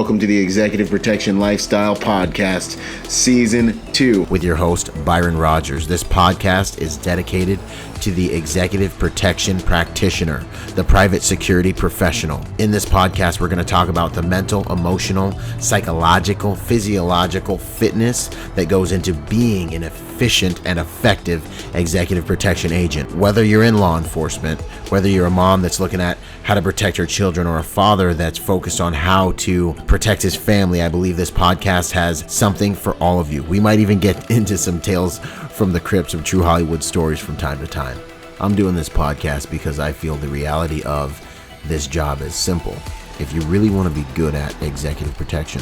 welcome to the Executive Protection Lifestyle Podcast, Season 2. With your host, Byron Rodgers. This podcast is dedicated to the executive protection practitioner, the private security professional. In this podcast, we're going to talk about the mental, emotional, psychological, physiological fitness that goes into being an efficient and effective executive protection agent. Whether you're in law enforcement, whether you're a mom that's looking at how to protect her children, or a father that's focused on how to protect his family, I believe this podcast has something for all of you. We might even get into some tales from the crypts of true Hollywood stories from time to time. I'm doing this podcast because I feel the reality of this job is simple. If you really want to be good at executive protection,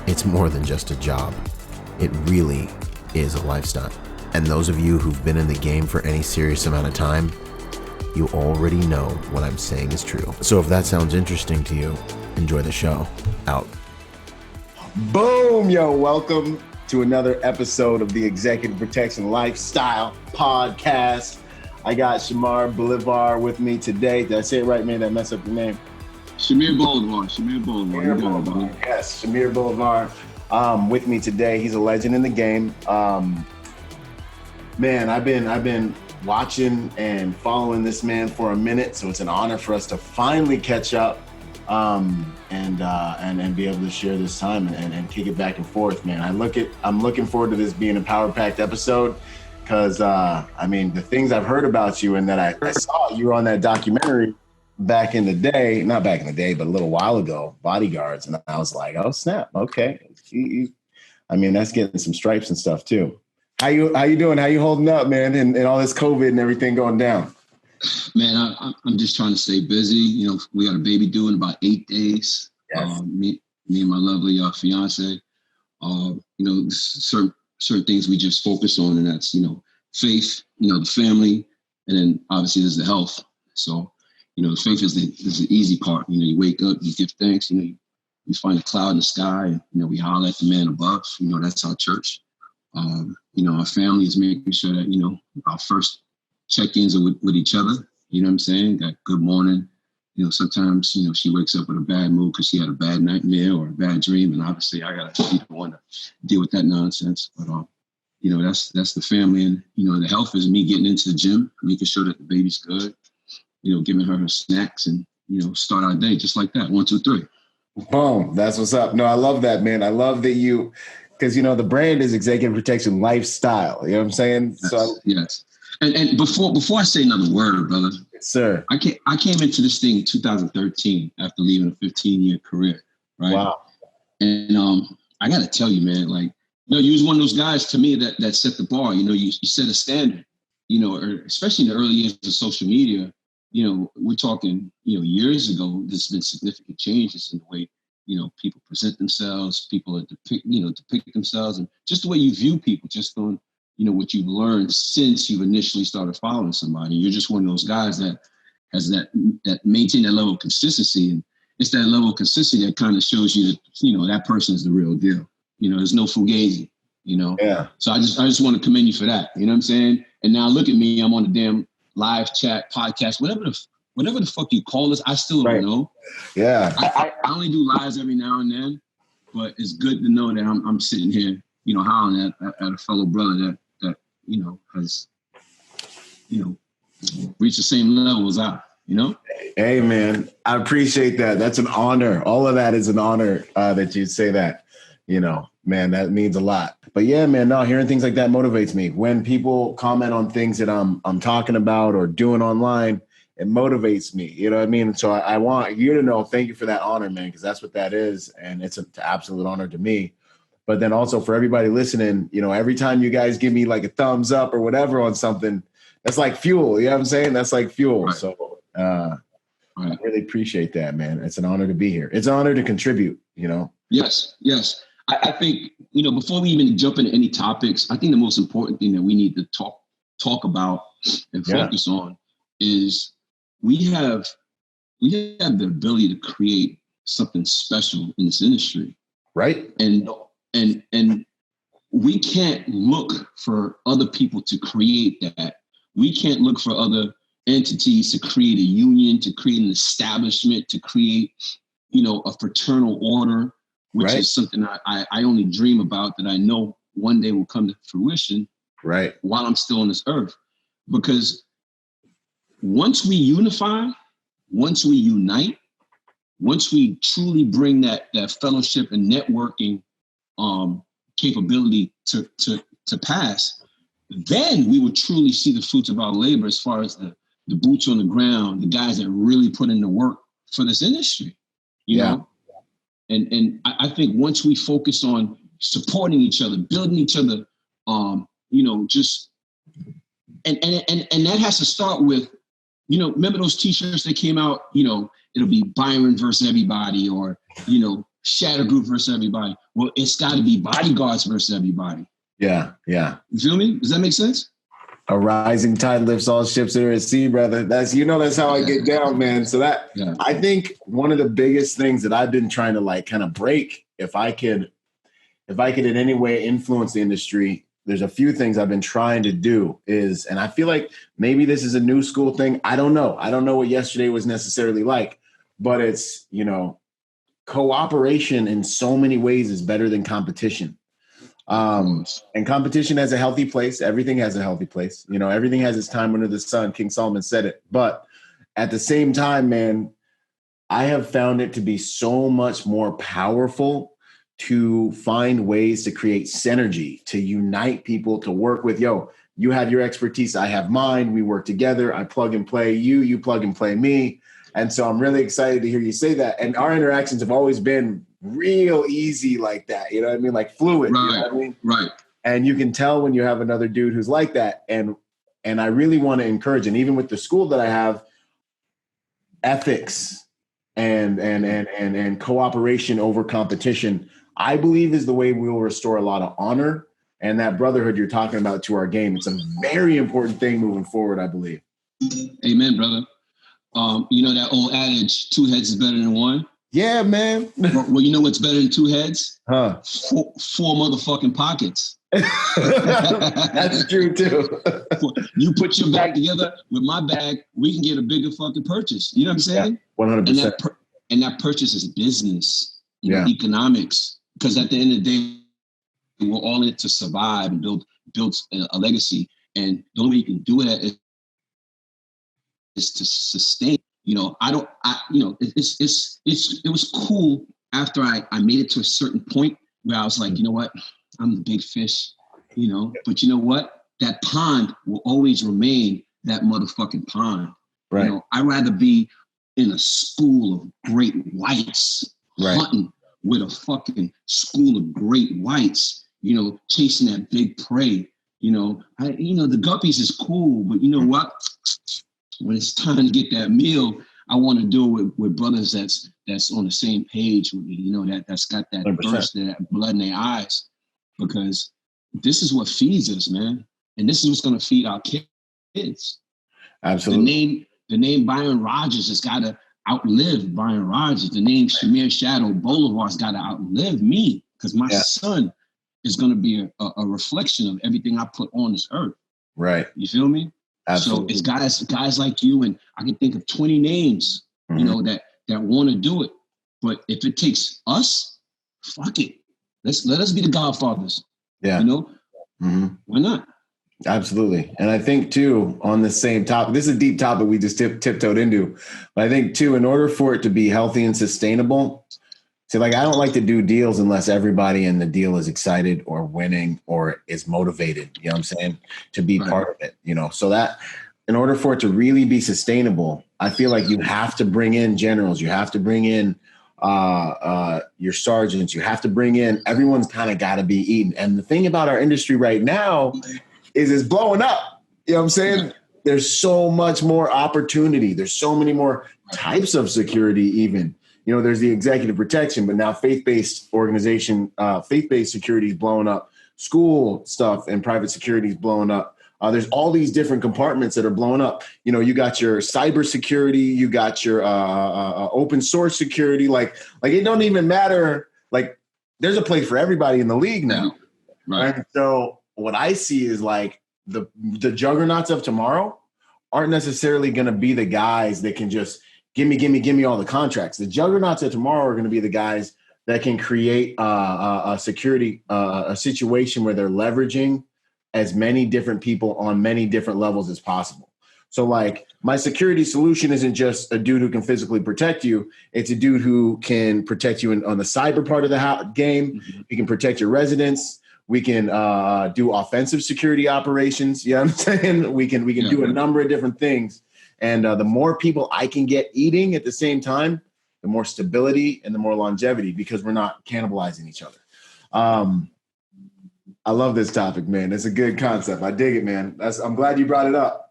it's more than just a job. It really is a lifestyle. And those of you who've been in the game for any serious amount of time, you already know what I'm saying is true. So if that sounds interesting to you, enjoy the show. Out. Boom, yo, welcome to another episode of the Executive Protection Lifestyle Podcast. I got Shamir Bolivar with me today. Did I say it right, man? Did I mess up your name? Shamir Bolivar. Yes, Shamir Bolivar with me today. He's a legend in the game. Man, I've been watching and following this man for a minute, so it's an honor for us to finally catch up and be able to share this time and kick it back and forth, man. I'm looking forward to this being a power-packed episode because the things I've heard about you and that I saw you were on that documentary back in the day, not back in the day, but a little while ago, Bodyguards, and I was like, oh snap, okay. That's getting some stripes and stuff too. How you doing? How you holding up, man? And all this COVID and everything going down. Man, I'm just trying to stay busy. You know, we got a baby due in about 8 days. Yes. Me and my lovely fiance. Certain things we just focus on, and that's faith, the family, and then obviously there's the health. So the faith is the easy part. You wake up, you give thanks. You find a cloud in the sky, and we holler at the man above. That's our church. Our family is making sure that, our first check-ins are with each other. You know what I'm saying? Got good morning. Sometimes, she wakes up with a bad mood because she had a bad nightmare or a bad dream. And obviously I got to be the one to deal with that nonsense. But, that's the family. And, the health is me getting into the gym, making sure that the baby's good, giving her snacks and, start our day just like that. 1, 2, 3. Boom. That's what's up. No, I love that, man. I love that because the brand is Executive Protection Lifestyle. You know what I'm saying? Yes, yes. And before I say another word, brother, yes, sir. I came into this thing in 2013 after leaving a 15-year career, right? Wow. And I got to tell you, man, you was one of those guys to me that set the bar. You set a standard. Especially in the early years of social media. We're talking, years ago. There's been significant changes in the way people present themselves, people depict themselves, and just the way you view people, just on, what you've learned since you've initially started following somebody. You're just one of those guys that has that maintain that level of consistency. And it's that level of consistency that kind of shows you that, that person is the real deal. There's no fugazi, Yeah. So I just want to commend you for that. You know what I'm saying? And now look at me, I'm on the damn live chat podcast, whatever the fuck you call this, I still don't know. Yeah. I only do lives every now and then, but it's good to know that I'm sitting here, hollering at a fellow brother that has, reached the same level as I, Hey, man, I appreciate that. That's an honor. All of that is an honor that you say that, man, that means a lot. But yeah, man, no, hearing things like that motivates me. When people comment on things that I'm talking about or doing online, it motivates me. You know what I mean? And so I want you to know, thank you for that honor, man, because that's what that is. And it's an absolute honor to me. But then also for everybody listening, every time you guys give me like a thumbs up or whatever on something, that's like fuel. You know what I'm saying? That's like fuel. Right. So I really appreciate that, man. It's an honor to be here. It's an honor to contribute, Yes. I think, before we even jump into any topics, I think the most important thing that we need to talk about and focus on is we have the ability to create something special in this industry. Right. And we can't look for other people to create that. We can't look for other entities to create a union, to create an establishment, to create a fraternal order, which is something I only dream about, that I know one day will come to fruition. Right. While I'm still on this earth, because once we unify, once we unite, once we truly bring that fellowship and networking capability to pass, then we will truly see the fruits of our labor, as far as the boots on the ground, the guys that really put in the work for this industry, you know? And I think once we focus on supporting each other, building each other, just, and that has to start with, remember those t-shirts that came out, it'll be Byron versus everybody, or, Shadow Group versus everybody. Well, it's got to be bodyguards versus everybody. Yeah. You feel me? Does that make sense? A rising tide lifts all ships that are at sea, brother. That's how I get down, man. So I think one of the biggest things that I've been trying to kind of break, if I could in any way influence the industry, there's a few things I've been trying to do and I feel like maybe this is a new school thing. I don't know. I don't know what yesterday was necessarily like, but it's, cooperation in so many ways is better than competition. And competition has a healthy place. Everything has a healthy place. Everything has its time under the sun. King Solomon said it. But at the same time, man, I have found it to be so much more powerful to find ways to create synergy, to unite people, to work with, you have your expertise, I have mine. We work together. I plug and play you plug and play me. And so I'm really excited to hear you say that. And our interactions have always been real easy like that. You know what I mean? Like fluid. Right. You know what I mean? Right. And you can tell when you have another dude who's like that. And I really want to encourage, and even with the school that I have, ethics and cooperation over competition, I believe, is the way we will restore a lot of honor and that brotherhood you're talking about to our game. It's a very important thing moving forward, I believe. Amen, brother. That old adage, 2 heads is better than one? Yeah, man. Well, you know what's better than 2 heads? Huh? Four motherfucking pockets. That's true, too. You put your bag together with my bag, we can get a bigger fucking purchase. You know what I'm saying? Yeah, 100%. And that purchase is business, economics. Because at the end of the day, we're all in it to survive and build a legacy. And the only way you can do it is to sustain. It was cool after I made it to a certain point where I was like, you know what, I'm the big fish, but you know what, that pond will always remain that motherfucking pond. Right. I'd rather be in a school of great whites, hunting with a fucking school of great whites, chasing that big prey. The guppies is cool, but you know what? When it's time to get that meal, I want to do it with brothers that's on the same page with me, that's got that 100%. burst, that blood in their eyes, because this is what feeds us, man. And this is what's going to feed our kids. Absolutely. The name Byron Rodgers has got to outlive Byron Rodgers. The name Shamir Shadow Bolivar has got to outlive me, because my son is going to be a reflection of everything I put on this earth. Right. You feel me? Absolutely. So it's guys like you, and I can think of 20 names, that want to do it. But if it takes us, fuck it. Let us be the godfathers. Yeah. Why not? Absolutely. And I think too, on the same topic, this is a deep topic we just tiptoed into, but I think too, in order for it to be healthy and sustainable, I don't like to do deals unless everybody in the deal is excited or winning or is motivated, you know what I'm saying, to be part of it, so that in order for it to really be sustainable, I feel like you have to bring in generals, you have to bring in your sergeants, you have to bring in, everyone's kind of got to be eaten. And the thing about our industry right now is it's blowing up, you know what I'm saying? There's so much more opportunity. There's so many more types of security even. There's the executive protection, but now faith-based security is blowing up. School stuff and private security is blowing up. There's all these different compartments that are blowing up. You got your cyber security, you got your open source security. Like it don't even matter. Like there's a place for everybody in the league now. Right. And so what I see is like the juggernauts of tomorrow aren't necessarily going to be the guys that can just give me all the contracts. The juggernauts of tomorrow are going to be the guys that can create a situation where they're leveraging as many different people on many different levels as possible. So like my security solution isn't just a dude who can physically protect you. It's a dude who can protect you on the cyber part of the game. Mm-hmm. We can protect your residence. We can do offensive security operations. You know what I'm saying? We can do a number of different things. And the more people I can get eating at the same time, the more stability and the more longevity, because we're not cannibalizing each other. I love this topic, man. It's a good concept. I dig it, man. I'm glad you brought it up.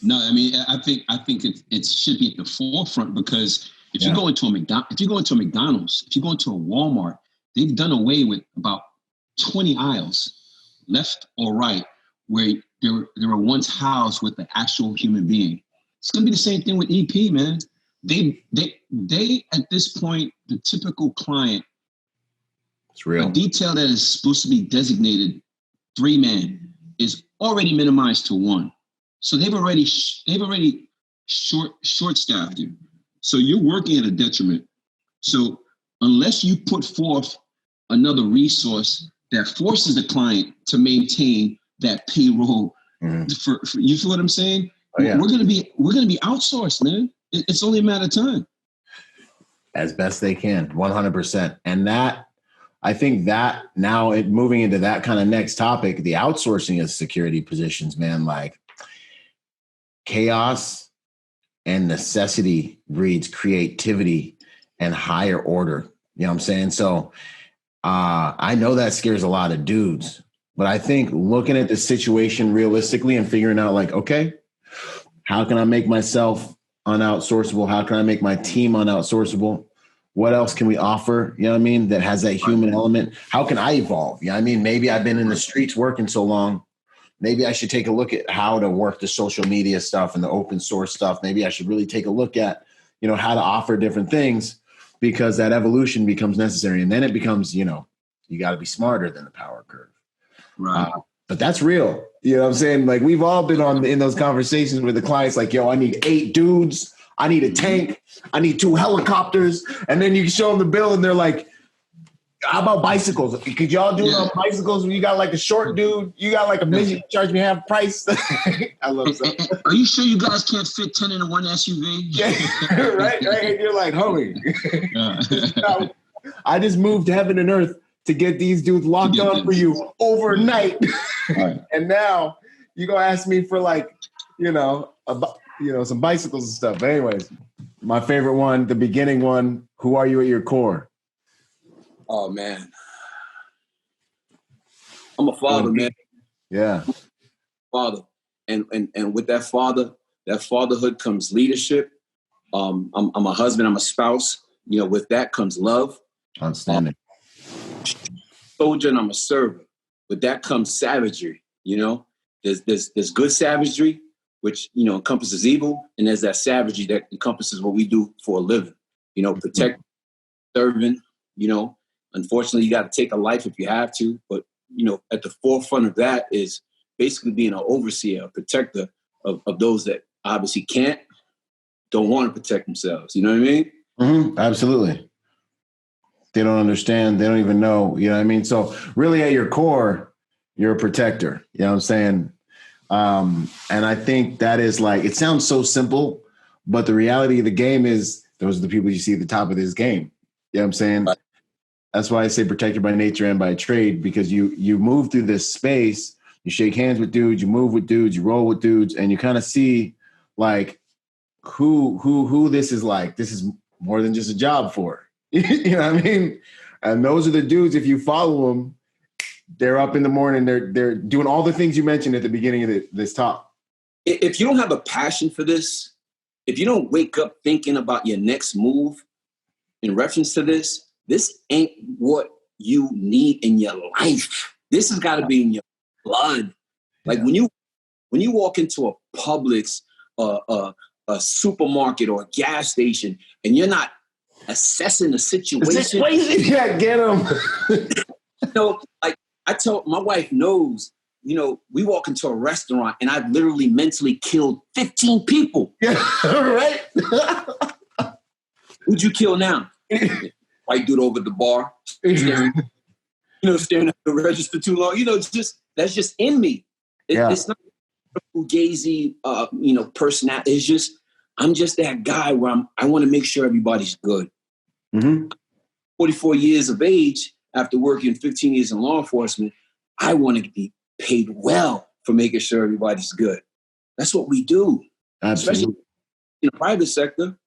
No, I mean, I think it should be at the forefront, because if you go into a McDonald's, if you go into a Walmart, they've done away with about 20 aisles, left or right, where they were once housed with the actual human being. It's gonna be the same thing with EP, man. They at this point, the typical client, it's real. A detail that is supposed to be designated 3-man is already minimized to 1. So they've already short-staffed you. So you're working at a detriment. So unless you put forth another resource that forces the client to maintain that payroll, for you feel what I'm saying? Oh, yeah. We're gonna be outsourced, man. It's only a matter of time. As best they can, 100%. And that, I think that now moving into that kind of next topic, the outsourcing of security positions, man, like chaos and necessity breeds creativity and higher order. You know what I'm saying? So I know that scares a lot of dudes, but I think looking at the situation realistically and figuring out like, okay, how can I make myself unoutsourceable? How can I make my team unoutsourceable? What else can we offer? You know what I mean? That has that human element. How can I evolve? You know what I mean? Maybe I've been in the streets working so long. Maybe I should take a look at how to work the social media stuff and the open source stuff. Maybe I should really take a look at, how to offer different things, because that evolution becomes necessary. And then it becomes, you got to be smarter than the power curve. Right. But that's real. You know what I'm saying? Like we've all been in those conversations with the clients, like, yo, I need 8 dudes. I need a tank. I need 2 helicopters. And then you show them the bill and they're like, how about bicycles? Could y'all do it on bicycles when you got like a short dude? You got like a midget, charge me half price. I love that. Are you sure you guys can't fit 10 in one SUV? Yeah, right. And you're like, homie. I just moved heaven and earth to get these dudes locked on for you overnight. Right. And now you're going to ask me for like, some bicycles and stuff. But anyways, my favorite one, the beginning one, who are you at your core? Oh, man. I'm a father, man. Yeah. Father. And with that fatherhood comes leadership. I'm a husband. I'm a spouse. With that comes love. Outstanding. Soldier, and I'm a servant. With that comes savagery. There's good savagery, which, encompasses evil. And there's that savagery that encompasses what we do for a living. Protect, serving, Unfortunately, you got to take a life if you have to. But, at the forefront of that is basically being an overseer, a protector of those that obviously don't want to protect themselves. You know what I mean? Mm-hmm. Absolutely. They don't understand. They don't even know. You know what I mean? So really at your core, you're a protector. You know what I'm saying? And I think that is like, it sounds so simple, but the reality of the game is those are the people you see at the top of this game. You know what I'm saying? Right. That's why I say protected by nature and by trade, because you move through this space, you shake hands with dudes, you move with dudes, you roll with dudes, and you kind of see like who this is like. This is more than just a job for. You know what I mean? And those are the dudes, if you follow them, they're up in the morning, they're doing all the things you mentioned at the beginning of this talk. If you don't have a passion for this, if you don't wake up thinking about your next move in reference to this ain't what you need in your life. This has got to be in your blood. Like when you walk into a Publix, a supermarket or a gas station, and you're not assessing the situation. Yeah, get them. Like I told my wife knows, we walk into a restaurant and I've literally mentally killed 15 people. Yeah, right. Who'd you kill now? White dude over the bar, staring at the register too long. That's just in me. It's not a fugazi, personality. It's just, I'm just that guy where I want to make sure everybody's good. Mm-hmm. 44 years of age, after working 15 years in law enforcement, I want to be paid well for making sure everybody's good. That's what we do. Absolutely. Especially in the private sector.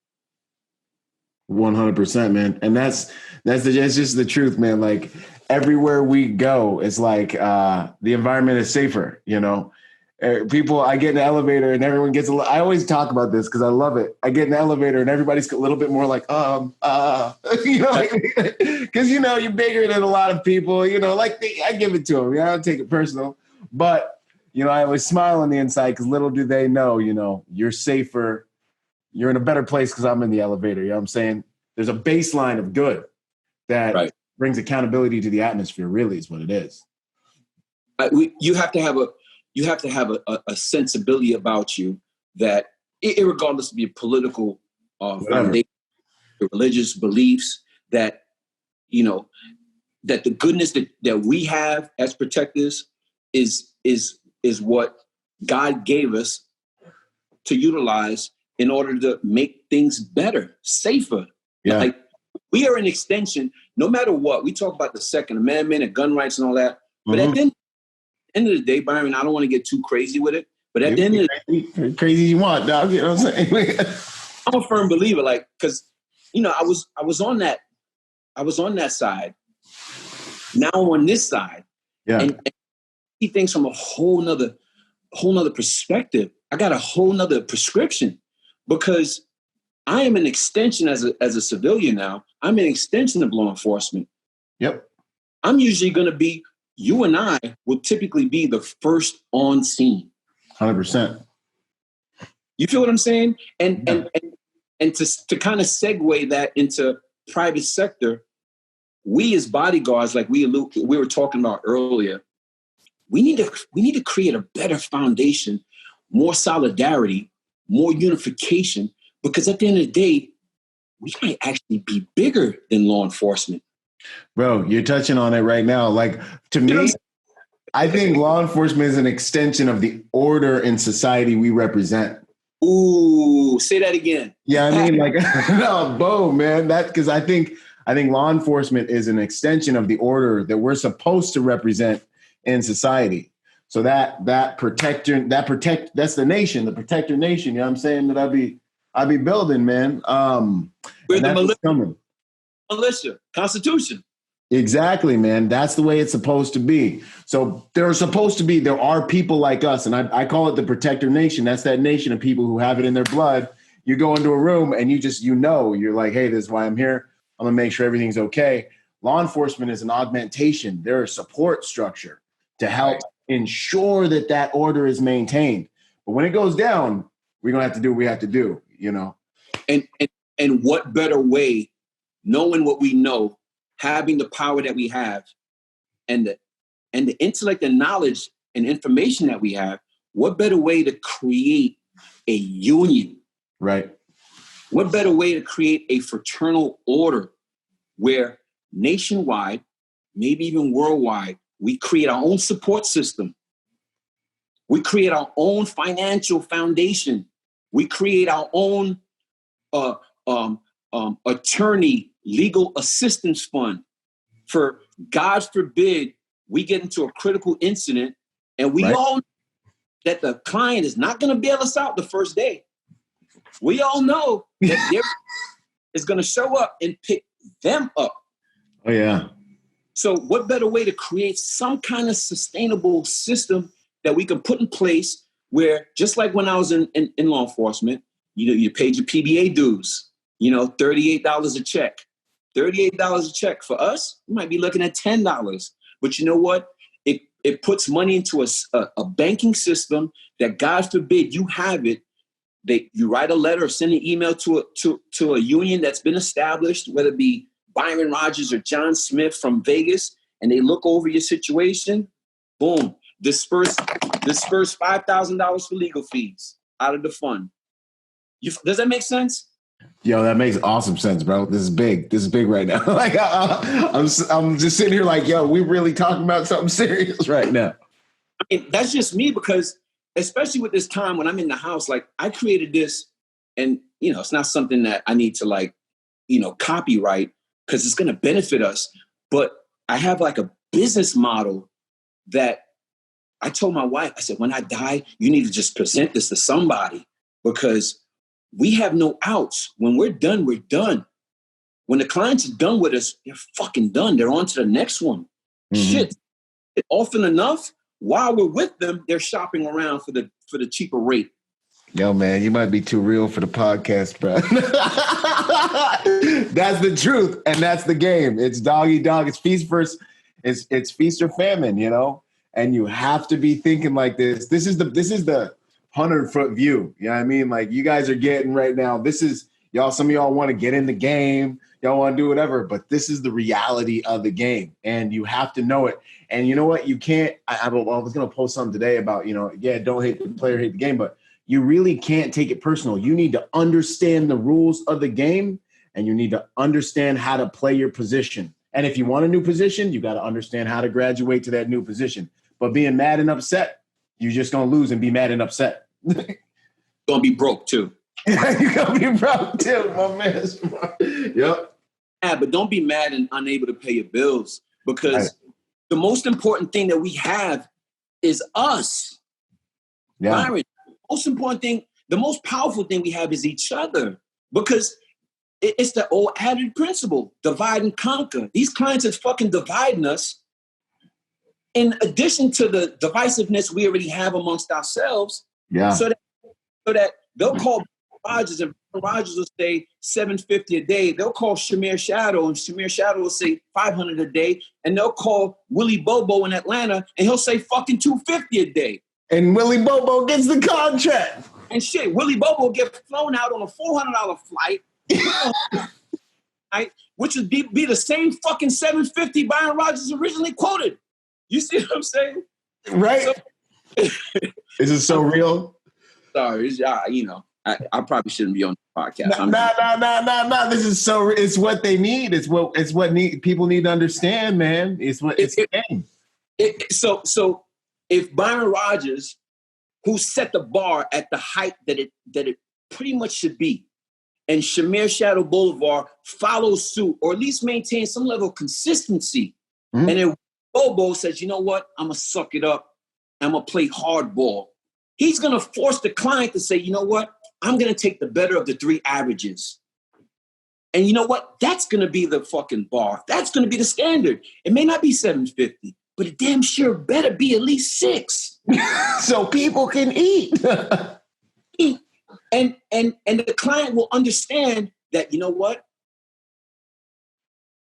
100%, man. And that's just the truth, man. Like everywhere we go, it's like the environment is safer, People, I get in the elevator and everyone gets I always talk about this because I love it. I get in the elevator and everybody's a little bit more like, because, you're bigger than a lot of people, I give it to them. I don't take it personal. But, I always smile on the inside because little do they know, you're safer. You're in a better place because I'm in the elevator. You know what I'm saying? There's a baseline of good that brings accountability to the atmosphere, really is what it is. You have to have a sensibility about you that, regardless of your political foundation, your religious beliefs, that that the goodness that we have as protectors is what God gave us to utilize in order to make things better, safer. Yeah. Like we are an extension, no matter what. We talk about the Second Amendment and gun rights and all that, but at the end of the day, Byron, I don't want to get too crazy with it, but at the end of the day, crazy you want, dog. You know what I'm saying? I'm a firm believer, because I was on that side. Now I'm on this side, and see things from a whole nother perspective. I got a whole nother prescription because I am an extension as a civilian now. I'm an extension of law enforcement. Yep. I'm usually going to be. You and I will typically be the first on scene. 100%. You feel what I'm saying? And to kind of segue that into private sector, we as bodyguards, like we were talking about earlier, we need to create a better foundation, more solidarity, more unification, because at the end of the day, we might actually be bigger than law enforcement. Bro, you're touching on it right now. Like, to me, I think law enforcement is an extension of the order in society we represent. Ooh, say that again. Yeah, I mean, no, boom, man. Because I think law enforcement is an extension of the order that we're supposed to represent in society. So that's the nation, the protector nation. You know what I'm saying? That I'd be building, man. We're the militia, Constitution. Exactly, man. That's the way it's supposed to be. So there are people like us, and I call it the protector nation. That's that nation of people who have it in their blood. You go into a room and you're like, hey, this is why I'm here. I'm going to make sure everything's okay. Law enforcement is an augmentation. They're a support structure to help ensure that order is maintained. But when it goes down, we're going to have to do what we have to do, And what better way, knowing what we know, having the power that we have, and the intellect and knowledge and information that we have, what better way to create a union? Right. What better way to create a fraternal order where nationwide, maybe even worldwide, we create our own support system. We create our own financial foundation. We create our own attorney legal assistance fund for, God forbid, we get into a critical incident and we all know that the client is not going to bail us out the first day. We all know that there is going to show up and pick them up. Oh, yeah. So what better way to create some kind of sustainable system that we can put in place where, just like when I was in law enforcement, you paid your PBA dues, $38 a check. $38 a check. For us, we might be looking at $10. But you know what? It puts money into a banking system that, God forbid, you have it. You write a letter or send an email to a union that's been established, whether it be Byron, Rodgers, or John Smith from Vegas, and they look over your situation. Boom. Disperse $5,000 for legal fees out of the fund. Does that make sense? Yo, that makes awesome sense, bro. This is big. This is big right now. Like, I'm just sitting here like, yo, we really talking about something serious right now. I mean, that's just me because, especially with this time when I'm in the house, like I created this, and it's not something that I need to like, copyright because it's going to benefit us. But I have like a business model that I told my wife. I said, when I die, you need to just present this to somebody because we have no outs. When we're done, we're done. When the clients are done with us, they're fucking done. They're on to the next one. Mm-hmm. Shit. Often enough, while we're with them, they're shopping around for the cheaper rate. Yo, man, you might be too real for the podcast, bro. That's the truth, and that's the game. It's dog eat dog. It's feast first. It's feast or famine, And you have to be thinking like this. This is the 100-foot view. You know what I mean? Like you guys are getting right now. This is y'all. Some of y'all want to get in the game. Y'all want to do whatever, but this is the reality of the game, and you have to know it. And you know what? You can't. I was going to post something today about don't hate the player, hate the game, but you really can't take it personal. You need to understand the rules of the game, and you need to understand how to play your position. And if you want a new position, you got to understand how to graduate to that new position. But being mad and upset, you're just going to lose and be mad and upset. Going to be broke too. You're going to be broke too, my man. Yep. Yeah, but don't be mad and unable to pay your bills because the most important thing that we have is us. Yeah. Byron, the most important thing, the most powerful thing we have is each other because it's the old added principle, divide and conquer. These clients are fucking dividing us. In addition to the divisiveness we already have amongst ourselves, so that they'll call Rodgers and Rodgers will say $750 a day. They'll call Shamir Shadow and Shamir Shadow will say $500 a day. And they'll call Willie Bobo in Atlanta and he'll say fucking $250 a day. And Willie Bobo gets the contract. And shit, Willie Bobo will get flown out on a $400 flight, right? Which would be the same fucking $750 Byron Rodgers originally quoted. You see what I'm saying? Right. So, is it so real? Sorry, I probably shouldn't be on the podcast. No. This is so. It's what they need. It's what people need to understand, man. It's the game. So if Byron Rodgers, who set the bar at the height that it pretty much should be, and Shamir Shadow Bolivar follows suit, or at least maintain some level of consistency, and then Bobo says, you know what? I'm going to suck it up. I'm going to play hardball. He's going to force the client to say, you know what? I'm going to take the better of the three averages. And you know what? That's going to be the fucking bar. That's going to be the standard. It may not be $750, but it damn sure better be at least $6. So people can eat. Eat. And the client will understand that, you know what?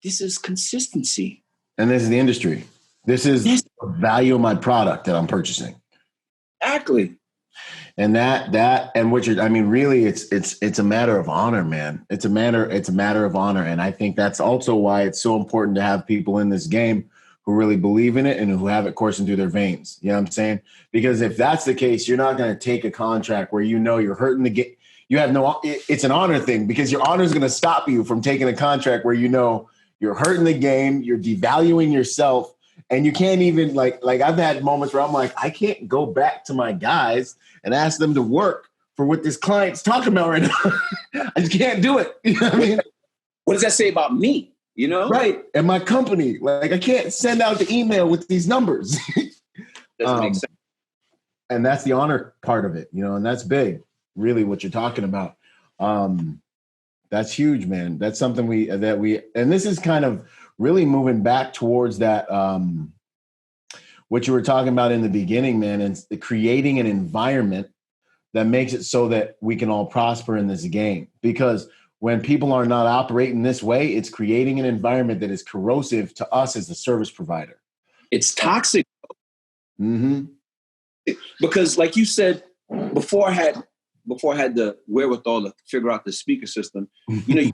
This is consistency. And this is the industry. This is the value of my product that I'm purchasing. Exactly. And really it's a matter of honor, man. It's a matter of honor. And I think that's also why it's so important to have people in this game who really believe in it and who have it coursing through their veins. You know what I'm saying? Because if that's the case, you're not going to take a contract where you're hurting the game. It's an honor thing because your honor is going to stop you from taking a contract where you're hurting the game, you're devaluing yourself, and you can't even like I've had moments where I'm like, I can't go back to my guys and ask them to work for what this client's talking about right now. I just can't do it. You know what I mean? What does that say about me? Right. And my company, like I can't send out the email with these numbers. Doesn't make sense. And that's the honor part of it, and that's big, really what you're talking about. That's huge, man. That's something and this is kind of really moving back towards that, what you were talking about in the beginning, man, and creating an environment that makes it so that we can all prosper in this game. Because when people are not operating this way, it's creating an environment that is corrosive to us as the service provider. It's toxic. Mm-hmm. Because like you said, before I had the wherewithal to figure out the speaker system, you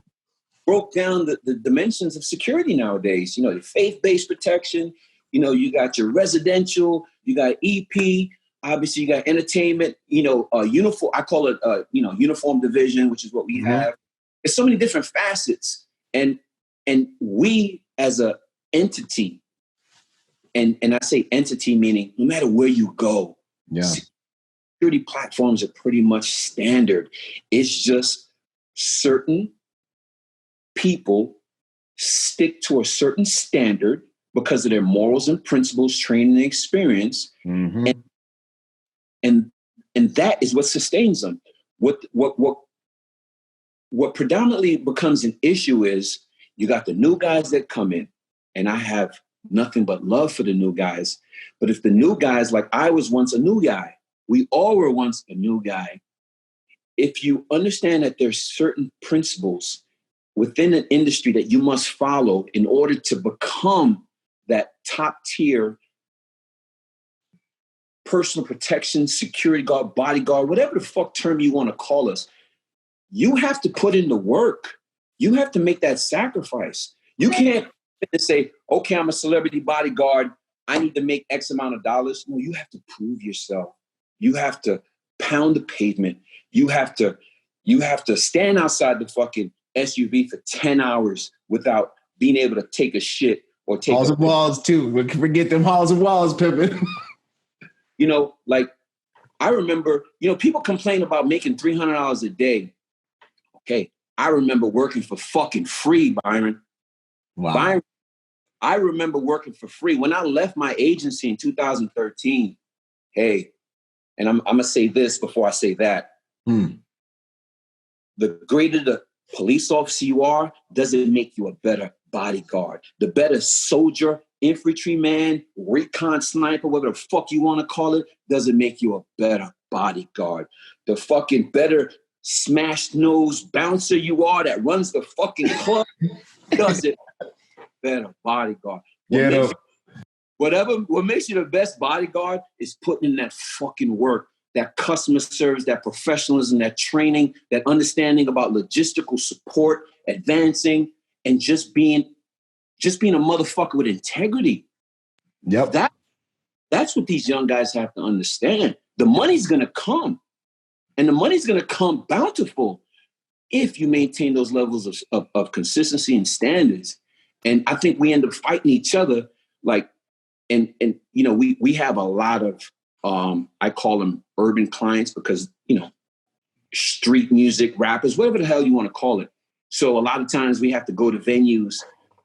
broke down the dimensions of security nowadays. The faith-based protection, you got your residential, you got EP, obviously you got entertainment, uniform, I call it, uniform division, which is what we have. there's so many different facets. And we as a entity, and I say entity meaning no matter where you go, security platforms are pretty much standard. It's just certain people stick to a certain standard because of their morals and principles, training, and experience. Mm-hmm. And that is what sustains them. What predominantly becomes an issue is you got the new guys that come in, and I have nothing but love for the new guys. But if the new guys, like I was once a new guy, we all were once a new guy. If you understand that there's certain principles within an industry that you must follow in order to become that top tier personal protection, security guard, bodyguard, whatever the fuck term you want to call us, you have to put in the work. You have to make that sacrifice. You can't say, okay, I'm a celebrity bodyguard. I need to make X amount of dollars. No, you have to prove yourself. You have to pound the pavement. You have to stand outside the fucking SUV for 10 hours without being able to take a shit or take halls and walls too. We can forget them halls and walls, Pippin. You know, like I remember, you know, people complain about making $300 a day. Okay, I remember working for fucking free, Byron. Wow. Byron, I remember working for free. When I left my agency in 2013, hey, and I'm going to say this before I say that. The greater the police officer you are, doesn't make you a better bodyguard. The better soldier, infantryman, recon sniper, whatever the fuck you want to call it, doesn't make you a better bodyguard. The fucking better smashed nose bouncer you are that runs the fucking club doesn't better bodyguard. What makes you the best bodyguard is putting in that fucking work, that customer service, that professionalism, that training, that understanding about logistical support, advancing, and just being a motherfucker with integrity. Yep. That's what these young guys have to understand. The money's going to come, and the money's going to come bountiful if you maintain those levels of consistency and standards. And I think we end up fighting each other, like, and you know, we have a lot of I call them urban clients because, you know, street music, rappers, whatever the hell you want to call it. So a lot of times we have to go to venues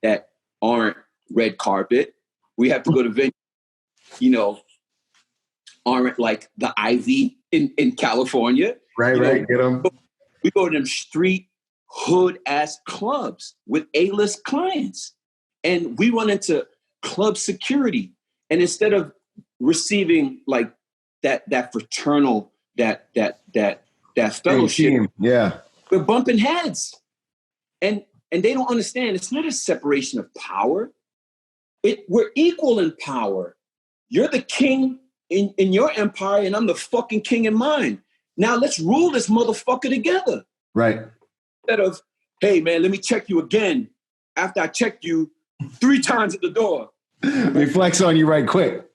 that aren't red carpet. We have to go to venues, you know, aren't like the Ivy in California. Right, you right. know, Get them. We go to them street hood ass clubs with A-list clients, and we run into club security. And instead of receiving like that fraternal, that fellowship, yeah, we're bumping heads. And they don't understand it's not a separation of power. We're equal in power. You're the king in your empire, and I'm the fucking king in mine. Now let's rule this motherfucker together. Right. Instead of, hey man, let me check you again after I checked you 3 times at the door. They flex on you right quick.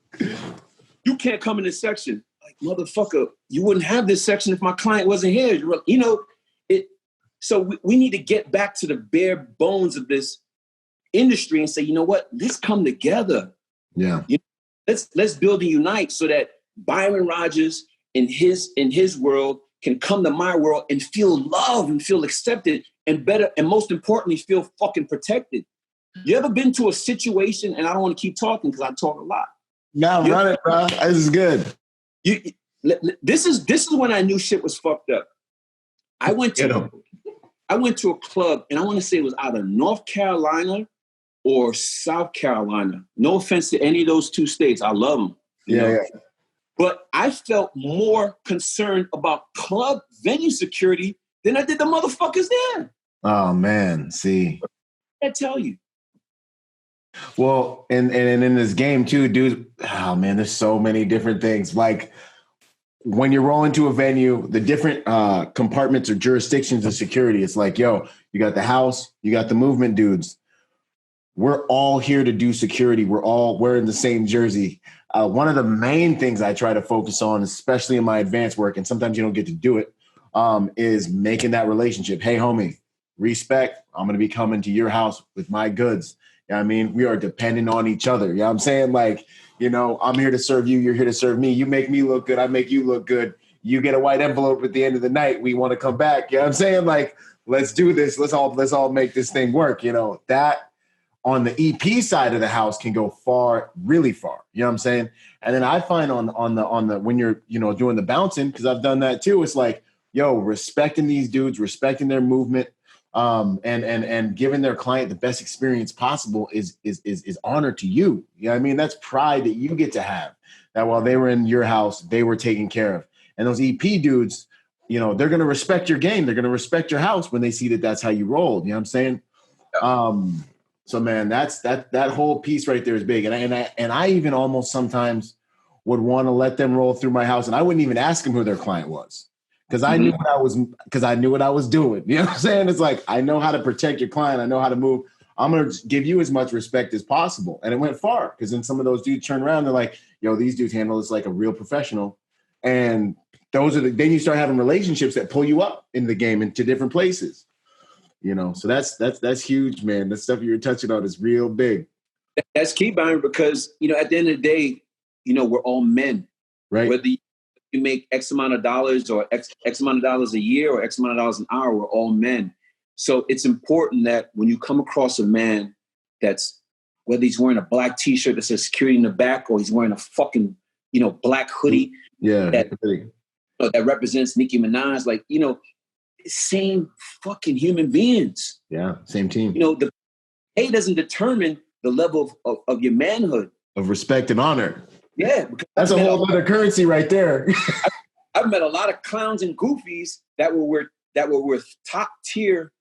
You can't come in this section. Like, motherfucker, you wouldn't have this section if my client wasn't here. You know, so we need to get back to the bare bones of this industry and say, you know what, let's come together. Yeah. You know, let's build and unite so that Byron Rodgers in his world can come to my world and feel loved and feel accepted and better, and most importantly, feel fucking protected. You ever been to a situation, and I don't want to keep talking because I talk a lot. No, run it, bro. This is good. This is when I knew shit was fucked up. I went to a club, and I want to say it was either North Carolina or South Carolina. No offense to any of those 2 states. I love them. You know? But I felt more concerned about club venue security than I did the motherfuckers there. Oh, man. See. I tell you. Well, and in this game too, dude, oh man, there's so many different things. Like when you roll into a venue, the different compartments or jurisdictions of security, it's like, yo, you got the house, you got the movement dudes. We're all here to do security. We're all wearing the same jersey. One of the main things I try to focus on, especially in my advanced work, and sometimes you don't get to do it, is making that relationship. Hey, homie, respect. I'm going to be coming to your house with my goods. You know what I mean? We are dependent on each other. You know what I'm saying? Like, you know, I'm here to serve you. You're here to serve me. You make me look good. I make you look good. You get a white envelope at the end of the night. We want to come back. You know what I'm saying? Like, let's do this. Let's all make this thing work. You know, that on the EP side of the house can go far, really far. You know what I'm saying? And then I find on the when you're, you know, doing the bouncing, because I've done that too. It's like, yo, respecting these dudes, respecting their movement, and giving their client the best experience possible is honor to you. You know what I mean? That's pride that you get to have. That while they were in your house, they were taken care of. And those EP dudes, you know, they're going to respect your game. They're going to respect your house when they see that that's how you roll. You know what I'm saying? So man, that whole piece right there is big. And I even almost sometimes would want to let them roll through my house, and I wouldn't even ask them who their client was. Because I knew what I was doing. You know what I'm saying? It's like, I know how to protect your client. I know how to move. I'm going to give you as much respect as possible. And it went far, because then some of those dudes turn around. They're like, yo, these dudes handle this like a real professional. And then you start having relationships that pull you up in the game into different places. You know, so that's huge, man. The stuff you were touching on is real big. That's key, Byron, because, you know, at the end of the day, you know, we're all men. Right. Whether you make X amount of dollars or X amount of dollars a year or X amount of dollars an hour, we're all men. So it's important that when you come across a man that's, whether he's wearing a black T-shirt that says security in the back, or he's wearing a fucking, you know, black hoodie that represents Nicki Minaj, like, you know, same fucking human beings. Yeah, same team. You know, the pay doesn't determine the level of your manhood. Of respect and honor. Yeah. That's a whole other currency right there. I've met a lot of clowns and goofies that were with top tier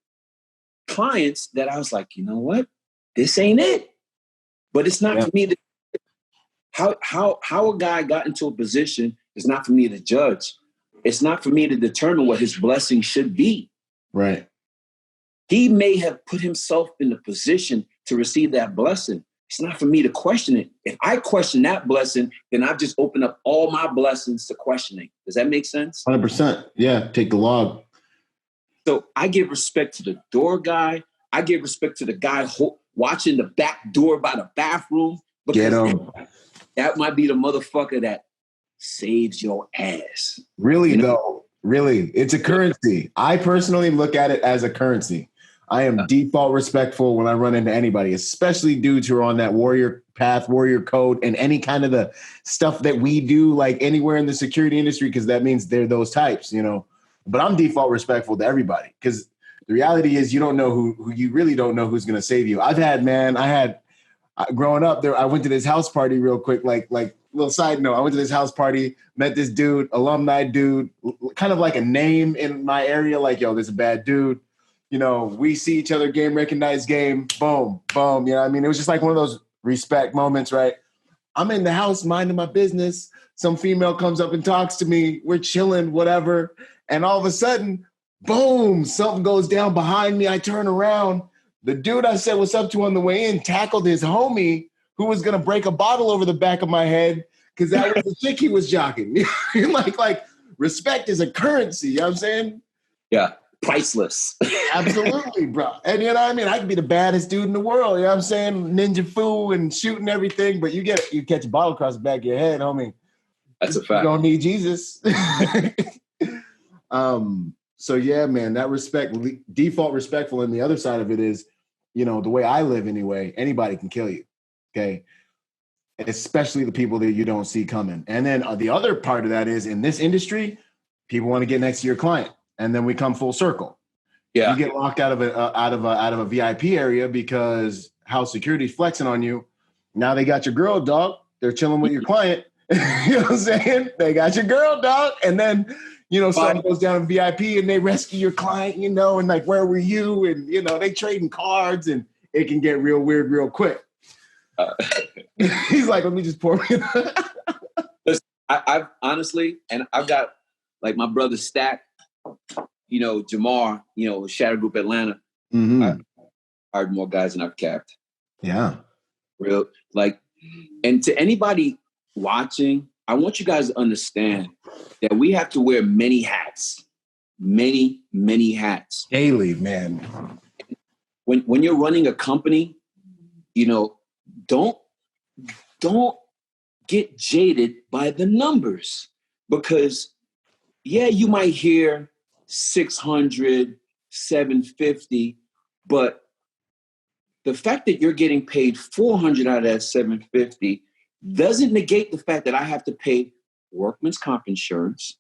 clients that I was like, you know what? This ain't it. But it's not for me to how a guy got into a position is not for me to judge. It's not for me to determine what his blessing should be. Right. He may have put himself in the position to receive that blessing. It's not for me to question it. If I question that blessing, then I've just opened up all my blessings to questioning. Does that make sense? 100%. Yeah. Take the log. So I give respect to the door guy. I give respect to the guy watching the back door by the bathroom. Get him. That might be the motherfucker that saves your ass. Really, you know? Though, really, it's a currency. I personally look at it as a currency. I am default respectful when I run into anybody, especially dudes who are on that warrior path, warrior code, and any kind of the stuff that we do, like anywhere in the security industry, because that means they're those types, you know. But I'm default respectful to everybody, because the reality is you don't know who you really don't know who's going to save you. Growing up there, I went to this house party real quick, like little side note. I went to this house party, met this dude, alumni dude, kind of like a name in my area, like, yo, this is a bad dude. You know, we see each other, game recognized, game, boom, boom. You know what I mean? It was just like one of those respect moments, right? I'm in the house minding my business. Some female comes up and talks to me. We're chilling, whatever. And all of a sudden, boom, something goes down behind me. I turn around. The dude I said what's up to on the way in tackled his homie who was going to break a bottle over the back of my head because that was the chick he was jocking. like respect is a currency. You know what I'm saying? Yeah. Priceless. Absolutely, bro. And you know what I mean? I could be the baddest dude in the world. You know what I'm saying? Ninja fu and shooting everything, but you catch a bottle across the back of your head, homie. That's a fact. You don't need Jesus. So yeah, man, that respect, default respectful. And the other side of it is, you know, the way I live anyway, anybody can kill you. Okay. Especially the people that you don't see coming. And then the other part of that is in this industry, people want to get next to your client. And then we come full circle. Yeah. You get locked out of a VIP area because house security's flexing on you. Now they got your girl, dog. They're chilling with your client. You know what I'm saying? They got your girl, dog. And then, you know, someone goes down in VIP and they rescue your client, you know, and like, where were you? And, you know, they trading cards and it can get real weird real quick. He's like, let me just pour me. Listen, I've honestly, and I've got like my brother Stack, you know, Jamar, you know, Shadow Group Atlanta. Mm-hmm. I've hired more guys than I've capped. Yeah. Real, like, and to anybody watching, I want you guys to understand that we have to wear many hats. many, many hats. Daily, man. When you're running a company, you know, don't get jaded by the numbers, because yeah, you might hear 600, 750, but the fact that you're getting paid 400 out of that 750 doesn't negate the fact that I have to pay workman's comp insurance,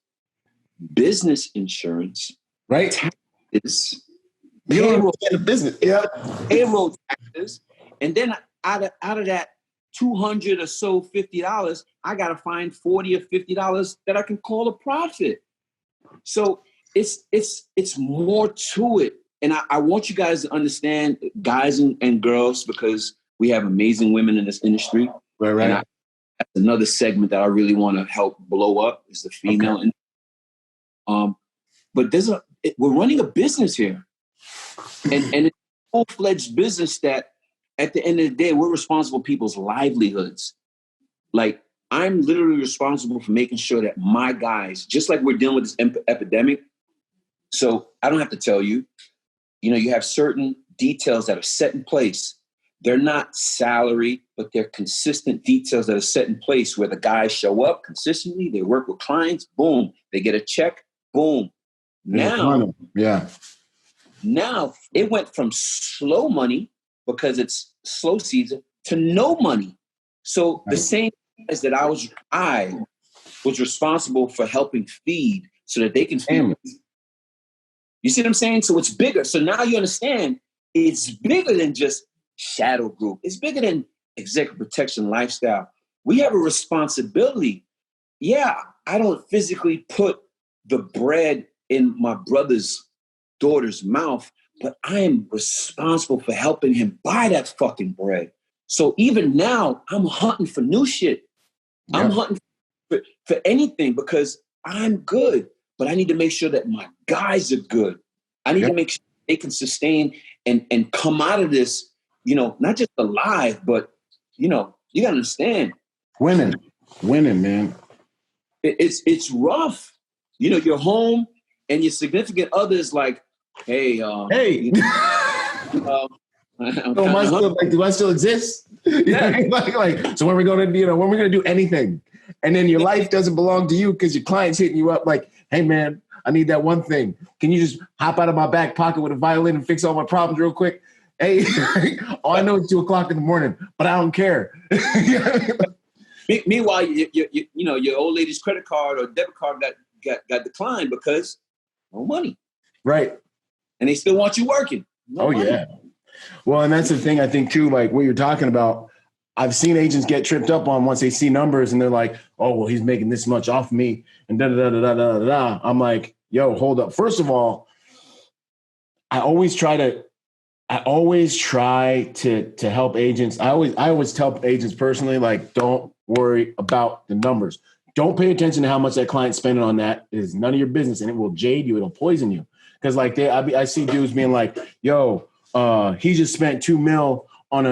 business insurance, right? Taxes, You don't understand the business. Yeah. Payroll taxes. And then out of that 200 or so $50, I got to find $40 or $50 that I can call a profit. So it's more to it. And I want you guys to understand, guys and girls, because we have amazing women in this industry. Right. And that's another segment that I really want to help blow up, is the female. Okay. But we're running a business here. And it's a full-fledged business that at the end of the day, we're responsible for people's livelihoods. Like, I'm literally responsible for making sure that my guys, just like we're dealing with this epidemic, so I don't have to tell you, you know, you have certain details that are set in place. They're not salary, but they're consistent details that are set in place where the guys show up consistently, they work with clients, boom, they get a check, boom. Now it went from slow money, because it's slow season, to no money. So the same as that I was responsible for helping feed so that they can feed. You see what I'm saying? So it's bigger. So now you understand it's bigger than just Shadow Group. It's bigger than Executive Protection Lifestyle. We have a responsibility. Yeah, I don't physically put the bread in my brother's daughter's mouth, but I am responsible for helping him buy that fucking bread. So even now, I'm hunting for new shit. Yeah. I'm hunting for anything, because I'm good, but I need to make sure that my guys are good. I need to make sure they can sustain and come out of this, you know, not just alive, but, you know, you gotta understand. Winning, man. It's rough. You know, you're home and your significant other is like, hey. You know, do I still exist? Yeah. So when we're gonna do anything, and then your life doesn't belong to you because your client's hitting you up like, hey man, I need that one thing. Can you just hop out of my back pocket with a violin and fix all my problems real quick? Hey, I know it's 2:00 in the morning, but I don't care. Meanwhile, you know, your old lady's credit card or debit card got declined because no money. Right. And they still want you working. No money. Yeah. Well, and that's the thing, I think, too, like what you're talking about. I've seen agents get tripped up on once they see numbers and they're like, oh, well, he's making this much off me and da-da-da-da-da-da-da. I'm like, yo, hold up. First of all, I always try to help agents. I always tell agents personally, like, don't worry about the numbers. Don't pay attention to how much that client's spending on that. It is none of your business, and it will jade you. It'll poison you. Because like I see dudes being like, yo, he just spent $2 million on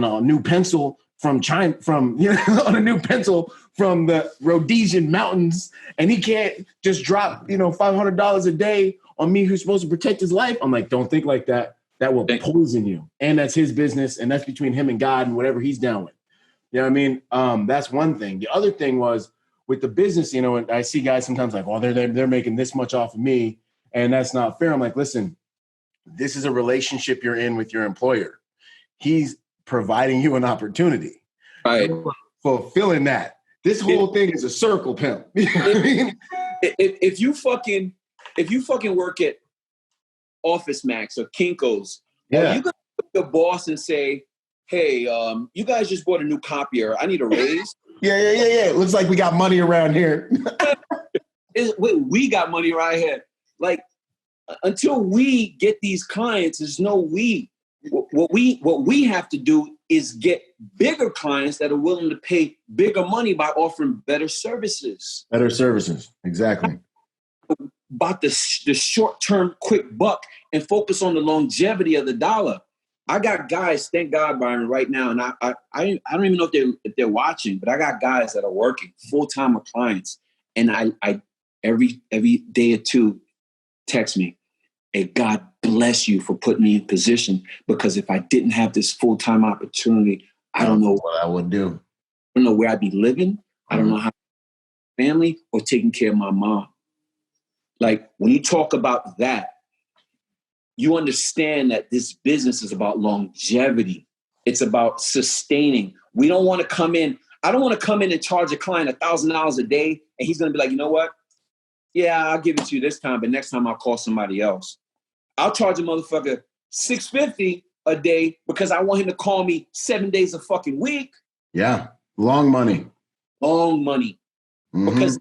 a new pencil from China, on a new pencil from the Rhodesian mountains, and he can't just drop $500 a day on me who's supposed to protect his life. I'm like, don't think like that. That will poison you, and that's his business, and that's between him and God and whatever he's down with. You know what I mean? That's one thing. The other thing was with the business. And I see guys sometimes like, well, they're making this much off of me, and that's not fair. I'm like, listen, this is a relationship you're in with your employer. He's providing you an opportunity. Right. Fulfilling that. This whole thing is a circle, pimp. You know what I mean? If you fucking work at Office Max or Kinko's, you can go to the boss and say, hey, you guys just bought a new copier. I need a raise. Yeah. It looks like we got money around here. We got money right here. Like, until we get these clients, there's no we. What we have to do is get bigger clients that are willing to pay bigger money by offering better services. Better services, exactly. About the short-term quick buck and focus on the longevity of the dollar. I got guys, thank God, Byron, right now, and I don't even know if they're watching, but I got guys that are working full-time with clients, and I every day or two, text me, hey, God bless you for putting me in position, because if I didn't have this full-time opportunity, I don't know what I would do. I don't know where I'd be living. I don't know how family or taking care of my mom. Like, when you talk about that, you understand that this business is about longevity. It's about sustaining. We don't want to come in. I don't want to come in and charge a client $1,000 a day, and he's going to be like, you know what? Yeah, I'll give it to you this time, but next time I'll call somebody else. I'll charge a motherfucker $650 a day because I want him to call me 7 days a fucking week. Yeah, long money. Long money. Mm-hmm. Because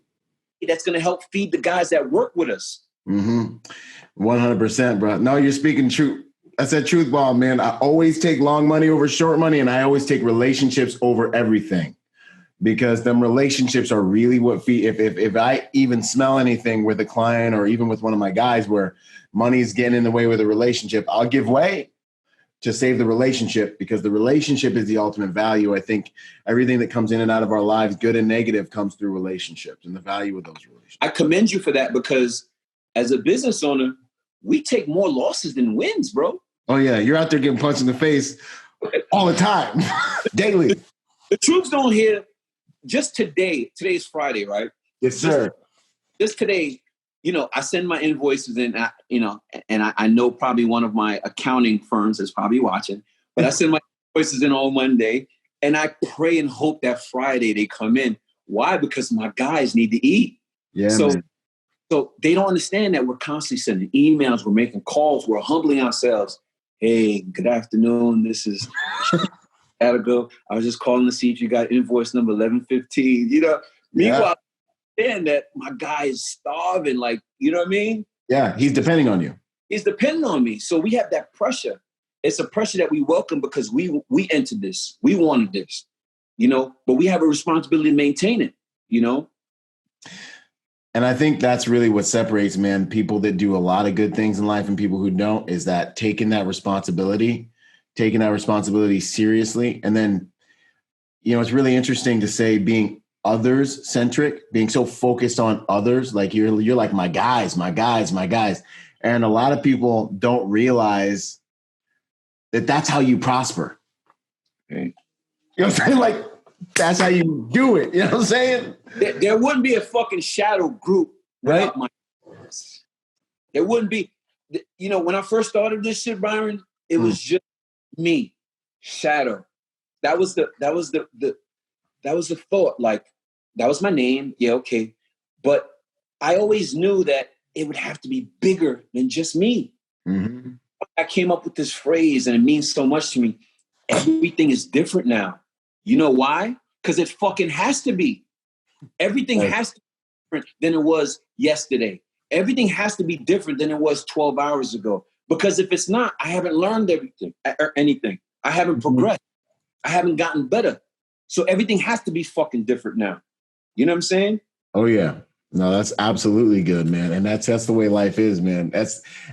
that's going to help feed the guys that work with us. 100%, bro. No, you're speaking truth. That's that truth bomb, man. I always take long money over short money, and I always take relationships over everything, because them relationships are really what feed. If I even smell anything with a client or even with one of my guys where money is getting in the way with a relationship, I'll give way to save the relationship, because the relationship is the ultimate value. I think everything that comes in and out of our lives, good and negative, comes through relationships and the value of those relationships. I commend you for that, because as a business owner, we take more losses than wins, bro. Oh, yeah. You're out there getting punched in the face all the time, daily. The troops don't hear. Just today's Friday, right? Yes, sir. Just today, I send my invoices in, and I know probably one of my accounting firms is probably watching, but I send my invoices in on Monday, and I pray and hope that Friday they come in. Why? Because my guys need to eat. Yeah. So they don't understand that we're constantly sending emails, we're making calls, we're humbling ourselves. Hey, good afternoon. This is Abigail. I was just calling to see if you got invoice number 1115. Meanwhile, and that my guy is starving, like, you know what I mean? Yeah, he's depending on you. He's depending on me. So we have that pressure. It's a pressure that we welcome because we entered this. We wanted this, but we have a responsibility to maintain it, And I think that's really what separates, man, people that do a lot of good things in life and people who don't, is that taking that responsibility seriously. And then, it's really interesting to say being others centric, being so focused on others, like you're like my guys. And a lot of people don't realize that that's how you prosper. Okay. You know what I'm saying? Like, that's how you do it. You know what I'm saying? There wouldn't be a fucking shadow group without my guys. There wouldn't be, when I first started this shit, Byron, it was just me, Shadow. That was the thought. Like, that was my name. Yeah, okay. But I always knew that it would have to be bigger than just me. Mm-hmm. I came up with this phrase, and it means so much to me. Everything is different now. You know why? Because it fucking has to be. Everything has to be different than it was yesterday. Everything has to be different than it was 12 hours ago. Because if it's not, I haven't learned anything. I haven't progressed. I haven't gotten better. So everything has to be fucking different now. You know what I'm saying? Oh, yeah. No, that's absolutely good, man. And that's the way life is, man.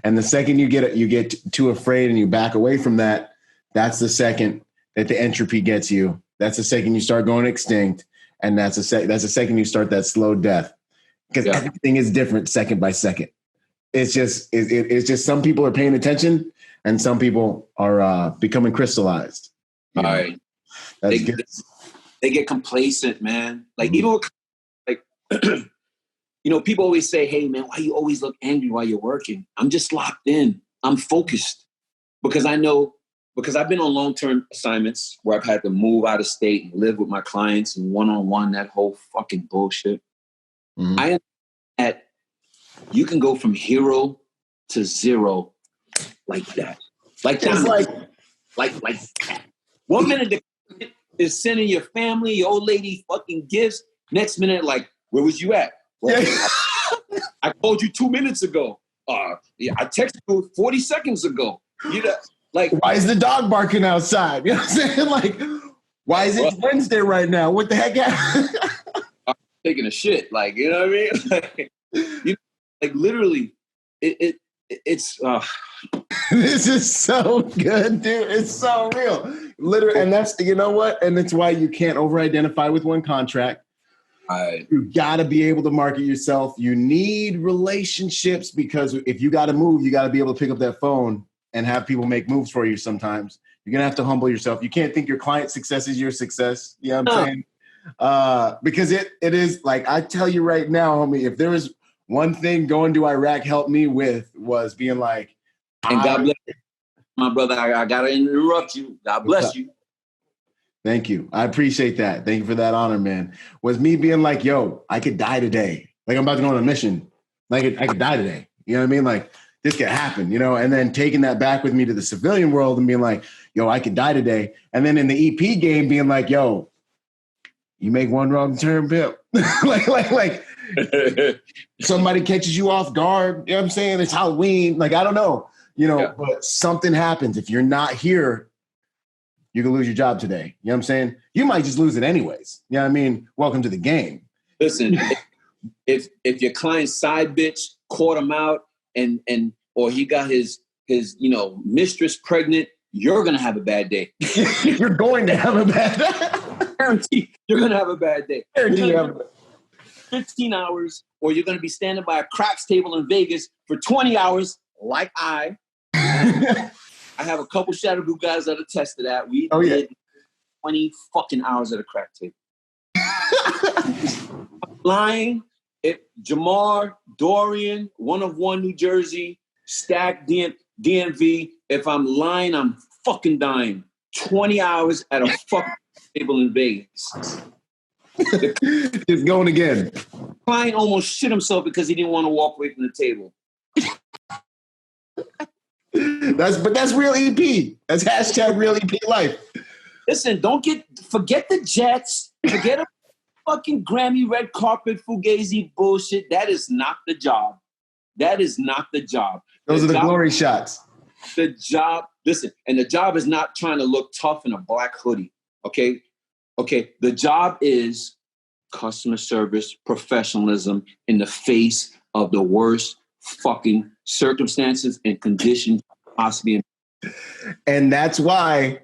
And the second you get too afraid and you back away from that, that's the second that the entropy gets you. That's the second you start going extinct. And that's the second you start that slow death. Because everything is different second by second. It's just some people are paying attention and some people are becoming crystallized. All right. That's good. They get complacent, man. Like, even like, people always say, hey, man, why you always look angry while you're working? I'm just locked in. I'm focused because I've been on long-term assignments where I've had to move out of state and live with my clients and one-on-one, that whole fucking bullshit. Mm-hmm. I am at, you can go from hero to zero like that. Like that. Like that. 1 minute is sending your family, your old lady fucking gifts. Next minute, like, where was you at? Well, I called you 2 minutes ago. I texted you 40 seconds ago. Like, why is the dog barking outside? You know what I'm saying? Like, why is it Wednesday right now? What the heck happened? I'm taking a shit. Like, you know what I mean? Like literally, it's. This is so good, dude. It's so real. Literally, and that's, you know what? And it's why you can't over-identify with one contract. You got to be able to market yourself. You need relationships because if you got to move, you got to be able to pick up that phone and have people make moves for you sometimes. You're going to have to humble yourself. You can't think your client's success is your success. You know what I'm saying? Because it is like, I tell you right now, homie, if there was one thing going to Iraq helped me with was being like, and God bless you, my brother. I got to interrupt you. God bless you. Thank you. I appreciate that. Thank you for that honor, man. Was me being like, yo, I could die today. Like I'm about to go on a mission. Like I could die today. You know what I mean? Like this could happen, you know? And then taking that back with me to the civilian world and being like, yo, I could die today. And then in the EP game being like, yo, you make one wrong turn, pimp. like somebody catches you off guard. You know what I'm saying? It's Halloween. Like, I don't know, you know, but something happens. If you're not here, you can lose your job today. You know what I'm saying? You might just lose it anyways. You know what I mean? Welcome to the game. Listen, if your client's side bitch caught him out and or he got his mistress pregnant, you're gonna have a bad day. You're going to have a bad day. Guarantee you're gonna have a bad day. 15 hours, or you're gonna be standing by a craps table in Vegas for 20 hours, like I have a couple Shadow Group guys that attest to that. We did 20 fucking hours at a crack table. Lying, Jamar, Dorian, 1 New Jersey, Stack, DMV. If I'm lying, I'm fucking dying. 20 hours at a fucking table in Vegas. It's going again. Client almost shit himself because he didn't want to walk away from the table. That's real EP. That's hashtag real EP life. Listen, forget the Jets. Forget a fucking Grammy red carpet fugazi bullshit. That is not the job. That is not the job. Those are the glory shots. The job, listen, and the job is not trying to look tough in a black hoodie. Okay. The job is customer service, professionalism in the face of the worst fucking circumstances and conditions possibly. And that's why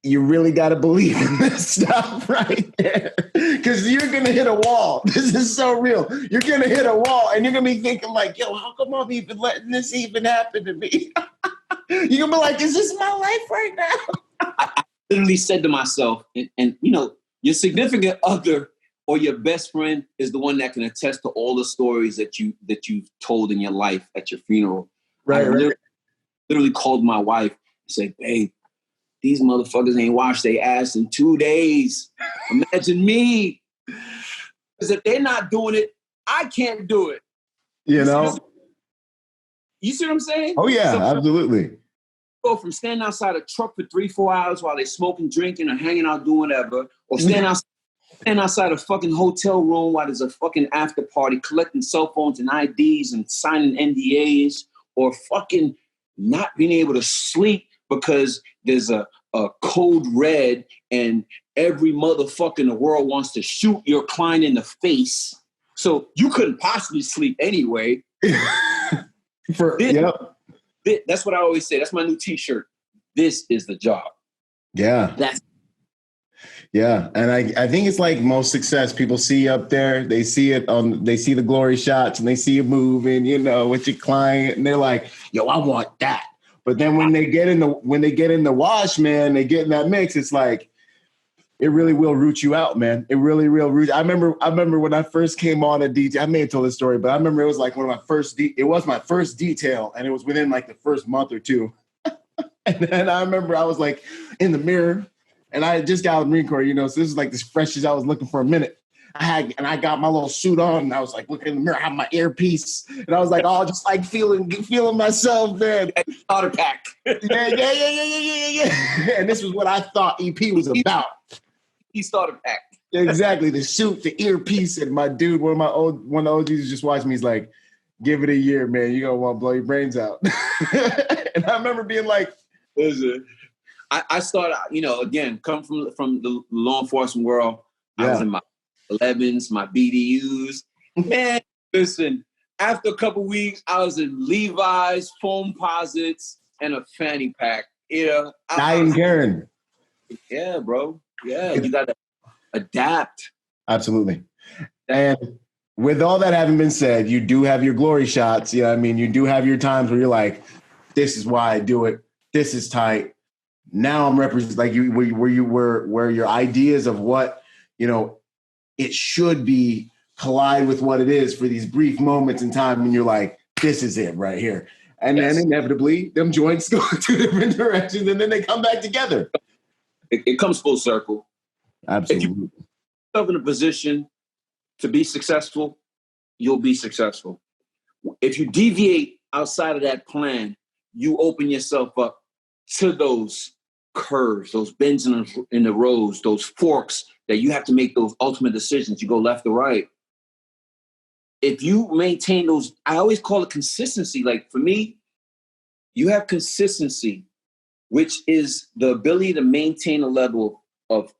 you really got to believe in this stuff right there. Because you're going to hit a wall. This is so real. You're going to hit a wall and you're going to be thinking like, yo, how come I'm even letting this even happen to me? You're going to be like, is this my life right now? I literally said to myself, and your significant other or your best friend is the one that can attest to all the stories that you've told in your life at your funeral. Right. Literally called my wife and said, babe, these motherfuckers ain't washed their ass in 2 days. Imagine me. Because if they're not doing it, I can't do it. You know? You see what I'm saying? Oh, yeah, absolutely. Go from standing outside a truck for 3-4 hours while they smoking, drinking, or hanging out doing whatever, or stand outside a fucking hotel room while there's a fucking after party, collecting cell phones and IDs and signing NDAs, or fucking not being able to sleep because there's a code red and every motherfucker in the world wants to shoot your client in the face. So you couldn't possibly sleep anyway. That's what I always say. That's my new t-shirt. This is the job. Yeah. Yeah. And I think it's like most success people see up there. They see it they see the glory shots and they see you moving, with your client, and they're like, yo, I want that. But then when they get in the wash, man, they get in that mix, it's like, it really will root you out, man. It really will root. I remember when I first came on a detail, I may have told this story, but I remember it was like one of my first, it was my first detail, and it was within like the first month or two. And then I remember I was like in the mirror, and I had just got out of the Marine Corps, so this is like as fresh as I was looking for a minute. I got my little suit on, and I was like looking in the mirror, I had my earpiece, and I was like, oh, just like feeling myself, man. Starter pack. Yeah. And this was what I thought EP was about. He started pack. Exactly. The suit, the earpiece, and my dude, one of the OGs just watched me. He's like, give it a year, man. You're going to want to blow your brains out. And I remember being like, listen, I started, again, come from the law enforcement world. Yeah. I was in my 11s, my BDUs. Man, listen, after a couple weeks, I was in Levi's, foam posits, and a fanny pack. Dying Karen. Yeah, bro. Yeah, you got to adapt. Absolutely. And with all that having been said, you do have your glory shots. You know what I mean? You do have your times where you're like, this is why I do it. This is tight. Now I'm representing like you where your ideas of what, you know, it should be collide with what it is for these brief moments in time. And you're like, this is it right here. And then inevitably them joints go two different directions and then they come back together. It comes full circle. Absolutely. If you put yourself in a position to be successful, you'll be successful. If you deviate outside of that plan, you open yourself up to those curves, those bends in the roads, those forks that you have to make those ultimate decisions. You go left or right. If you maintain those, I always call it consistency. Like for me, you have consistency, which is the ability to maintain a level of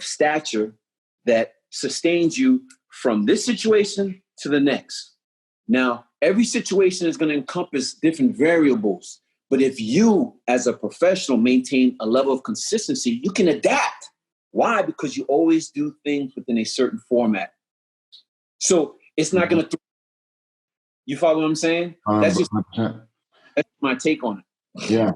stature that sustains you from this situation to the next. Now, every situation is going to encompass different variables. But if you, as a professional, maintain a level of consistency, you can adapt. Why? Because you always do things within a certain format. So it's not going to. You follow what I'm saying? That's my take on it. Yeah.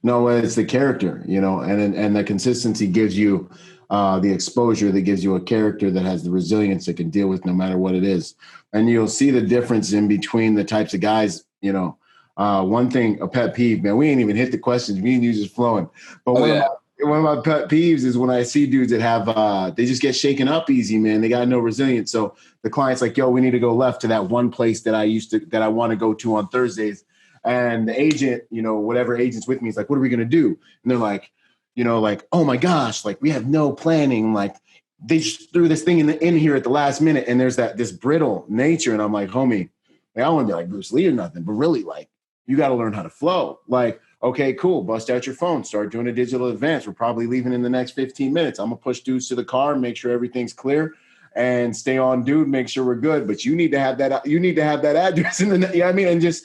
No, it's the character, you know, and the consistency gives you the exposure that gives you a character that has the resilience that can deal with no matter what it is. And you'll see the difference in between the types of guys, you know. One thing, a pet peeve, man, we ain't even hit the questions. Me and you just flowing. But one of my pet peeves is when I see dudes that have, they just get shaken up easy, man. They got no resilience. So the client's like, yo, we need to go left to that one place that I want to go to on Thursdays. And the agent, you know, whatever agent's with me is like, what are we going to do? And they're like, you know, like, oh my gosh, like we have no planning. Like they just threw this thing in here at the last minute. And there's this brittle nature. And I'm like, homie, like, I don't want to be like Bruce Lee or nothing, but really like, you got to learn how to flow. Like, okay, cool. Bust out your phone. Start doing a digital advance. We're probably leaving in the next 15 minutes. I'm going to push dudes to the car, make sure everything's clear, and stay on dude, make sure we're good. But you need to have that. You need to have that address in the, you know what I mean? And just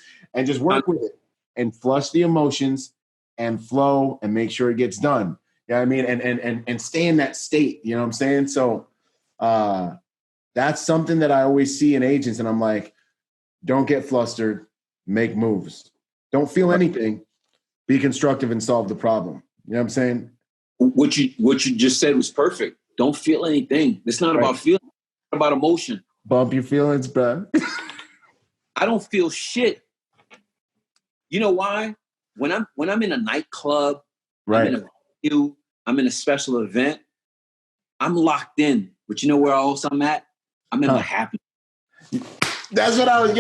work with it and flush the emotions and flow and make sure it gets done. You know what I mean? And stay in that state. You know what I'm saying? So that's something that I always see in agents. And I'm like, don't get flustered. Make moves. Don't feel anything. Be constructive and solve the problem. You know what I'm saying? What you just said was perfect. Don't feel anything. It's not about feeling. It's about emotion. Bump your feelings, bro. I don't feel shit. You know why? When I'm in a nightclub, right. I'm in a special event, I'm locked in. But you know where else I'm at? I'm in my happy. That's what I was.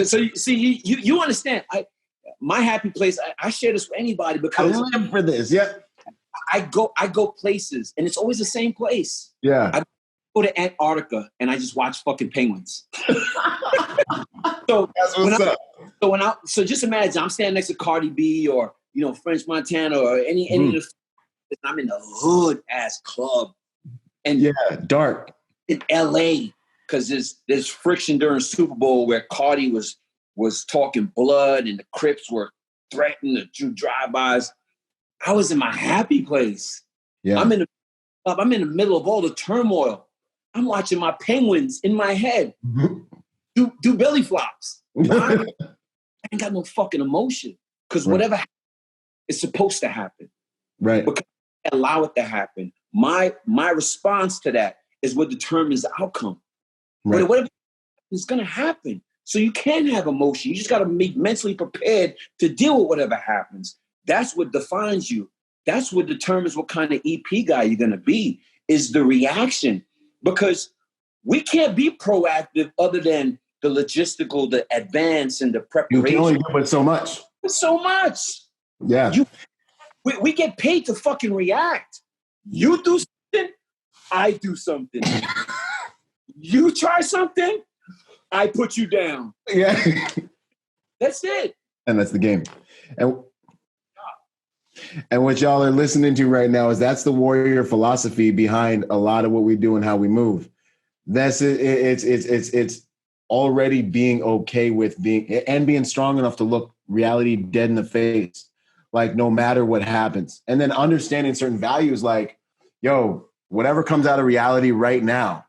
So you understand? My happy place. I share this with anybody because I live for this. Yeah. I go places, and it's always the same place. Yeah. I go to Antarctica, and I just watch fucking penguins. So that's what's up. So just imagine I'm standing next to Cardi B or French Montana or any of the. I'm in the hood ass club, and dark in L.A. because there's friction during Super Bowl where Cardi was talking blood and the Crips were threatening to do drive-bys. I was in my happy place. Yeah. I'm in the middle of all the turmoil. I'm watching my penguins in my head do belly flops. I ain't got no fucking emotion because whatever happens, it's supposed to happen. Right. Because I allow it to happen. My response to that is what determines the outcome. Right. Whatever is going to happen. So you can have emotion. You just got to be mentally prepared to deal with whatever happens. That's what defines you. That's what determines what kind of EP guy you're going to be, is the reaction. Because we can't be proactive other than the logistical, the advance, and the preparation. You can only do but so much. So much. Yeah. We get paid to fucking react. You do something, I do something. You try something, I put you down. Yeah. That's it. And that's the game. And what y'all are listening to right now is that's the warrior philosophy behind a lot of what we do and how we move. That's it. It's already being okay with being strong enough to look reality dead in the face, like no matter what happens. And then understanding certain values like, yo, whatever comes out of reality right now,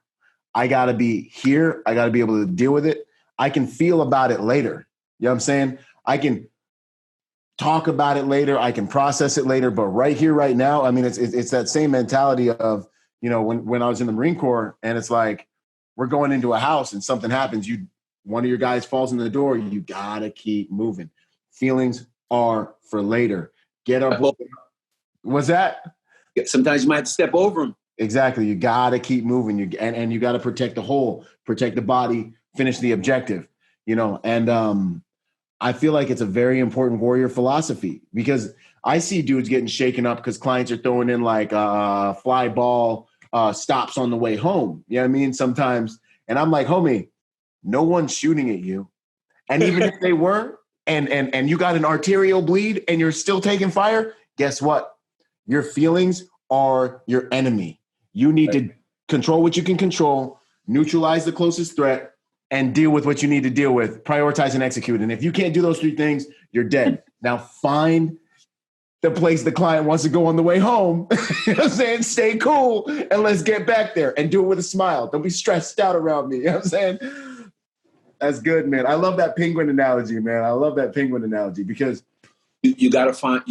I got to be here. I got to be able to deal with it. I can feel about it later. You know what I'm saying? I can talk about it later. I can process it later. But right here, right now, I mean, it's that same mentality of, you know, when I was in the Marine Corps and it's like, we're going into a house and something happens. One of your guys falls in the door. You got to keep moving. Feelings are for later. Get up. What's that? Sometimes you might have to step over them. Exactly. You got to keep moving. And you got to protect the whole, protect the body, finish the objective, you know? And I feel like it's a very important warrior philosophy because I see dudes getting shaken up because clients are throwing in like fly ball stops on the way home. You know what I mean? Sometimes. And I'm like, homie, no one's shooting at you. And even if they were, and you got an arterial bleed and you're still taking fire, guess what? Your feelings are your enemy. You need to control what you can control, neutralize the closest threat, and deal with what you need to deal with, prioritize and execute. And if you can't do those three things, you're dead. Now find the place the client wants to go on the way home. You know what I'm saying? Stay cool and let's get back there and do it with a smile. Don't be stressed out around me. You know what I'm saying? That's good, man. I love that penguin analogy, man. I love that penguin analogy because you gotta find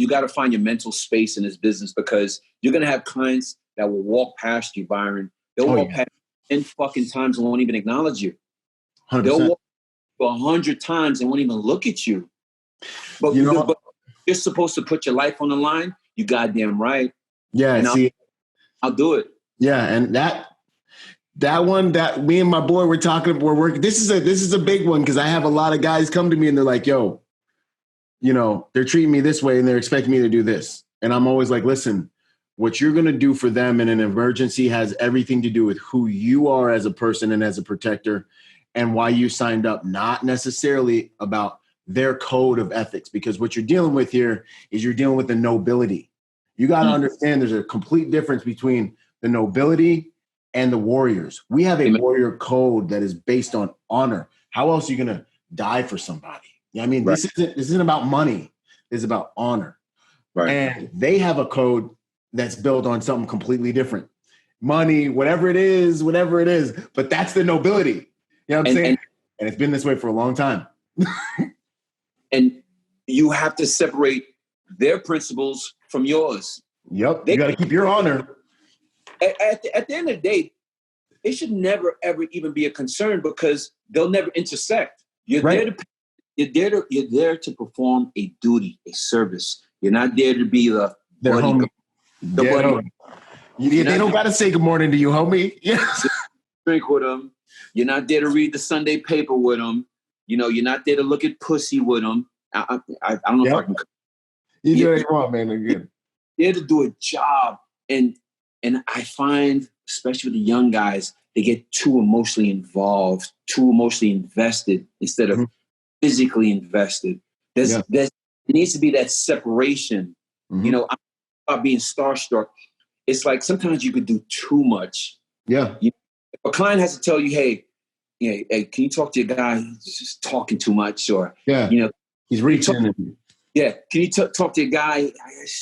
your mental space in this business because you're gonna have clients that will walk past you, Byron. They'll walk past 10 fucking times and won't even acknowledge you. 100%. They'll walk 100 times and won't even look at you. But you're supposed to put your life on the line. You goddamn right. Yeah, and I'll do it. Yeah, and that one that me and my boy we're working. This is a big one because I have a lot of guys come to me and they're like, yo, you know, they're treating me this way and they're expecting me to do this. And I'm always like, listen, what you're going to do for them in an emergency has everything to do with who you are as a person and as a protector and why you signed up, not necessarily about their code of ethics. Because what you're dealing with here is you're dealing with the nobility. You got to understand there's a complete difference between the nobility and the warriors. We have a warrior code that is based on honor. How else are you going to die for somebody? You know what I mean? Right. This isn't about money. It's about honor. Right. And they have a code that's built on something completely different. Money, whatever it is, but that's the nobility. You know what I'm saying? And it's been this way for a long time. And you have to separate their principles from yours. Yep. You got to keep your honor. At the end of the day, it should never, ever even be a concern because they'll never intersect. You're there to perform a duty, a service. You're not there to be the buddy. They don't got to say good morning to you, homie. Yes. Drink with them. You're not there to read the Sunday paper with them. You know, you're not there to look at pussy with them. I don't know if I can. You do what you want, man. Again. There to do a job. And I find, especially with the young guys, they get too emotionally involved, too emotionally invested instead of physically invested. There needs to be that separation. You know, I'm about being starstruck. It's like sometimes you could do too much. Yeah. A client has to tell you, hey, can you talk to your guy? He's just talking too much, or he's reaching. Can you talk to your guy?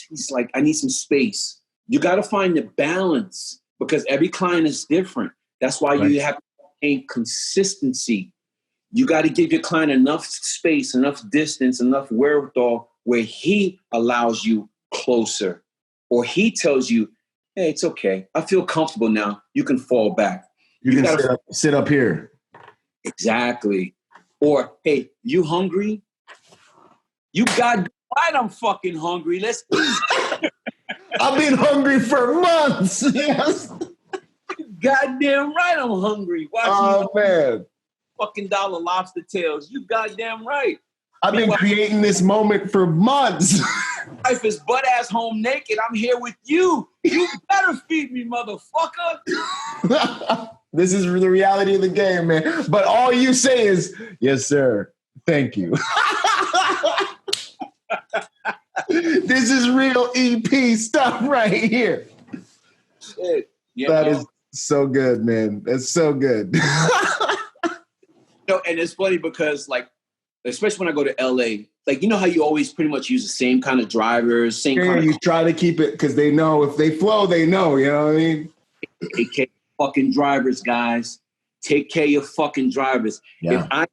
He's like, I need some space. You got to find the balance because every client is different. That's why you have to maintain consistency. You got to give your client enough space, enough distance, enough wherewithal where he allows you closer, or he tells you, hey, it's okay. I feel comfortable now. You can fall back. You can sit up here. Exactly. Or, hey, you hungry? You got right, I'm fucking hungry. Let's eat. I've been hungry for months. Yes. Goddamn right I'm hungry. Man. Fucking dollar lobster tails. You goddamn right. I've been creating this moment for months. Life is butt ass home naked. I'm here with you. You better feed me, motherfucker. This is the reality of the game, man. But all you say is, yes, sir. Thank you. This is real EP stuff right here. Shit. That is so good, man. That's so good. And it's funny because, like, especially when I go to LA, like, you know how you always pretty much use the same kind of drivers, same kind of... You try to keep it because they know if they flow, they know, you know what I mean? AK fucking drivers, guys. take care of your fucking drivers. Yeah.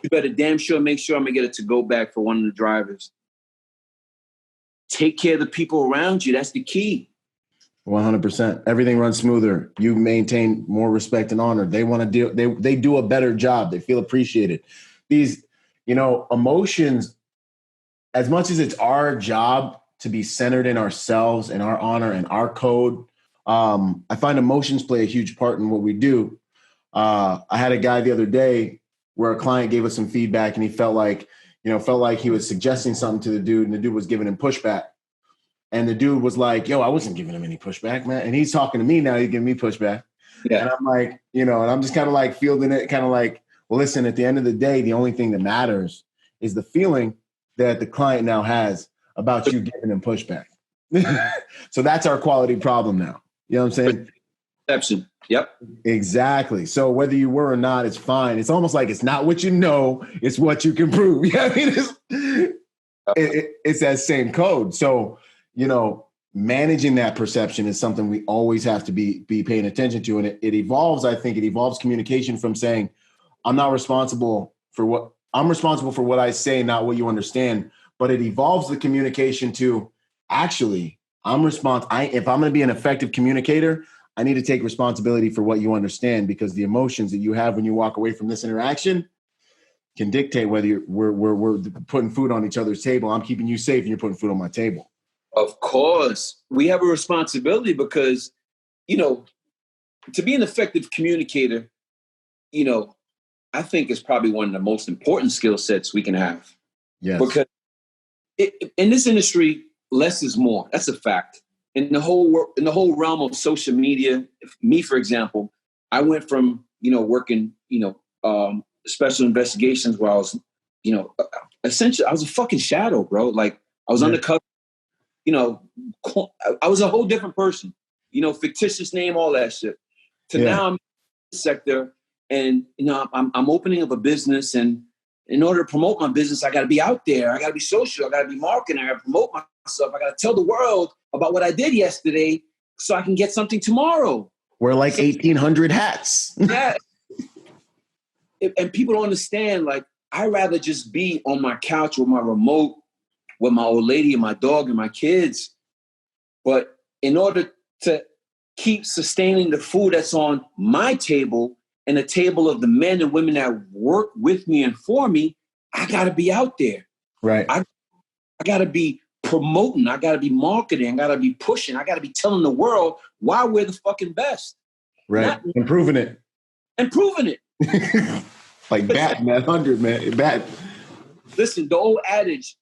You better damn sure make sure I'm gonna get a to-go bag for one of the drivers. Take care of the people around you. That's the key. 100%. Everything runs smoother. You maintain more respect and honor. They want to do, they do a better job. They feel appreciated. These, emotions, as much as it's our job to be centered in ourselves and our honor and our code, I find emotions play a huge part in what we do. I had a guy the other day where a client gave us some feedback and he felt like he was suggesting something to the dude and the dude was giving him pushback. And the dude was like, yo, I wasn't giving him any pushback, man. And he's talking to me now, he's giving me pushback. Yeah. And I'm like, and I'm just kind of like fielding it, kind of like, well, listen, at the end of the day, the only thing that matters is the feeling that the client now has about you giving him pushback. So that's our quality problem now. You know what I'm saying? Perception. Yep. Exactly. So whether you were or not, it's fine. It's almost like it's not what you know, it's what you can prove. Yeah, it's that same code. So, managing that perception is something we always have to be paying attention to. And it evolves, I think it evolves communication from saying, I'm responsible for what I say, not what you understand. But it evolves the communication to actually, if I'm going to be an effective communicator, I need to take responsibility for what you understand, because the emotions that you have when you walk away from this interaction can dictate whether we're putting food on each other's table. I'm keeping you safe and you're putting food on my table. Of course. We have a responsibility because, to be an effective communicator, I think is probably one of the most important skill sets we can have. Yes. Because in this industry, less is more. That's a fact. In the whole realm of social media, me, for example, I went from, working, special investigations where I was, essentially I was a fucking shadow, bro. Like I was undercover, I was a whole different person, fictitious name, all that shit. Now I'm in the sector and, I'm opening up a business, and in order to promote my business, I got to be out there. I got to be social. I got to be marketing. I got to promote myself. I got to tell the world about what I did yesterday so I can get something tomorrow. We're like 1,800 hats. Yeah. And people don't understand, like, I'd rather just be on my couch with my remote, with my old lady and my dog and my kids. But in order to keep sustaining the food that's on my table and the table of the men and women that work with me and for me, I got to be out there. Right. I got to be promoting. I got to be marketing. I got to be pushing. I got to be telling the world why we're the fucking best. Right. Improving it. Like batting that 100, man. Listen, the old adage,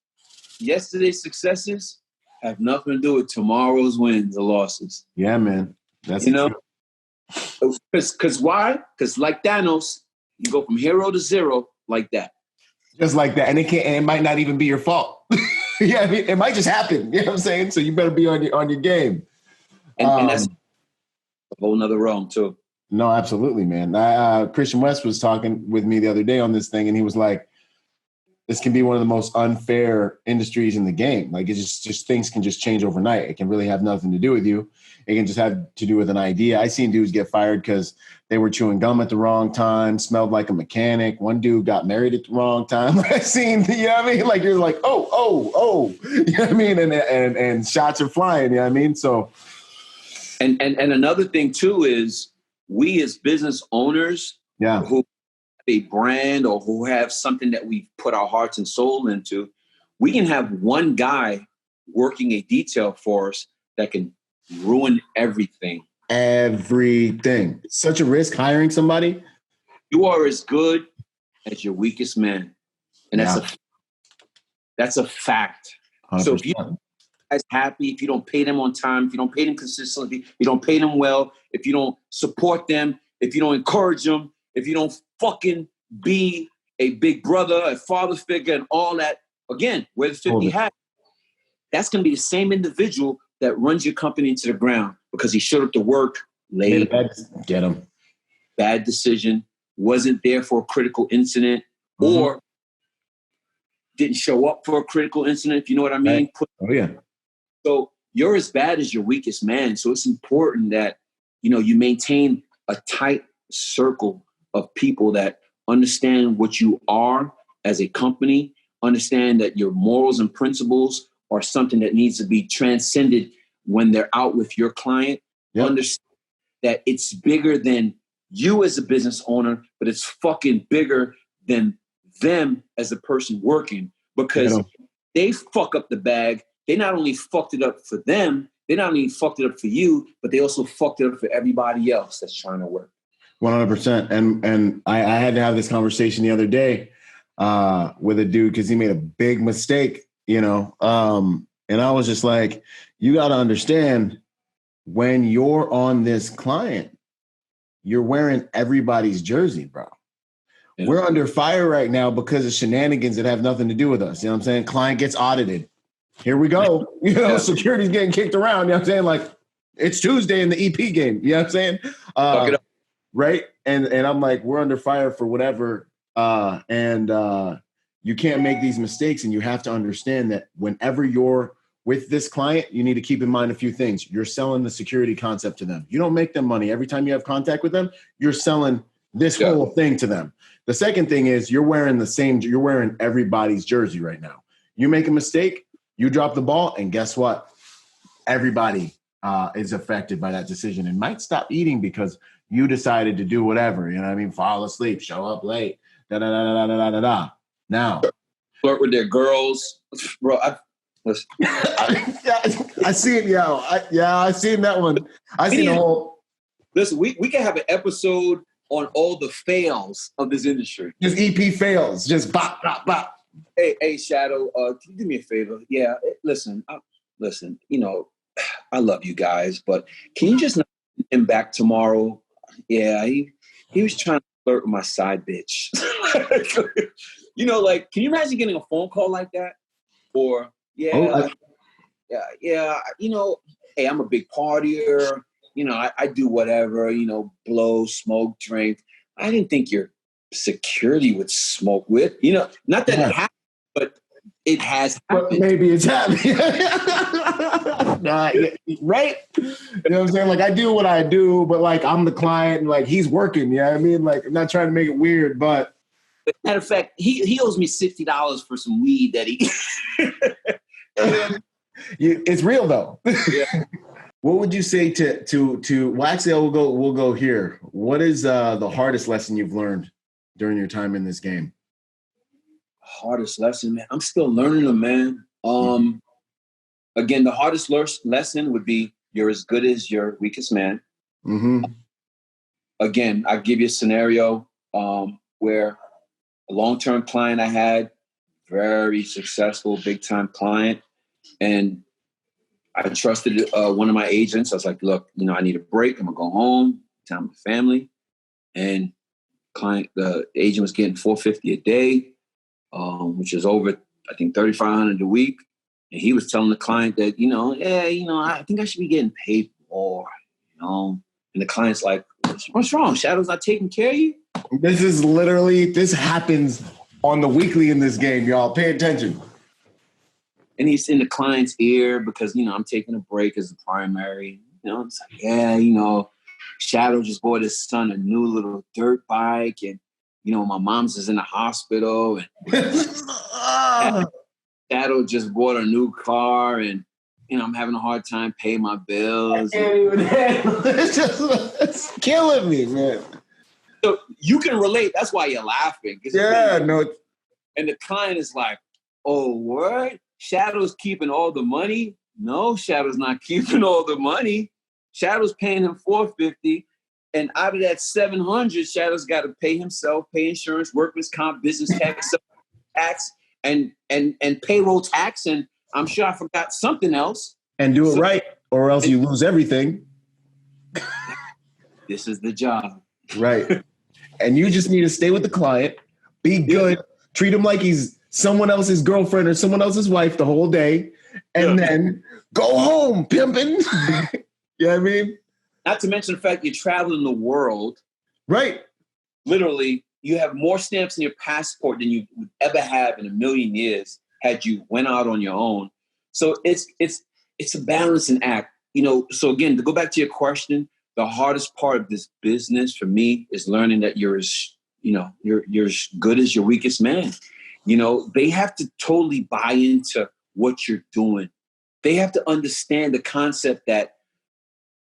yesterday's successes have nothing to do with tomorrow's wins or losses. Yeah, man. That's Because why? Because like Thanos, you go from hero to zero like that. Just like that. And it might not even be your fault. Yeah, I mean, it might just happen. You know what I'm saying? So you better be on your game. And that's a whole nother realm too. No, absolutely, man. Christian West was talking with me the other day on this thing, and he was like, this can be one of the most unfair industries in the game. Like, it's just things can just change overnight. It can really have nothing to do with you. It can just have to do with an idea. I seen dudes get fired because they were chewing gum at the wrong time, smelled like a mechanic. One dude got married at the wrong time. I seen, you know what I mean? Like, you're like, oh, you know what I mean? And shots are flying, you know what I mean? So. And another thing too is we as business owners who have a brand or who have something that we put our hearts and soul into, we can have one guy working a detail for us that can ruin everything. Everything. Such a risk hiring somebody. You are as good as your weakest man. And that's a fact. 100%. So if you guys happy, if you don't pay them on time, if you don't pay them consistently, if you don't pay them well, if you don't support them, if you don't encourage them, if you don't fucking be a big brother, a father figure, and all that, again, where the 50 hat, that's going to be the same individual that runs your company into the ground because he showed up to work late. Get him. Bad decision, wasn't there for a critical incident, or didn't show up for a critical incident, if you know what I mean. Right. So you're as bad as your weakest man. So it's important that, you maintain a tight circle of people that understand what you are as a company, understand that your morals and principles are something that needs to be transcended when they're out with your client. Yep. Understand that it's bigger than you as a business owner, but it's fucking bigger than them as a person working, because they fuck up the bag. They not only fucked it up for them, they not only fucked it up for you, but they also fucked it up for everybody else that's trying to work. 100%. And I had to have this conversation the other day with a dude because he made a big mistake, and I was just like, you got to understand, when you're on this client, you're wearing everybody's jersey, bro. Yeah. We're under fire right now because of shenanigans that have nothing to do with us. You know what I'm saying? Client gets audited. Here we go. Security's getting kicked around. You know what I'm saying? Like, it's Tuesday in the EP game. You know what I'm saying? Right? And I'm like, we're under fire for whatever. You can't make these mistakes. And you have to understand that whenever you're with this client, you need to keep in mind a few things. You're selling the security concept to them. You don't make them money. Every time you have contact with them, you're selling this whole thing to them. The second thing is you're wearing everybody's jersey right now. You make a mistake, you drop the ball, and guess what? Everybody is affected by that decision and might stop eating because you decided to do whatever. You know what I mean? Fall asleep, show up late, da-da-da-da-da-da-da-da. Now. Flirt with their girls. Bro, listen. I see it, yo. I seen that one. I seen the whole. Listen, we can have an episode on all the fails of this industry. Just EP fails. Just bop, bop, bop. Hey, Shadow, can you do me a favor? Yeah, listen. I love you guys, but can you just not get him back tomorrow? Yeah, he was trying to flirt with my side bitch. Can you imagine getting a phone call like that? Or hey, I'm a big partier. I do whatever, blow, smoke, drink. I didn't think your security would smoke with, not that it happened, but it has happened. But maybe it's happening. Right? You know what I'm saying? Like, I do what I do, but like, I'm the client and like, he's working. You know what I mean? Like, I'm not trying to make it weird, but. Matter of fact, he owes me $60 for some weed that he. It's real though. Yeah. What would you say to well, actually, we'll go here. What is the hardest lesson you've learned during your time in this game? Hardest lesson, man. I'm still learning them, man. Again, the hardest lesson would be you're as good as your weakest man. Mm-hmm. Again, I'll give you a scenario where a long-term client I had, very successful, big-time client, and I trusted one of my agents. I was like, look, I need a break. I'm going to go home, time with family. And the agent was getting $450 a day, which is over, I think, $3,500 a week. And he was telling the client that, I think I should be getting paid more, And the client's like, what's wrong? Shadow's not taking care of you? This happens on the weekly in this game, y'all. Pay attention. And he's in the client's ear because, I'm taking a break as the primary. It's like, Shadow just bought his son a new little dirt bike. And, my mom's is in the hospital. And Shadow just bought a new car. And, I'm having a hard time paying my bills. It's killing me, man. So you can relate. That's why you're laughing. Yeah, no. And the client is like, oh, what? Shadow's keeping all the money? No, Shadow's not keeping all the money. Shadow's paying him $450, and out of that $700, Shadow's got to pay himself, pay insurance, workman's comp, business tax, and payroll tax, and I'm sure I forgot something else. And do it right, or else you lose everything. This is the job. Right. And you just need to stay with the client, be good, treat him like he's someone else's girlfriend or someone else's wife the whole day, and then go home, pimping. You know what I mean? Not to mention the fact you're traveling the world. Right. Literally, you have more stamps in your passport than you would ever have in a million years had you went out on your own. So it's a balancing act. So again, to go back to your question, the hardest part of this business for me is learning that you're as you're as good as your weakest man. They have to totally buy into what you're doing. They have to understand the concept that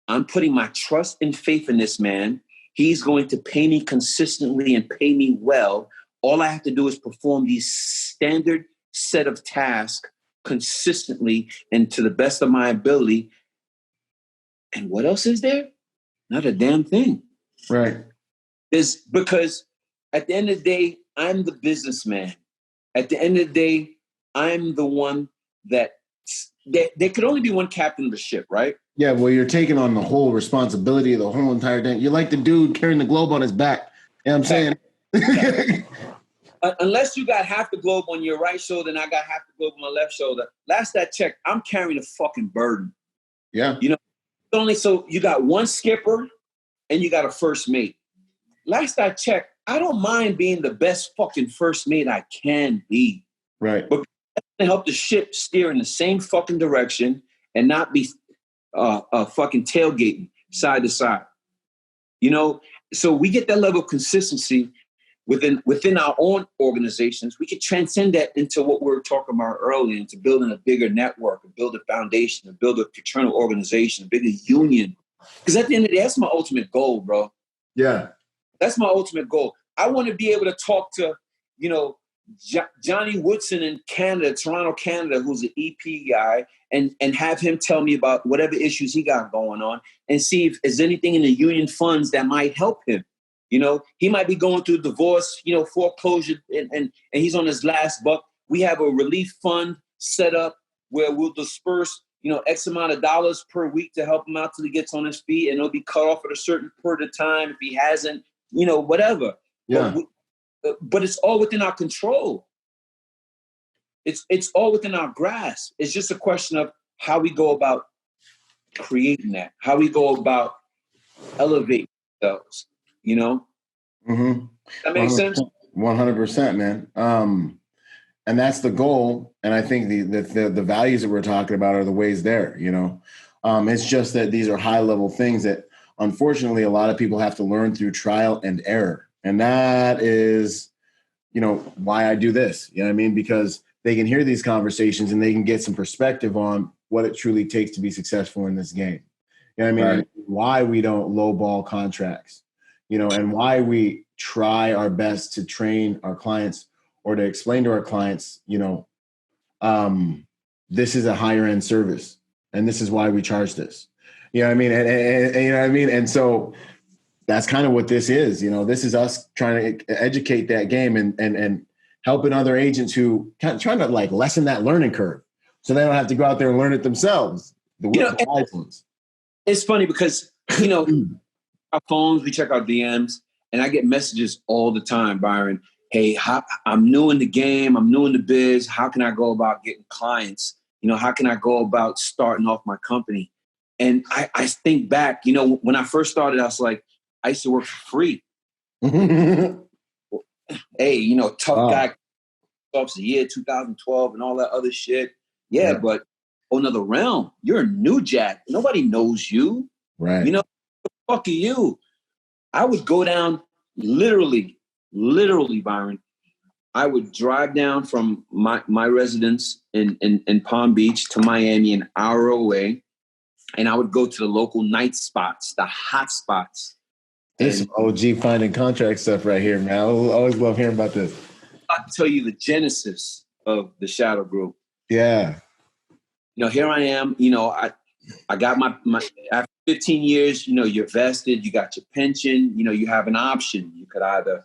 I'm putting my trust and faith in this man. He's going to pay me consistently and pay me well. All I have to do is perform these standard set of tasks consistently and to the best of my ability. And what else is there? Not a damn thing. Right. Is because at the end of the day, I'm the businessman. At the end of the day, I'm the one that there could only be one captain of the ship, right? Yeah, well, you're taking on the whole responsibility of the whole entire thing. You're like the dude carrying the globe on his back. You know what I'm saying? Unless you got half the globe on your right shoulder and I got half the globe on my left shoulder, last I checked, I'm carrying a fucking burden. Yeah. Only so you got one skipper and you got a first mate. Last I checked, I don't mind being the best fucking first mate I can be. Right. But to help the ship steer in the same fucking direction and not be fucking tailgating side to side. So we get that level of consistency within our own organizations. We can transcend that into what we were talking about earlier, into building a bigger network, and build a foundation, and build a fraternal organization, a bigger union. Because at the end of the day, that's my ultimate goal, bro. Yeah. That's my ultimate goal. I want to be able to talk to, Johnny Woodson in Canada, Toronto, Canada, who's an EP guy, and have him tell me about whatever issues he got going on and see if there's anything in the union funds that might help him. He might be going through divorce, foreclosure, and he's on his last buck. We have a relief fund set up where we'll disperse, X amount of dollars per week to help him out till he gets on his feet, and it'll be cut off at a certain period of time if he hasn't, whatever. Yeah. But it's all within our control. It's all within our grasp. It's just a question of how we go about creating that, how we go about elevating those, Mm-hmm. That makes sense? 100%, man. And that's the goal. And I think the values that we're talking about are the ways there, It's just that these are high level things that unfortunately a lot of people have to learn through trial and error. And that is, why I do this, you know what I mean? Because they can hear these conversations and they can get some perspective on what it truly takes to be successful in this game. You know what I mean? Right. And why we don't lowball contracts, and why we try our best to train our clients or to explain to our clients, this is a higher end service and this is why we charge this. You know what I mean? And you know what I mean? And so that's kind of what this is. This is us trying to educate that game and helping other agents who kind of trying to like lessen that learning curve so they don't have to go out there and learn it themselves. The wise ones. It's funny because, our phones, we check our DMs, and I get messages all the time, Byron. Hey, I'm new in the game. I'm new in the biz. How can I go about getting clients? How can I go about starting off my company? And I think back, when I first started, I was like, I used to work for free. Hey, tough guy, off the year 2012 and all that other shit. Yeah, but another realm. You're a new jack. Nobody knows you. Right. What the fuck are you? I would go down literally, Byron. I would drive down from my residence in Palm Beach to Miami, an hour away, and I would go to the local night spots, the hot spots. This OG finding contract stuff right here, man. I always love hearing about this. I'll tell you the genesis of the Shadow Group. Yeah. Here I am, I got my after 15 years, you're vested, you got your pension, you have an option. You could either,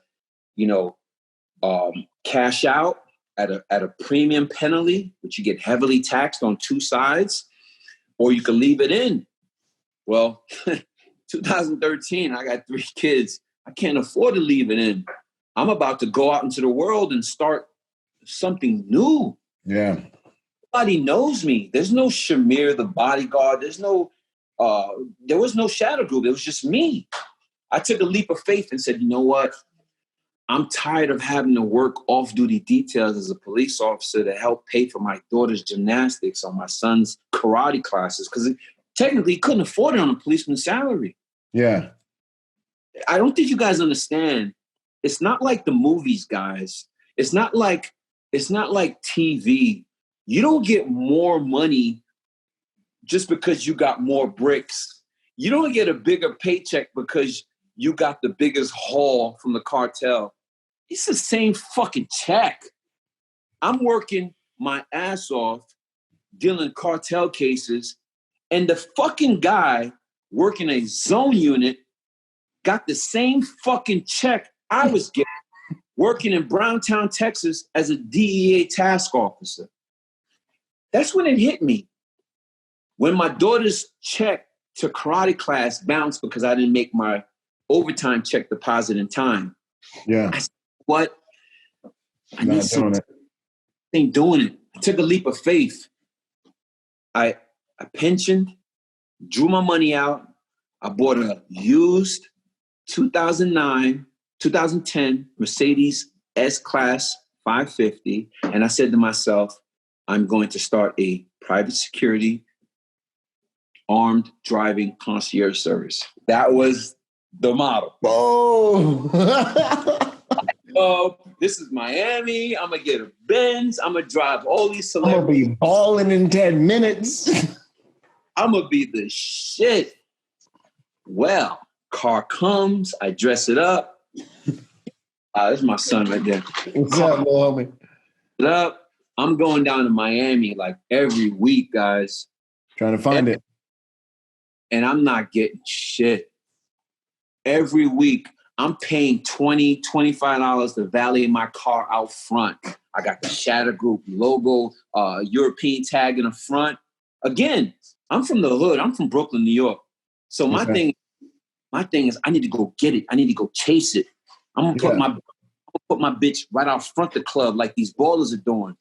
cash out at a premium penalty, which you get heavily taxed on two sides, or you can leave it in. Well, 2013, I got 3 kids. I can't afford to leave it in. I'm about to go out into the world and start something new. Yeah. Nobody knows me. There's no Shamir, the bodyguard. There was no Shadow Group. It was just me. I took a leap of faith and said, you know what? I'm tired of having to work off-duty details as a police officer to help pay for my daughter's gymnastics or my son's karate classes, because technically he couldn't afford it on a policeman's salary. Yeah. I don't think you guys understand it's not like the movies, guys. It's not like TV. You don't get more money just because you got more bricks. You don't get a bigger paycheck because you got the biggest haul from the cartel. It's the same fucking check. I'm working my ass off dealing cartel cases, and the fucking guy working a zone unit got the same fucking check I was getting working in Browntown, Texas as a DEA task officer. That's when it hit me. When my daughter's check to karate class bounced because I didn't make my overtime check deposit in time. Yeah. I said, what? I Not need something. Ain't doing it. I took a leap of faith. I pensioned, drew my money out. I bought a used 2010 Mercedes S-Class 550. And I said to myself, I'm going to start a private security armed driving concierge service. That was the model. Oh, this is Miami. I'm going to get a Benz. I'm going to drive all these celebrities. I'm going to be balling in 10 minutes. I'm going to be the shit. Well, car comes. I dress it up. This is my son right there. What's up, little homie? Up. I'm going down to Miami like every week, guys. Trying to find it. And I'm not getting shit. Every week, I'm paying $20, $25 to valet my car out front. I got the Shatter Group logo, European tag in the front. Again, I'm from the hood. I'm from Brooklyn, New York. So my thing is I need to go get it. I need to go chase it. I'm gonna put my bitch right out front the club like these ballers are doing.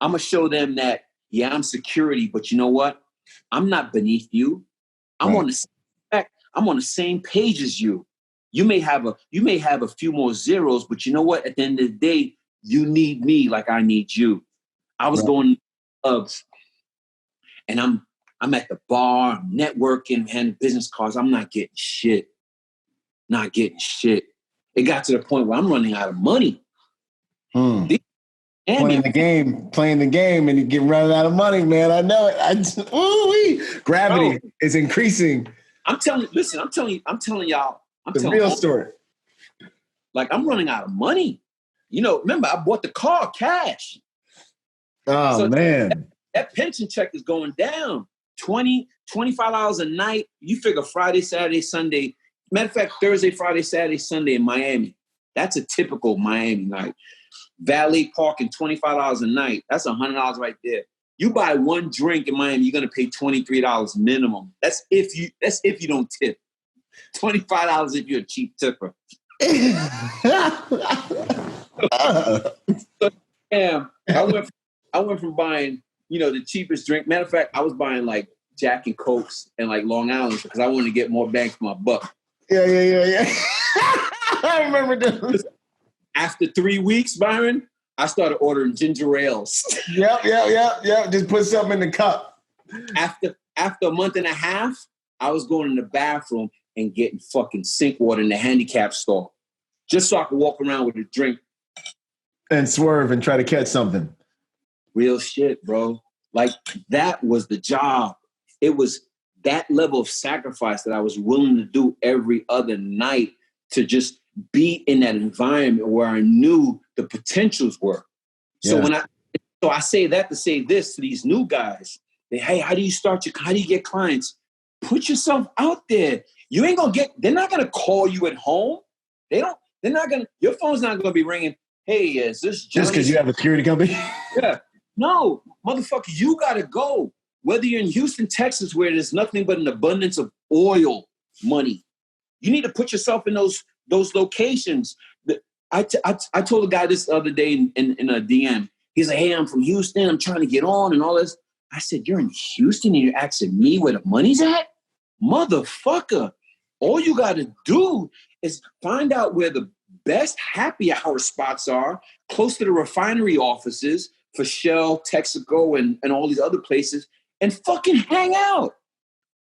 I'm gonna show them that, yeah, I'm security, but you know what? I'm not beneath you. I'm on the same page as you. You may have a few more zeros, but you know what? At the end of the day, you need me like I need you. I was going to clubs, and I'm at the bar, I'm networking, handing business cards. I'm not getting shit. Not getting shit. It got to the point where I'm running out of money. Playing the game, and you get running out of money, man. I know it. Gravity is increasing. I'm telling y'all. The real story. Like, I'm running out of money. You know, remember, I bought the car cash. Oh, so man. That pension check is going down. $20, $25 a night. You figure Friday, Saturday, Sunday. Matter of fact, Thursday, Friday, Saturday, Sunday in Miami. That's a typical Miami night. Valet parking, $25 a night. That's $100 right there. You buy one drink in Miami, you're gonna pay $23 minimum. That's if you don't tip. $25 if you're a cheap tipper. So, damn, I went from buying, the cheapest drink. Matter of fact, I was buying like Jack and Cokes and like Long Island because I wanted to get more bang for my buck. Yeah. I remember this. After 3 weeks, Byron, I started ordering ginger ales. Yep. Just put something in the cup. After a month and a half, I was going in the bathroom and getting fucking sink water in the handicap stall just so I could walk around with a drink. And swerve and try to catch something. Real shit, bro. Like, that was the job. It was that level of sacrifice that I was willing to do every other night to just be in that environment where I knew the potentials were. Yeah. So I say that to say this to these new guys. Hey, how do you get clients? Put yourself out there. You ain't they're not gonna call you at home. Your phone's not gonna be ringing. Hey, is this Johnny? Just because you have a security company? Yeah. No, motherfucker, you gotta go. Whether you're in Houston, Texas, where there's nothing but an abundance of oil money, you need to put yourself in those locations. I told a guy this the other day in a DM. He's like, hey, I'm from Houston. I'm trying to get on and all this. I said, you're in Houston and you're asking me where the money's at? Motherfucker, all you got to do is find out where the best happy hour spots are, close to the refinery offices for Shell, Texaco, and all these other places, and fucking hang out.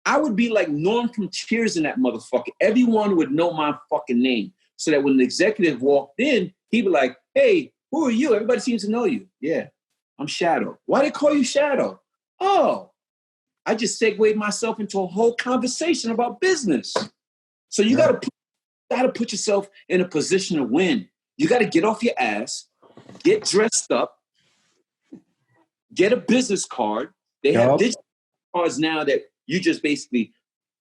I would be like Norm from Cheers in that motherfucker. Everyone would know my fucking name. so that when the executive walked in, he'd be like, hey, who are you? Everybody seems to know you. Yeah, I'm Shadow. Why they call you Shadow? Oh, I just segued myself into a whole conversation about business. So you got to put yourself in a position to win. You got to get off your ass, get dressed up, get a business card. They have digital cards now that you just basically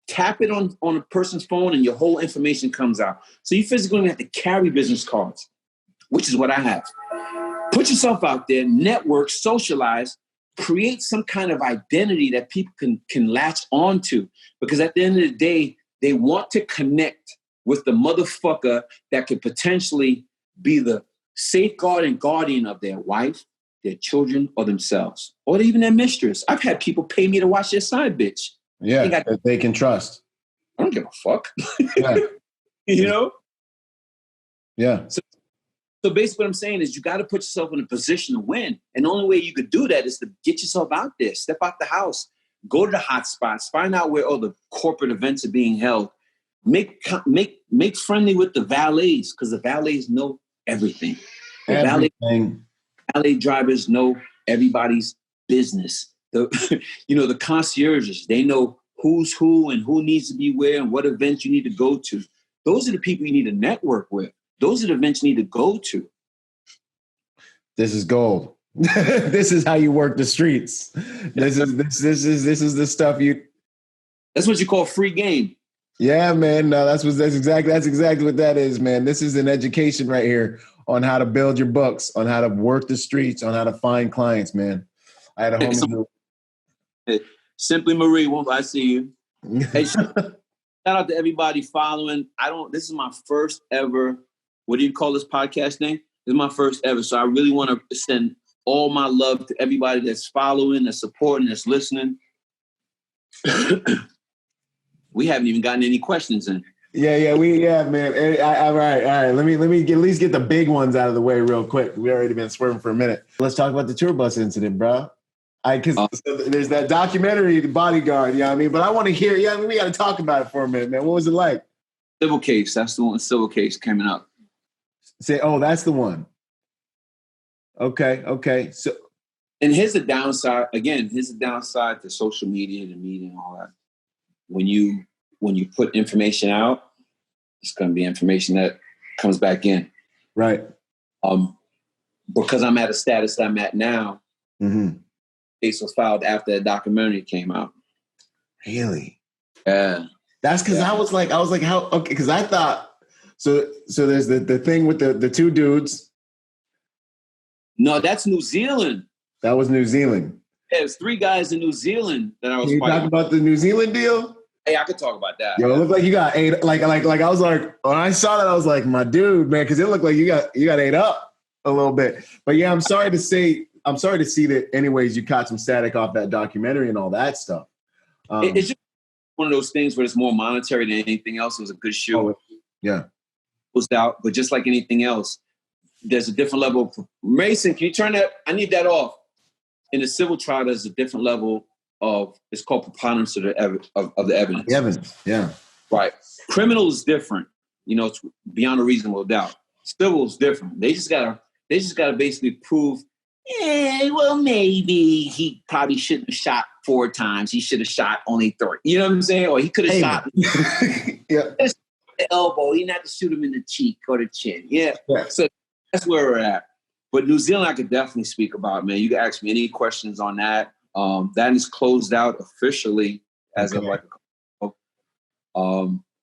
tap it on a person's phone and your whole information comes out. So you physically have to carry business cards, which is what I have. Put yourself out there, network, socialize, create some kind of identity that people can latch onto. Because at the end of the day, they want to connect with the motherfucker that could potentially be the safeguard and guardian of their wife, their children, or themselves, or even their mistress. I've had people pay me to watch their side bitch. Yeah, that they can trust. I don't give a fuck. Yeah. You know? Yeah. So basically what I'm saying is you got to put yourself in a position to win. And the only way you could do that is to get yourself out there, step out the house, go to the hot spots, find out where all the corporate events are being held, make friendly with the valets, because the valets know everything. The valet drivers know everybody's business. The concierges, they know who's who and who needs to be where and what events you need to go to. Those are the people you need to network with. Those are the events you need to go to. This is gold. This is how you work the streets. This is the stuff you. That's what you call free game. Yeah, man. No, that's exactly what that is, man. This is an education right here on how to build your books, on how to work the streets, on how to find clients, man. I had a homie. Simply Marie, I see you. Hey, shout out to everybody following. This is my first ever. What do you call this podcast thing? This is my first ever. So I really want to send all my love to everybody that's following, that's supporting, that's listening. We haven't even gotten any questions in. Yeah, man. All right. Let me at least get the big ones out of the way real quick. We already been swerving for a minute. Let's talk about the tour bus incident, bro. Because there's that documentary, The Bodyguard. You know what I mean? But I want to hear. Yeah, we got to talk about it for a minute, man. What was it like? Civil case. That's the one. Civil case coming up. That's the one. Okay. So, and here's the downside. Again, here's the downside to social media, the media, and all that. When you put information out, it's going to be information that comes back in. Right. Because I'm at a status that I'm at now. Mm-hmm. Case was filed after the documentary came out. Really? Yeah. That's because I was like, how? Okay, because I thought so. There's the thing with the two dudes. No, that's New Zealand. That was New Zealand. Yeah, there's 3 guys in New Zealand that I was. Can you talk about the New Zealand deal? Hey, I could talk about that. Yo, it looked like you got ate. Like I was like, when I saw that, I was like, my dude, man, because it looked like you got ate up a little bit. But yeah, I'm sorry to see that. Anyways, you caught some static off that documentary and all that stuff. It's just one of those things where it's more monetary than anything else. It was a good show. Oh, yeah, was out, but just like anything else, there's a different level of Mason. Can you turn that? I need that off. In a civil trial, there's a different level of, it's called preponderance of the evidence. The evidence, yeah. Right. Criminal is different. It's beyond a reasonable doubt. Civil is different. They just gotta basically prove, well, maybe he probably shouldn't have shot 4 times. He should have shot only 3. You know what I'm saying? Or he could have shot yeah. the elbow. He didn't have to shoot him in the cheek or the chin. Yeah. So that's where we're at. But New Zealand, I could definitely speak about, man. You can ask me any questions on that. That is closed out officially as of like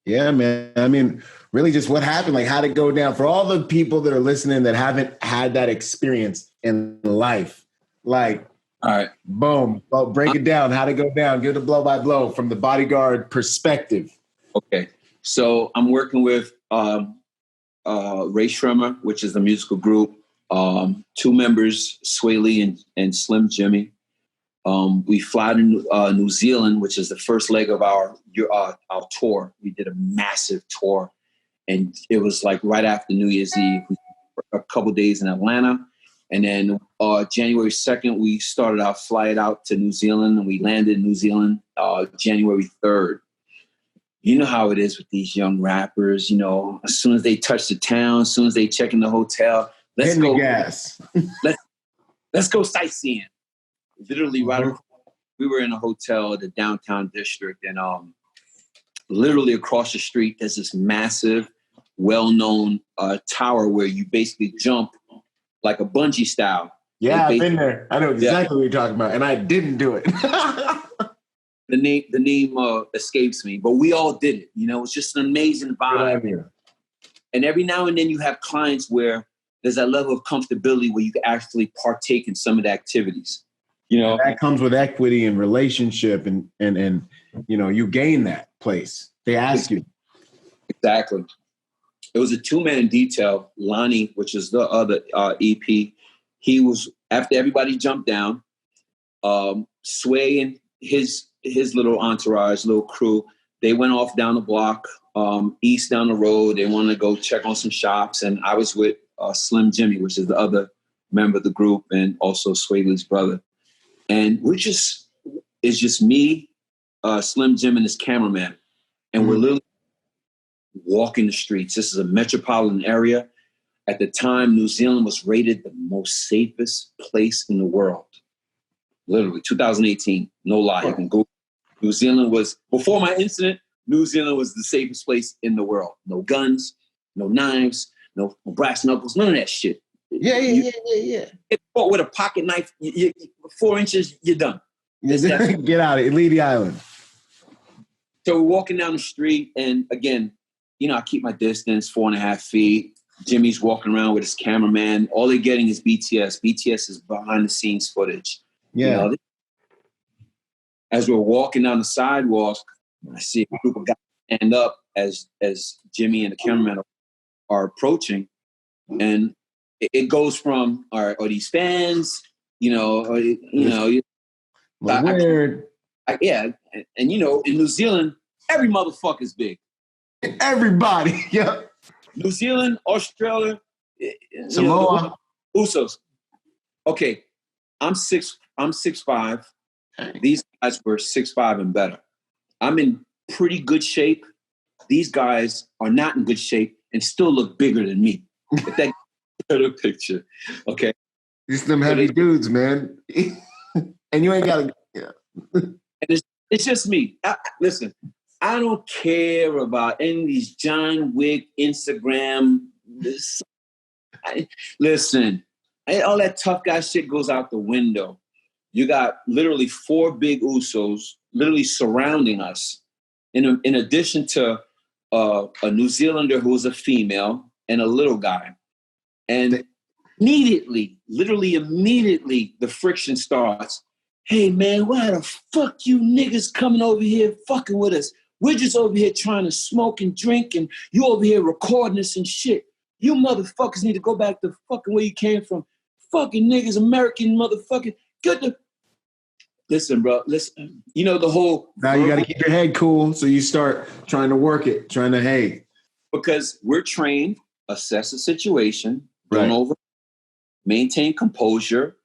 yeah, man. I mean, really just what happened, like how'd it go down for all the people that are listening that haven't had that experience in life? Like, all right, boom. Well, break it down. How'd it go down? Give it a blow by blow from the Bodyguard perspective. Okay. So I'm working with Ray Shrimmer, which is the musical group. 2 members, Sway Lee and Slim Jimmy. We fly to New Zealand, which is the first leg of our tour. We did a massive tour, and it was like right after New Year's Eve. We a couple days in Atlanta, and then January 2nd, we started our flight out to New Zealand, and we landed in New Zealand January 3rd. you know how it is with these young rappers, as soon as they touch the town, as soon as they check in the hotel, let's Hitting go. the gas. let's go sightseeing. Literally, we were in a hotel, the downtown district, and literally across the street, there's this massive, well-known tower where you basically jump like a bungee style. Yeah, I've been there. I know exactly what you're talking about, and I didn't do it. The name escapes me, but we all did it. It's just an amazing vibe. And every now and then you have clients where there's that level of comfortability where you can actually partake in some of the activities. That comes with equity and relationship, and you gain that place. They ask you. Exactly. It was a 2-man detail. Lonnie, which is the other EP, he was, after everybody jumped down, Sway and his little entourage, little crew, they went off down the block, east down the road. They wanted to go check on some shops. And I was with Slim Jimmy, which is the other member of the group, and also Sway Lee's brother. And it's just me, Slim Jim, and his cameraman. And we're literally walking the streets. This is a metropolitan area. At the time, New Zealand was rated the most safest place in the world. Literally, 2018, no lie. You can go. New Zealand was, before my incident, New Zealand was the safest place in the world. No guns, no knives, no brass knuckles, none of that shit. Yeah. Get caught with a pocket knife, 4 inches, you're done. Get out of it. Leave the island. So we're walking down the street, and again, I keep my distance, 4.5 feet. Jimmy's walking around with his cameraman. All they're getting is BTS. BTS is behind the scenes footage. Yeah. As we're walking down the sidewalk, I see a group of guys stand up as Jimmy and the cameraman are approaching, and it goes from are these fans, Weird. And in New Zealand, every motherfucker's big. Everybody, yeah. New Zealand, Australia, Samoa, Usos. Okay, I'm 6'5". These guys were 6'5" and better. I'm in pretty good shape. These guys are not in good shape and still look bigger than me. If that better picture, okay. These them heavy dudes, man. And you ain't got to. Yeah. And it's just me. Listen, I don't care about any of these John Wick Instagram. Listen, all that tough guy shit goes out the window. You got literally 4 big Usos literally surrounding us. In addition to a New Zealander who was a female and a little guy. And immediately, the friction starts. Hey, man, why the fuck you niggas coming over here fucking with us? We're just over here trying to smoke and drink, and you over here recording us and shit. You motherfuckers need to go back to fucking where you came from. Fucking niggas, American motherfucking. Listen, bro. Listen. The whole. Now you got to keep your head cool, so you start trying to work it, because we're trained, assess the situation, right. Don't over, maintain composure,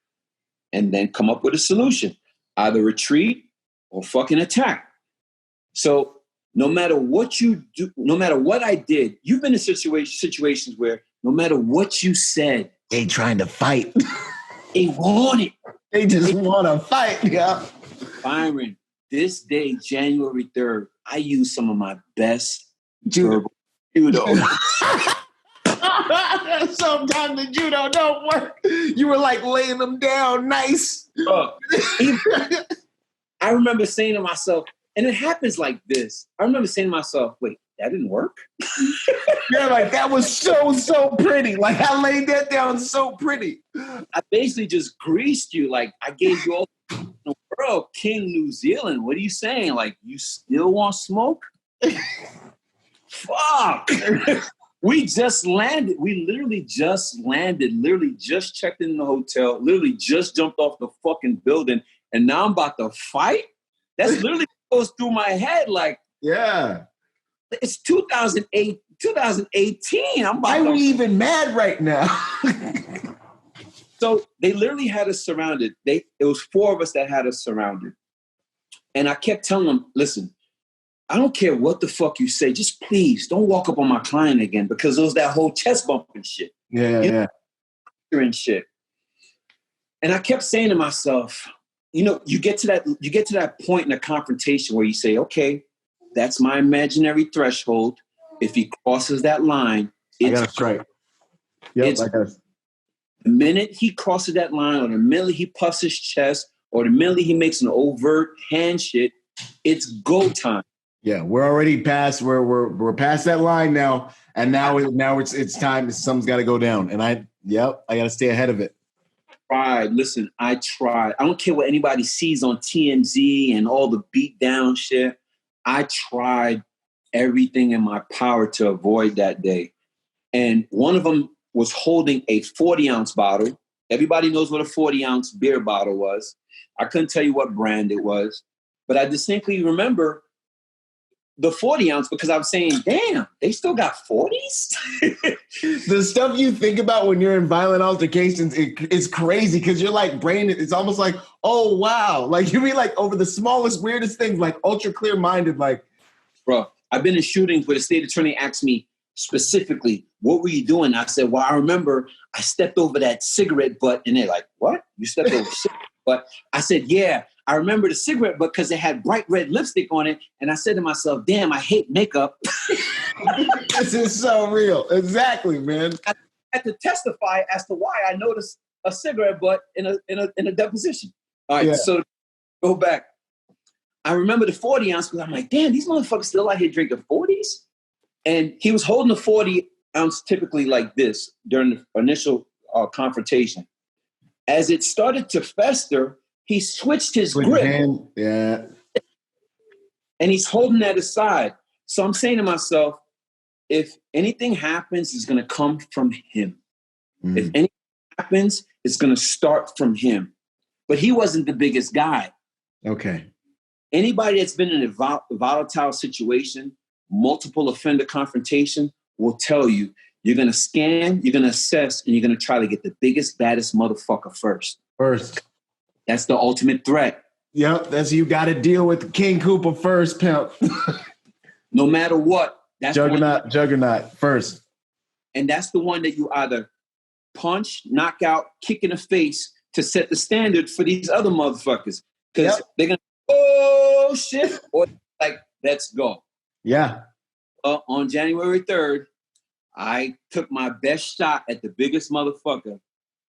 and then come up with a solution. Either retreat or fucking attack. So no matter what you do, no matter what I did, you've been in situations where no matter what you said, they trying to fight. They want it. They just want to fight, yeah. Byron, this day, January 3rd, I used some of my best judo. Sometimes the judo don't work. You were like laying them down nice. I remember saying to myself, and it happens like this. I remember saying to myself, wait, that didn't work? Yeah, like that was so pretty. Like I laid that down so pretty. I basically just greased you. Like I gave you all the world, King New Zealand. What are you saying? Like you still want smoke? Fuck. We just landed. We literally just landed, literally just checked in the hotel, literally just jumped off the fucking building. And now I'm about to fight? That's literally what goes through my head. Like, yeah. It's 2018. Why are we even mad right now? So they literally had us surrounded. It was 4 of us that had us surrounded. And I kept telling them, listen, I don't care what the fuck you say. Just please don't walk up on my client again, because it was that whole chest bumping shit. Yeah. And shit. And I kept saying to myself, you know, you get to that point in a confrontation where you say, okay, that's my imaginary threshold. If he crosses that line, I got to strike. Yep, the minute he crosses that line, or the minute he puffs his chest, or the minute he makes an overt hand shit, it's go time. Yeah, we're already past. We're past that line now, and now it's time. Something's got to go down, and I got to stay ahead of it. Listen, I tried. I don't care what anybody sees on TMZ and all the beat down shit. I tried everything in my power to avoid that day. And one of them was holding a 40-ounce bottle. Everybody knows what a 40-ounce beer bottle was. I couldn't tell you what brand it was, but I distinctly remember the 40-ounce because I was saying, damn, they still got 40s? The stuff you think about when you're in violent altercations, it's crazy because you're like brain, it's almost like, oh, wow. Like you mean like over the smallest, weirdest things, like ultra clear-minded, like. Bro, I've been in shootings where the state attorney asked me specifically, what were you doing? I said, well, I remember I stepped over that cigarette butt. And they're like, what? You stepped over cigarette butt? I said, yeah. I remember the cigarette butt because it had bright red lipstick on it. And I said to myself, damn, I hate makeup. This is so real. Exactly, man. I had to testify as to why I noticed a cigarette butt in a deposition. All right, So go back. I remember the 40-ounce because I'm like, damn, these motherfuckers still out here drinking 40s? And he was holding the 40-ounce typically like this during the initial confrontation. As it started to fester, he switched his grip. Yeah. And he's holding that aside. So I'm saying to myself, if anything happens, it's going to come from him. Mm. If anything happens, it's going to start from him. But he wasn't the biggest guy. Okay. Anybody that's been in a volatile situation, multiple offender confrontation, will tell you, you're going to scan, you're going to assess, and you're going to try to get the biggest, baddest motherfucker first. That's the ultimate threat. Yep, that's you got to deal with King Cooper first, pimp. No matter what. That's Juggernaut first. And that's the one that you either punch, knock out, kick in the face to set the standard for these other motherfuckers. Because they're going to, oh, shit, or like, let's go. Yeah. On January 3rd, I took my best shot at the biggest motherfucker.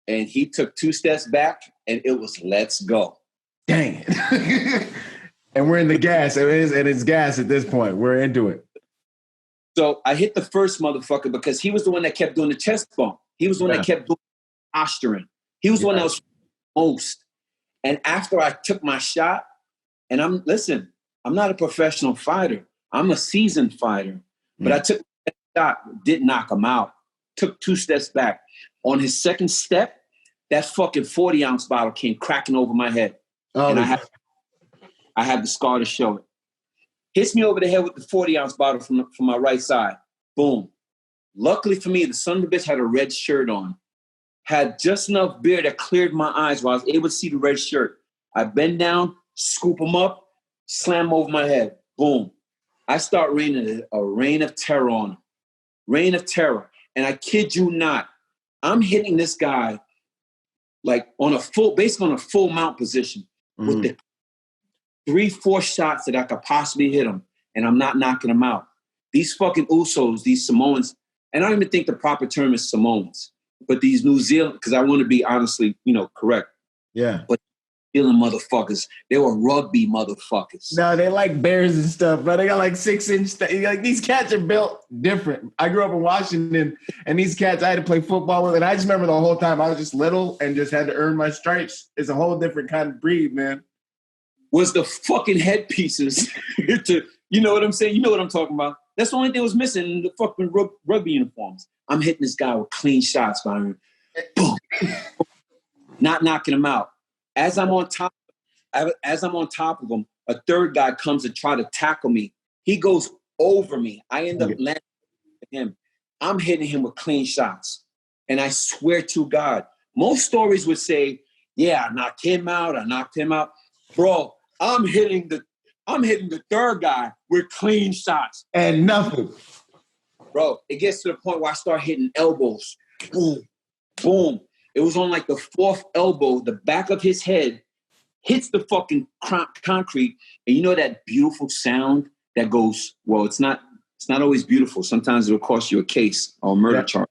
And he took 2 steps back, and it was let's go. Dang it. And we're in the gas. It's gas at this point. We're into it. So I hit the first motherfucker because he was the one that kept doing the chest bump. He was the one that kept doing posturing. He was the one that was most. And after I took my shot, and I'm not a professional fighter. I'm a seasoned fighter. But I took that shot, didn't knock him out. Took 2 steps back. On his second step, that fucking 40-ounce bottle came cracking over my head. Oh, and I had the scar to show it. Hits me over the head with the 40-ounce bottle from my right side. Boom. Luckily for me, the son of a bitch had a red shirt on. Had just enough beer that cleared my eyes where I was able to see the red shirt. I bend down, scoop him up, slam him over my head. Boom. I start raining a rain of terror on him. Rain of terror. And I kid you not, I'm hitting this guy like basically on a full mount position with the 3-4 shots that I could possibly hit him, and I'm not knocking him out. These fucking Usos, these Samoans, and I don't even think the proper term is Samoans, but these New Zealand, because I want to be honestly, correct. Yeah. But New Zealand motherfuckers, they were rugby motherfuckers. No, they like bears and stuff, but they got like 6-inch. Like these cats are built different. I grew up in Washington, and these cats I had to play football with, and I just remember the whole time I was just little and just had to earn my stripes. It's a whole different kind of breed, man. Was the fucking headpieces you know what I'm saying? You know what I'm talking about. That's the only thing was missing in the fucking rugby uniforms. I'm hitting this guy with clean shots, Byron. Boom. Not knocking him out. As I'm on top of him, a third guy comes to try to tackle me. He goes over me. I end up landing with him. I'm hitting him with clean shots. And I swear to God, most stories would say, yeah, I knocked him out. Bro, I'm hitting I'm hitting the third guy with clean shots. And nothing. Bro, it gets to the point where I start hitting elbows. Boom, boom. It was on like the fourth elbow, the back of his head hits the fucking concrete. And you know that beautiful sound that goes, well, it's not always beautiful. Sometimes it'll cost you a case or a murder charge.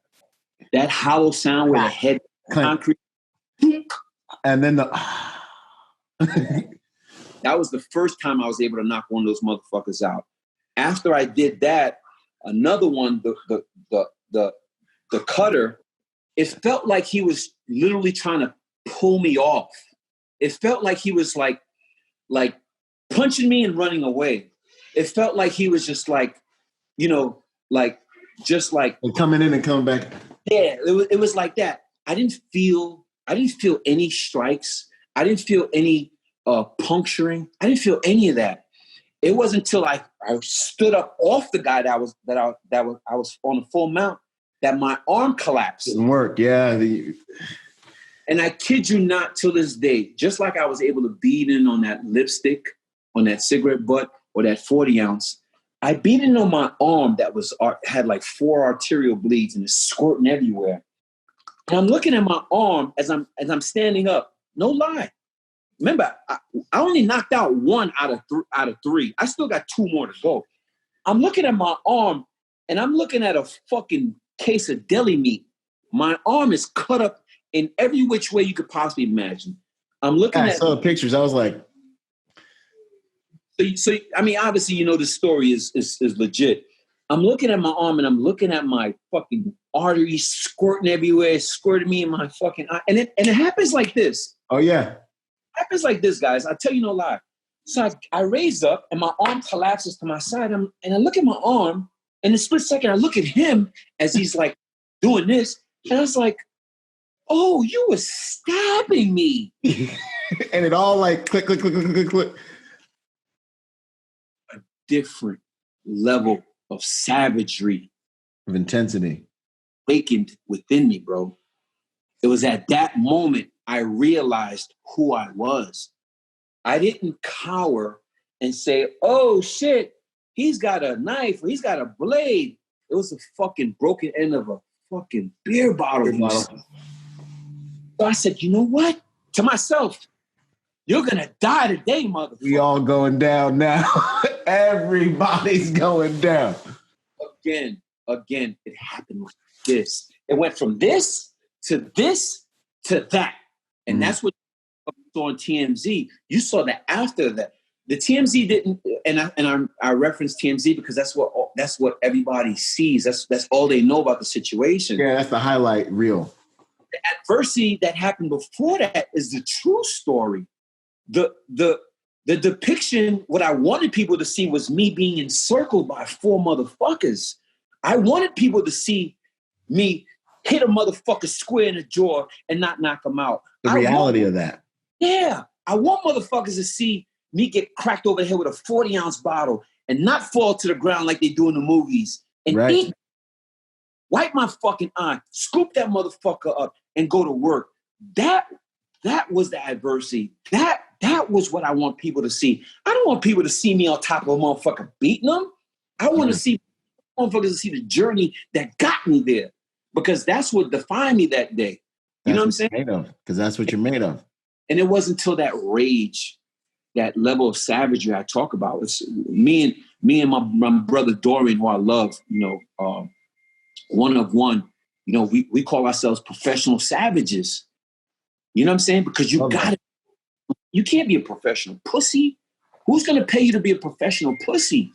That hollow sound where the head concrete. And then that was the first time I was able to knock one of those motherfuckers out. After I did that, another one, the cutter, it felt like he was literally trying to pull me off. It felt like he was like punching me and running away. It felt like he was just like, you know, just like coming in and coming back. Yeah, it was like that. I didn't feel any strikes. I didn't feel any puncturing. I didn't feel any of that. It wasn't until I stood up off the guy that I was on the full mount that my arm collapsed. Didn't work, yeah. And I kid you not, till this day, just like I was able to beat in on that lipstick, on that cigarette butt, or that 40 ounce, I beat in on my arm that had like 4 arterial bleeds and it's squirting everywhere. And I'm looking at my arm as I'm standing up. No lie. Remember, I only knocked out 1 out of 3. I still got 2 more to go. I'm looking at my arm and I'm looking at a fucking case of deli meat. My arm is cut up in every which way you could possibly imagine. I'm looking at. I saw the pictures. I was like, so I mean, obviously, you know, the story is legit. I'm looking at my arm and I'm looking at my fucking arteries squirting everywhere, squirting me in my fucking eye, and it happens like this. Oh yeah, it happens like this, guys. I tell you no lie. So I raise up and my arm collapses to my side, and I look at my arm, and in a split second I look at him as he's like doing this, and I was like, oh, you were stabbing me. And it all like click, click, click, click, click, click. A different level of savagery. Of intensity. Awakened within me, bro. It was at that moment I realized who I was. I didn't cower and say, oh shit, he's got a knife or he's got a blade. It was a fucking broken end of a fucking beer bottle. So I said, you know what? To myself, you're going to die today, motherfucker. We all going down now. Everybody's going down. Again, it happened like this. It went from this to that. And that's what you saw on TMZ. You saw that after that. The TMZ didn't, and I reference TMZ because that's what everybody sees. That's all they know about the situation. Yeah, that's the highlight reel. The adversity that happened before that is the true story. The depiction, what I wanted people to see was me being encircled by 4 motherfuckers. I wanted people to see me hit a motherfucker square in the jaw and not knock him out. The reality of that. Yeah. I want motherfuckers to see me get cracked over the head with a 40-ounce bottle and not fall to the ground like they do in the movies. And eat, wipe my fucking eye, scoop that motherfucker up and go to work. That was the adversity. That was what I want people to see. I don't want people to see me on top of a motherfucker beating them. I want to see motherfuckers to see the journey that got me there, because that's what defined me that day. You know what I'm saying? Because that's what you're made of. And it wasn't until that rage, that level of savagery I talk about. It's me and my brother Dorian, who I love, one of one. You know, we call ourselves professional savages. You know what I'm saying? Because you can't be a professional pussy. Who's going to pay you to be a professional pussy?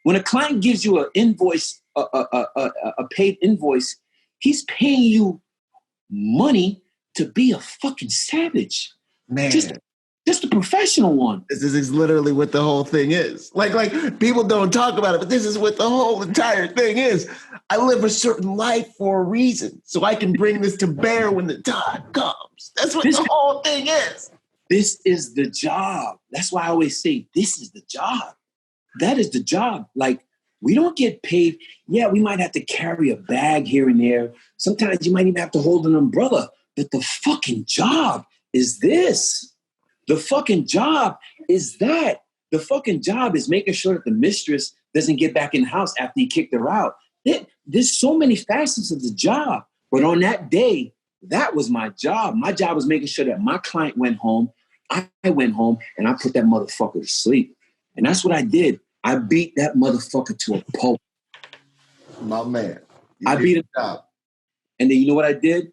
When a client gives you an invoice, a paid invoice, he's paying you money to be a fucking savage. Man. Just a professional one. This is literally what the whole thing is. Like people don't talk about it, but this is what the whole entire thing is. I live a certain life for a reason, so I can bring this to bear when the time comes. That's what the whole thing is. This is the job. That's why I always say, this is the job. That is the job. Like, we don't get paid. Yeah, we might have to carry a bag here and there. Sometimes you might even have to hold an umbrella. But the fucking job is this. The fucking job is that. The fucking job is making sure that the mistress doesn't get back in the house after you kicked her out. There's so many facets of the job. But on that day, that was my job. My job was making sure that my client went home, I went home, and I put that motherfucker to sleep. And that's what I did. I beat that motherfucker to a pulp. My man. I beat him up. And then you know what I did?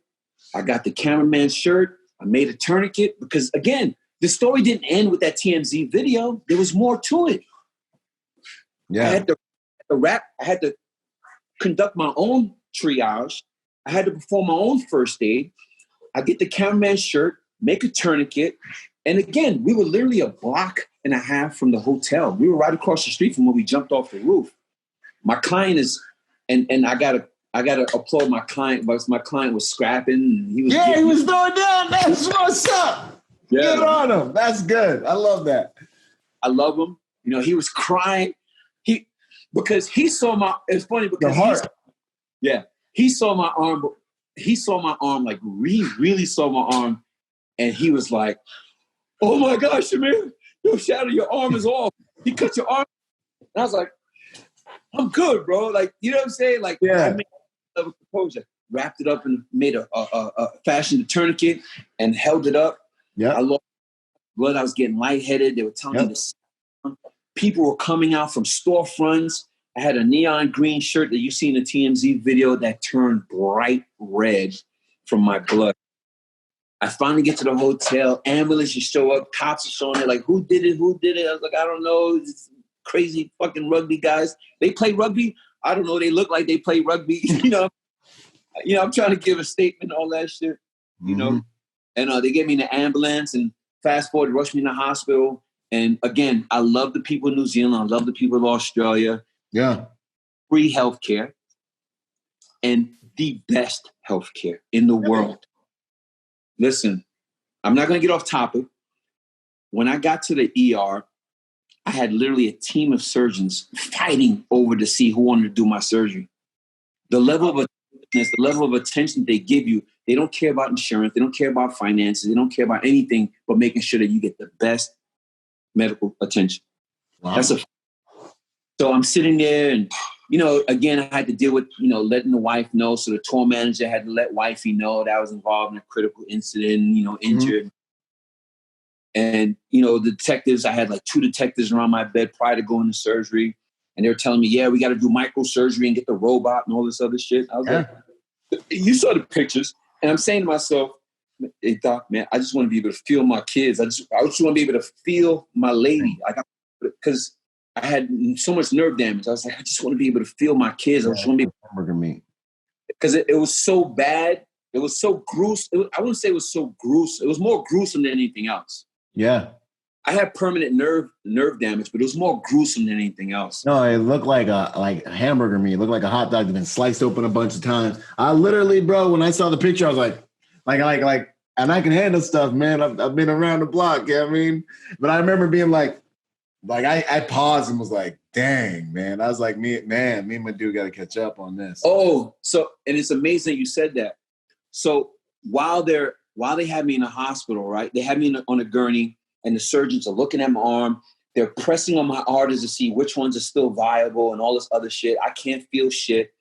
I got the cameraman's shirt. I made a tourniquet because, again, the story didn't end with that TMZ video. There was more to it. Yeah. I had to rap. I had to conduct my own triage. I had to perform my own first aid. I get the cameraman's shirt, make a tourniquet. And again, we were literally a block and a half from the hotel. We were right across the street from where we jumped off the roof. My client is, and I gotta applaud my client, because my client was scrapping. He was throwing down. That's what's up. Yeah. Get on him. That's good. I love that. I love him. You know, he was crying. Because he saw my, it's funny because he saw my arm. He saw my arm, like really saw my arm. And he was like, oh my gosh, Shamir, yo, Shadow, your arm is off. He cut your arm. And I was like, I'm good, bro. Like, you know what I'm saying? Like, I made a composure, wrapped it up and made a fashioned a tourniquet and held it up. Yeah. I lost blood. I was getting lightheaded. They were telling me to. People were coming out from storefronts. I had a neon green shirt that you see in the TMZ video that turned bright red from my blood. I finally get to the hotel. Ambulances show up. Cops are showing it. Like, who did it? Who did it? I was like, I don't know. It's crazy fucking rugby guys. They play rugby. I don't know. They look like they play rugby. You know, I'm trying to give a statement, all that shit. You know, and they get me in the ambulance and fast forward, rush me in the hospital. And again, I love the people in New Zealand. I love the people of Australia. Yeah. Free healthcare and the best healthcare in the world. Listen, I'm not going to get off topic. When I got to the ER, I had literally a team of surgeons fighting over to see who wanted to do my surgery. The level of attention they give you, they don't care about insurance. They don't care about finances. They don't care about anything but making sure that you get the best medical attention. Wow. So I'm sitting there and, you know, again, I had to deal with, you know, letting the wife know. So the tour manager had to let wifey know that I was involved in a critical incident, you know, injured. And, you know, the detectives, I had like 2 detectives around my bed prior to going to surgery. And they were telling me, yeah, we got to do microsurgery and get the robot and all this other shit. I was like, you saw the pictures. And I'm saying to myself, hey, Doc, man, I just want to be able to feel my kids. I just want to be able to feel my lady. Because I had so much nerve damage. I was like, I just want to be able to feel my kids. I just want to be able because it was so bad. It was so gruesome. I wouldn't say it was so gruesome. It was more gruesome than anything else. Yeah. I had permanent nerve damage, but it was more gruesome than anything else. No, it looked like hamburger meat. It looked like a hot dog that's been sliced open a bunch of times. I literally, bro, when I saw the picture, I was like, and I can handle stuff, man. I've been around the block, you know what I mean? But I remember being like I paused and was like, dang, man. I was like, me and my dude got to catch up on this. Oh, and it's amazing you said that. So while they had me in the hospital, right? They had me on a gurney, and the surgeons are looking at my arm. They're pressing on my arteries to see which ones are still viable and all this other shit. I can't feel shit.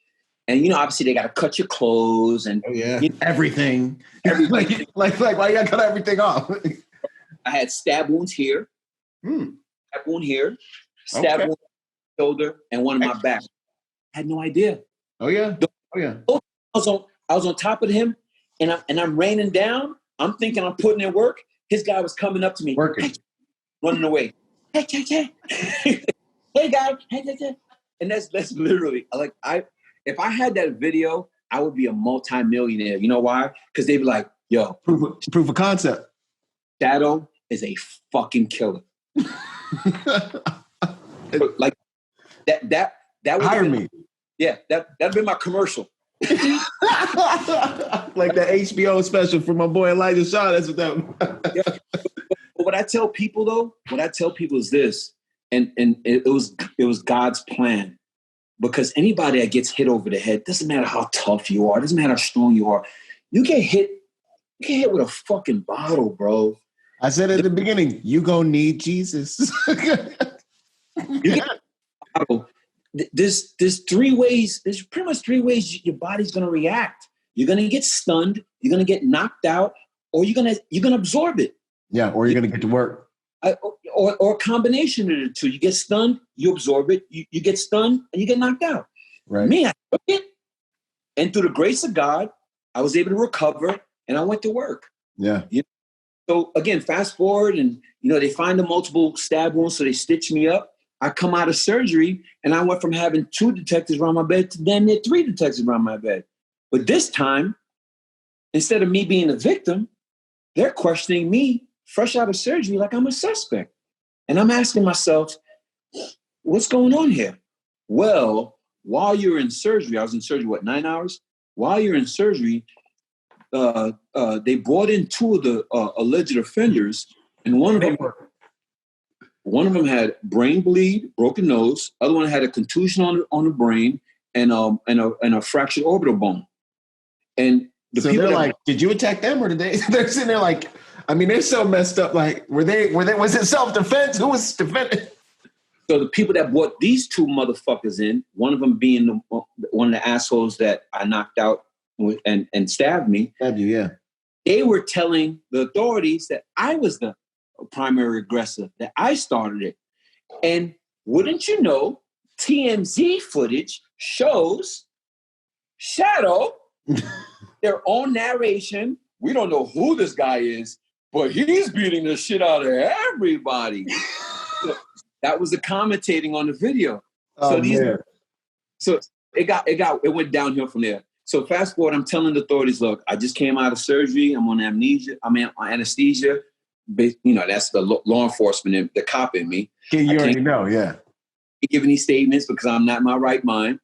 And, you know, obviously they got to cut your clothes and everything. like why you got to cut everything off? I had stab wounds here, stab wound here, stab wound in my shoulder, and one in my back. I had no idea. Oh yeah. I was on top of him, and I'm raining down. I'm thinking I'm putting in work. His guy was coming up to me, running away. Hey, hey, guy. Hey. And that's literally like if I had that video, I would be a multi-millionaire. You know why? Because they'd be like, yo, proof of concept. Shadow is a fucking killer. Like that would hire me. Yeah, that'd be my commercial. Like the HBO special for my boy Elijah Shaw. That's what that. Yeah. But what I tell people is this, and it was God's plan, because anybody that gets hit over the head, doesn't matter how tough you are, doesn't matter how strong you are, you get hit with a fucking bottle, bro. I said at the beginning, you gonna need Jesus. There's three ways. There's pretty much three ways your body's gonna react. You're gonna get stunned. You're gonna get knocked out, or you're gonna absorb it. Yeah, or you're gonna get to work. Or a combination of the two. You get stunned, you absorb it. You get stunned, and you get knocked out. Right. Me, I took it, and through the grace of God, I was able to recover, and I went to work. Yeah. So again, fast forward, and they find the multiple stab wounds, so they stitch me up. I come out of surgery, and I went from having 2 detectives around my bed to damn near 3 detectives around my bed. But this time, instead of me being a victim, they're questioning me fresh out of surgery like I'm a suspect. And I'm asking myself, what's going on here? Well, while you're in surgery, I was in surgery, 9 hours? While you're in surgery, they brought in 2 of the alleged offenders, and one of them had brain bleed, broken nose. Other one had a contusion on the brain and a fractured orbital bone. And so they're like, did you attack them, or did they? They're sitting there like, I mean, they're so messed up. Like, were they? Was it self-defense? Who was defending? So the people that brought these 2 motherfuckers in, one of them being one of the assholes that I knocked out and stabbed me. Stabbed you, yeah. They were telling the authorities that I was the primary aggressor, that I started it. And wouldn't you know, TMZ footage shows Shadow, their own narration. We don't know who this guy is, but he's beating the shit out of everybody. That was the commentating on the video. So it went downhill from there. So fast forward, I'm telling the authorities, look, I just came out of surgery. I'm on amnesia. I'm on anesthesia. That's the law enforcement, the cop in me. You already know, yeah. Give any statements because I'm not in my right mind.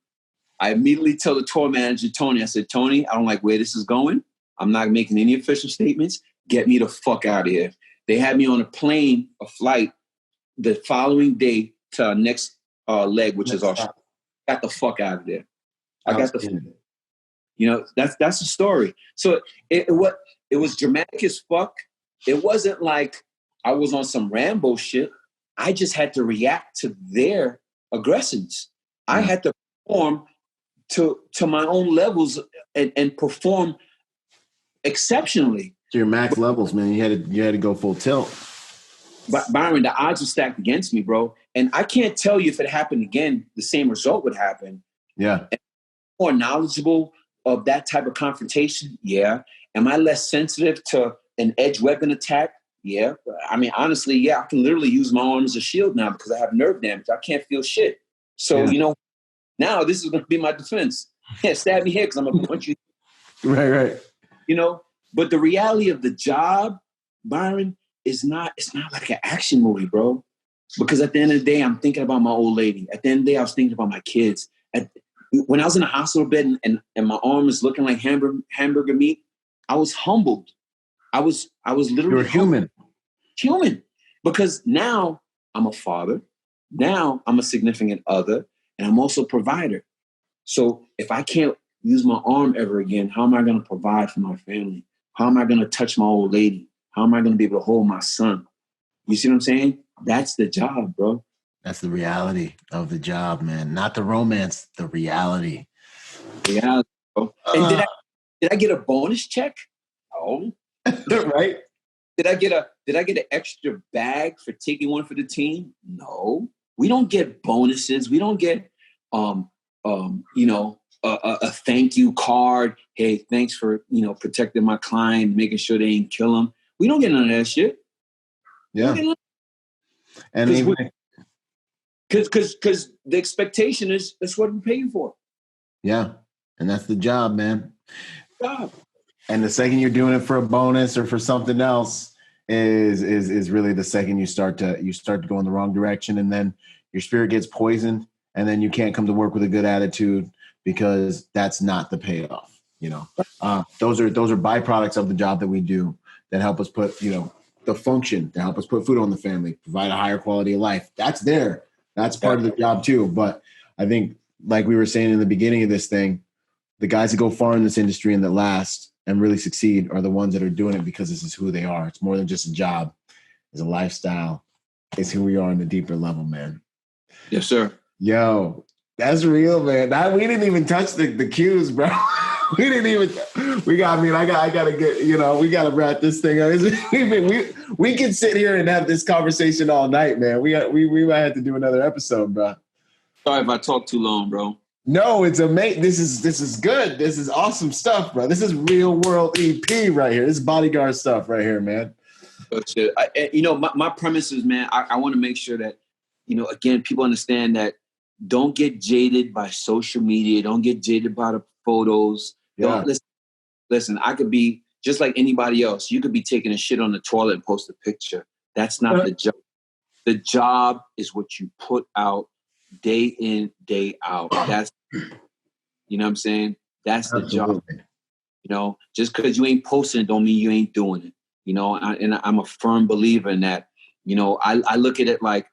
I immediately tell the tour manager, Tony, I said, Tony, I don't like where this is going. I'm not making any official statements. Get me the fuck out of here. They had me on a flight the following day to our next leg, which is Australia. Got the fuck out of there. That's the story. So it was dramatic as fuck. It wasn't like I was on some Rambo shit. I just had to react to their aggressions. I had to perform to my own levels and perform exceptionally. To your max levels, man. You had to go full tilt. But Byron, the odds were stacked against me, bro. And I can't tell you if it happened again, the same result would happen. Yeah. More knowledgeable of that type of confrontation? Yeah. Am I less sensitive to an edge weapon attack? Yeah. I mean, honestly, yeah, I can literally use my arm as a shield now because I have nerve damage. I can't feel shit. So, now this is going to be my defense. Yeah, stab me here because I'm going to punch you. Right. But the reality of the job, Byron, it's not like an action movie, bro. Because at the end of the day, I'm thinking about my old lady. At the end of the day, I was thinking about my kids. When I was in a hospital bed and my arm is looking like hamburger meat, I was humbled. I was literally You're human. Human. Because now I'm a father. Now I'm a significant other. And I'm also a provider. So if I can't use my arm ever again, how am I going to provide for my family? How am I going to touch my old lady? How am I going to be able to hold my son? You see what I'm saying? That's the job, bro. That's the reality of the job, man. Not the romance, the reality. Reality, bro. And did I get a bonus check? Oh, right. Did I get an extra bag for taking one for the team? No. We don't get bonuses. We don't get a thank you card. Hey, thanks for protecting my client, making sure they ain't kill him. We don't get none of that shit. Yeah. And because the expectation is that's what we pay you for. Yeah, and that's the job, man. Job. And the second you're doing it for a bonus or for something else is really the second you start to go in the wrong direction, and then your spirit gets poisoned, and then you can't come to work with a good attitude because that's not the payoff. Those are byproducts of the job that we do that help us put the function to help us put food on the family, provide a higher quality of life. That's there. That's part of the job too. But I think, like we were saying in the beginning of this thing, the guys that go far in this industry and that last and really succeed are the ones that are doing it because this is who they are. It's more than just a job. is a lifestyle. It's who we are on the deeper level, man. Yes, sir. Yo, that's real, man. We didn't even touch the cues, bro. We didn't even. I gotta get. We gotta wrap this thing up. We can sit here and have this conversation all night, man. We might have to do another episode, bro. Sorry if I talk too long, bro. No, it's amazing. This is good. This is awesome stuff, bro. This is real world EP right here. This is bodyguard stuff right here, man. My premise is, man, I want to make sure that, again, people understand that don't get jaded by social media. Don't get jaded by the photos. Yeah. Listen, I could be just like anybody else. You could be taking a shit on the toilet and post a picture. That's not the job. The job is what you put out day in, day out. That's, you know what I'm saying? That's the job. Just because you ain't posting it don't mean you ain't doing it. And I'm a firm believer in that. I look at it like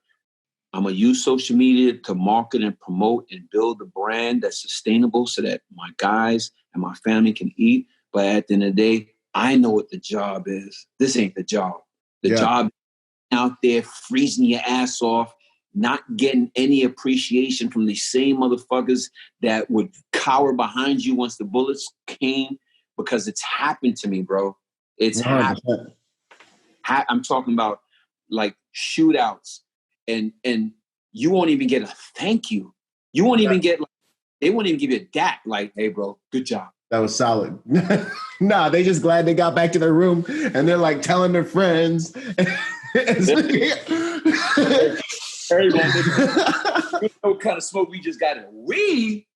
I'm going to use social media to market and promote and build a brand that's sustainable so that my guys and my family can eat. But at the end of the day, I know what the job is. This ain't the job. The job is out there freezing your ass off, not getting any appreciation from these same motherfuckers that would cower behind you once the bullets came, because it's happened to me, bro. It's 100%. happened. I'm talking about like shootouts, and you won't even get a thank you. You won't even get, they won't even give you a dap. Like, hey, bro, good job. That was solid. Nah, they just glad they got back to their room and they're like telling their friends. Hey, man, you know what kind of smoke we just got in? We.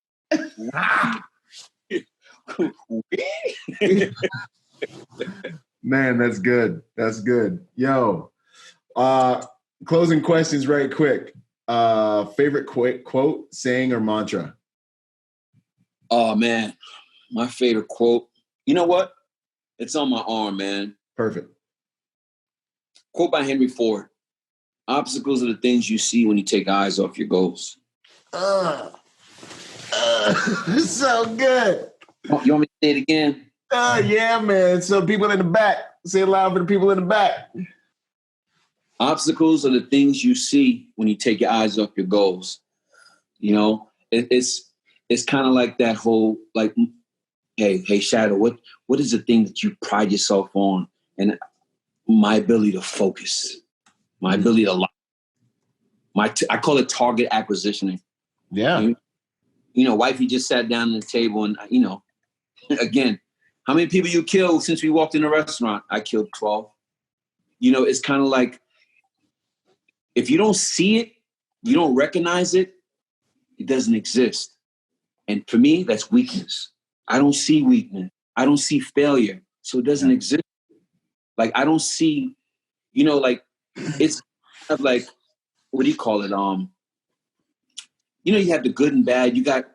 Man, that's good. That's good. Yo, closing questions right quick. Favorite quote, saying, or mantra? Oh, man. My favorite quote. You know what? It's on my arm, man. Perfect. Quote by Henry Ford. Obstacles are the things you see when you take eyes off your goals. So good. You want me to say it again? Yeah, man. So people in the back. Say it loud for the people in the back. Obstacles are the things you see when you take your eyes off your goals. It's kind of like that whole, like, hey, Shadow, what is the thing that you pride yourself on? And my ability to focus, my ability to I call it target acquisitioning. Yeah. Wifey just sat down at the table and, again, how many people you killed since we walked in the restaurant? I killed 12. It's kind of like, if you don't see it, you don't recognize it, it doesn't exist. And for me, that's weakness. I don't see weakness. I don't see failure. So it doesn't exist. Like, I don't see, like, it's kind of like, what do you call it? You have the good and bad. You got,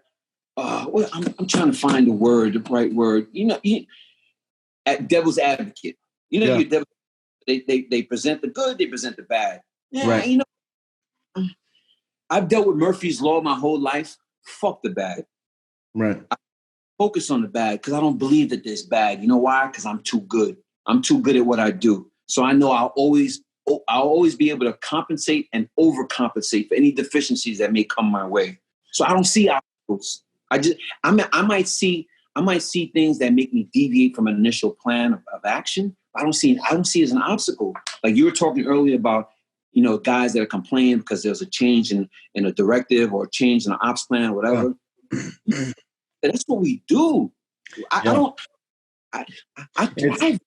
I'm trying to find the right word. At devil's advocate. You're devil, they present the good, they present the bad. Yeah, right. I've dealt with Murphy's Law my whole life. Fuck the bad. Right. I focus on the bad because I don't believe that there's bad. You know why? Because I'm too good. I'm too good at what I do. So I know I'll always be able to compensate and overcompensate for any deficiencies that may come my way. So I don't see obstacles. I might see things that make me deviate from an initial plan of action. I don't see it as an obstacle. Like you were talking earlier about, guys that are complaining because there's a change in a directive or a change in an ops plan or whatever. Yeah. That's what we do. I thrive.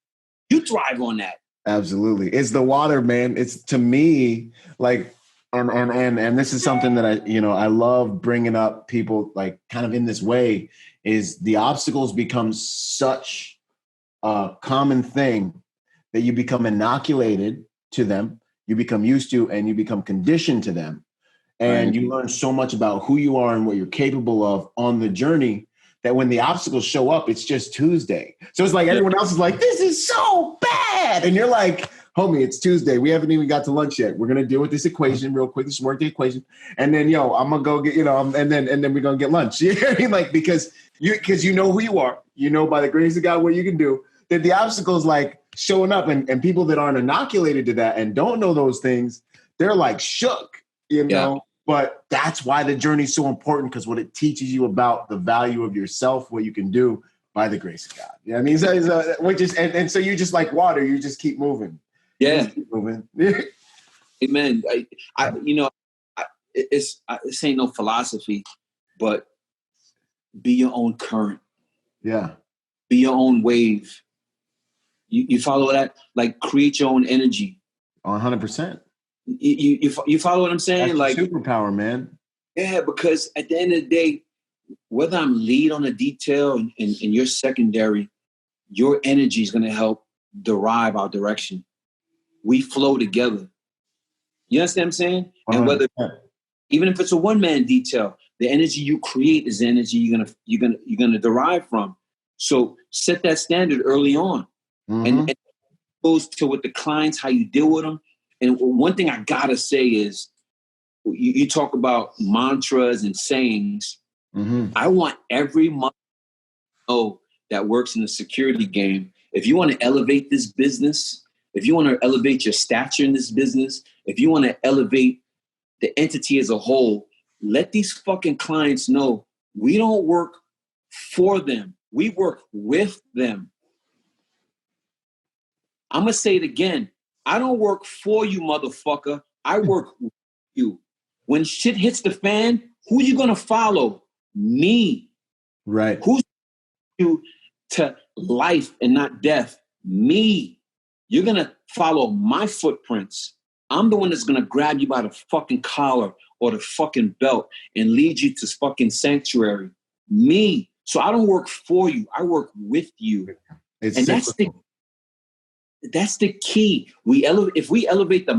You thrive on that. Absolutely. It's the water, man. It's, to me, like, and this is something that I love bringing up people, like, kind of in this way, is the obstacles become such a common thing that you become inoculated to them, you become used to, and you become conditioned to them. And you learn so much about who you are and what you're capable of on the journey that when the obstacles show up, it's just Tuesday. So it's like everyone else is like, this is so bad. And you're like, homie, it's Tuesday. We haven't even got to lunch yet. We're going to deal with this equation real quick. Let's work the equation. And then, I'm going to go get, and then we're going to get lunch. You know what I mean? Like, because you know who you are, by the grace of God, what you can do, that the obstacles, like, showing up, and people that aren't inoculated to that and don't know those things, they're like shook, you know. Yeah. But that's why the journey is so important, because what it teaches you about the value of yourself, what you can do by the grace of God. You know what I mean? So, which is, and so you just like water, you just keep moving. Yeah, keep moving. Amen. This ain't no philosophy, but be your own current. Yeah. Be your own wave. You follow that? Like, create your own energy. 100%. You follow what I'm saying? That's like superpower, man. Yeah, because at the end of the day, whether I'm lead on a detail and you're secondary, your energy is going to help derive our direction. We flow together. You understand what I'm saying? 100%. And whether, even if it's a one-man detail, the energy you create is the energy you're gonna derive from. So set that standard early on, and it goes to with the clients, how you deal with them. And one thing I gotta say is, you talk about mantras and sayings. I want every month to know that works in the security game. If you want to elevate this business, if you want to elevate your stature in this business, if you want to elevate the entity as a whole, let these fucking clients know we don't work for them. We work with them. I'm going to say it again. I don't work for you, motherfucker. I work with you. When shit hits the fan, who you going to follow? Me. Right. Who's you to life and not death? Me. You're going to follow my footprints. I'm the one that's going to grab you by the fucking collar or the fucking belt and lead you to fucking sanctuary. Me. So I don't work for you. I work with you. And that's the key. If we elevate the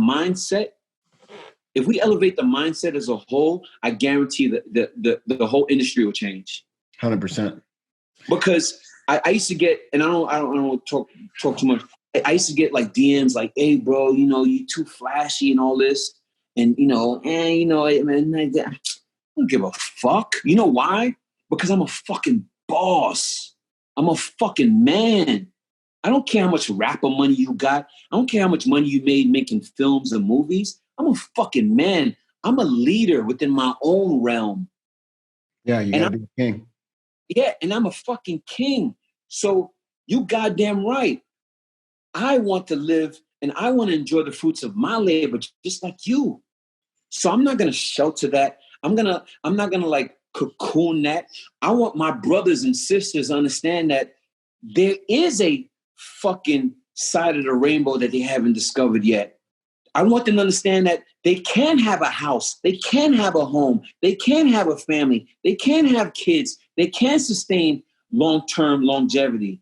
mindset as a whole, I guarantee that the whole industry will change. 100%. Because I used to get, and I don't talk too much. I used to get like DMs like, "Hey, bro, you too flashy and all this, and man, I don't give a fuck." You know why? Because I'm a fucking boss. I'm a fucking man. I don't care how much rapper money you got. I don't care how much money you made making films and movies. I'm a fucking man. I'm a leader within my own realm. Yeah, you gotta be a king. Yeah, and I'm a fucking king. So you goddamn right. I want to live and I want to enjoy the fruits of my labor just like you. So I'm not gonna shelter that. I'm not gonna like cocoon that. I want my brothers and sisters to understand that there is a fucking side of the rainbow that they haven't discovered yet. I want them to understand that they can have a house, they can have a home, they can have a family, they can have kids, they can sustain long-term longevity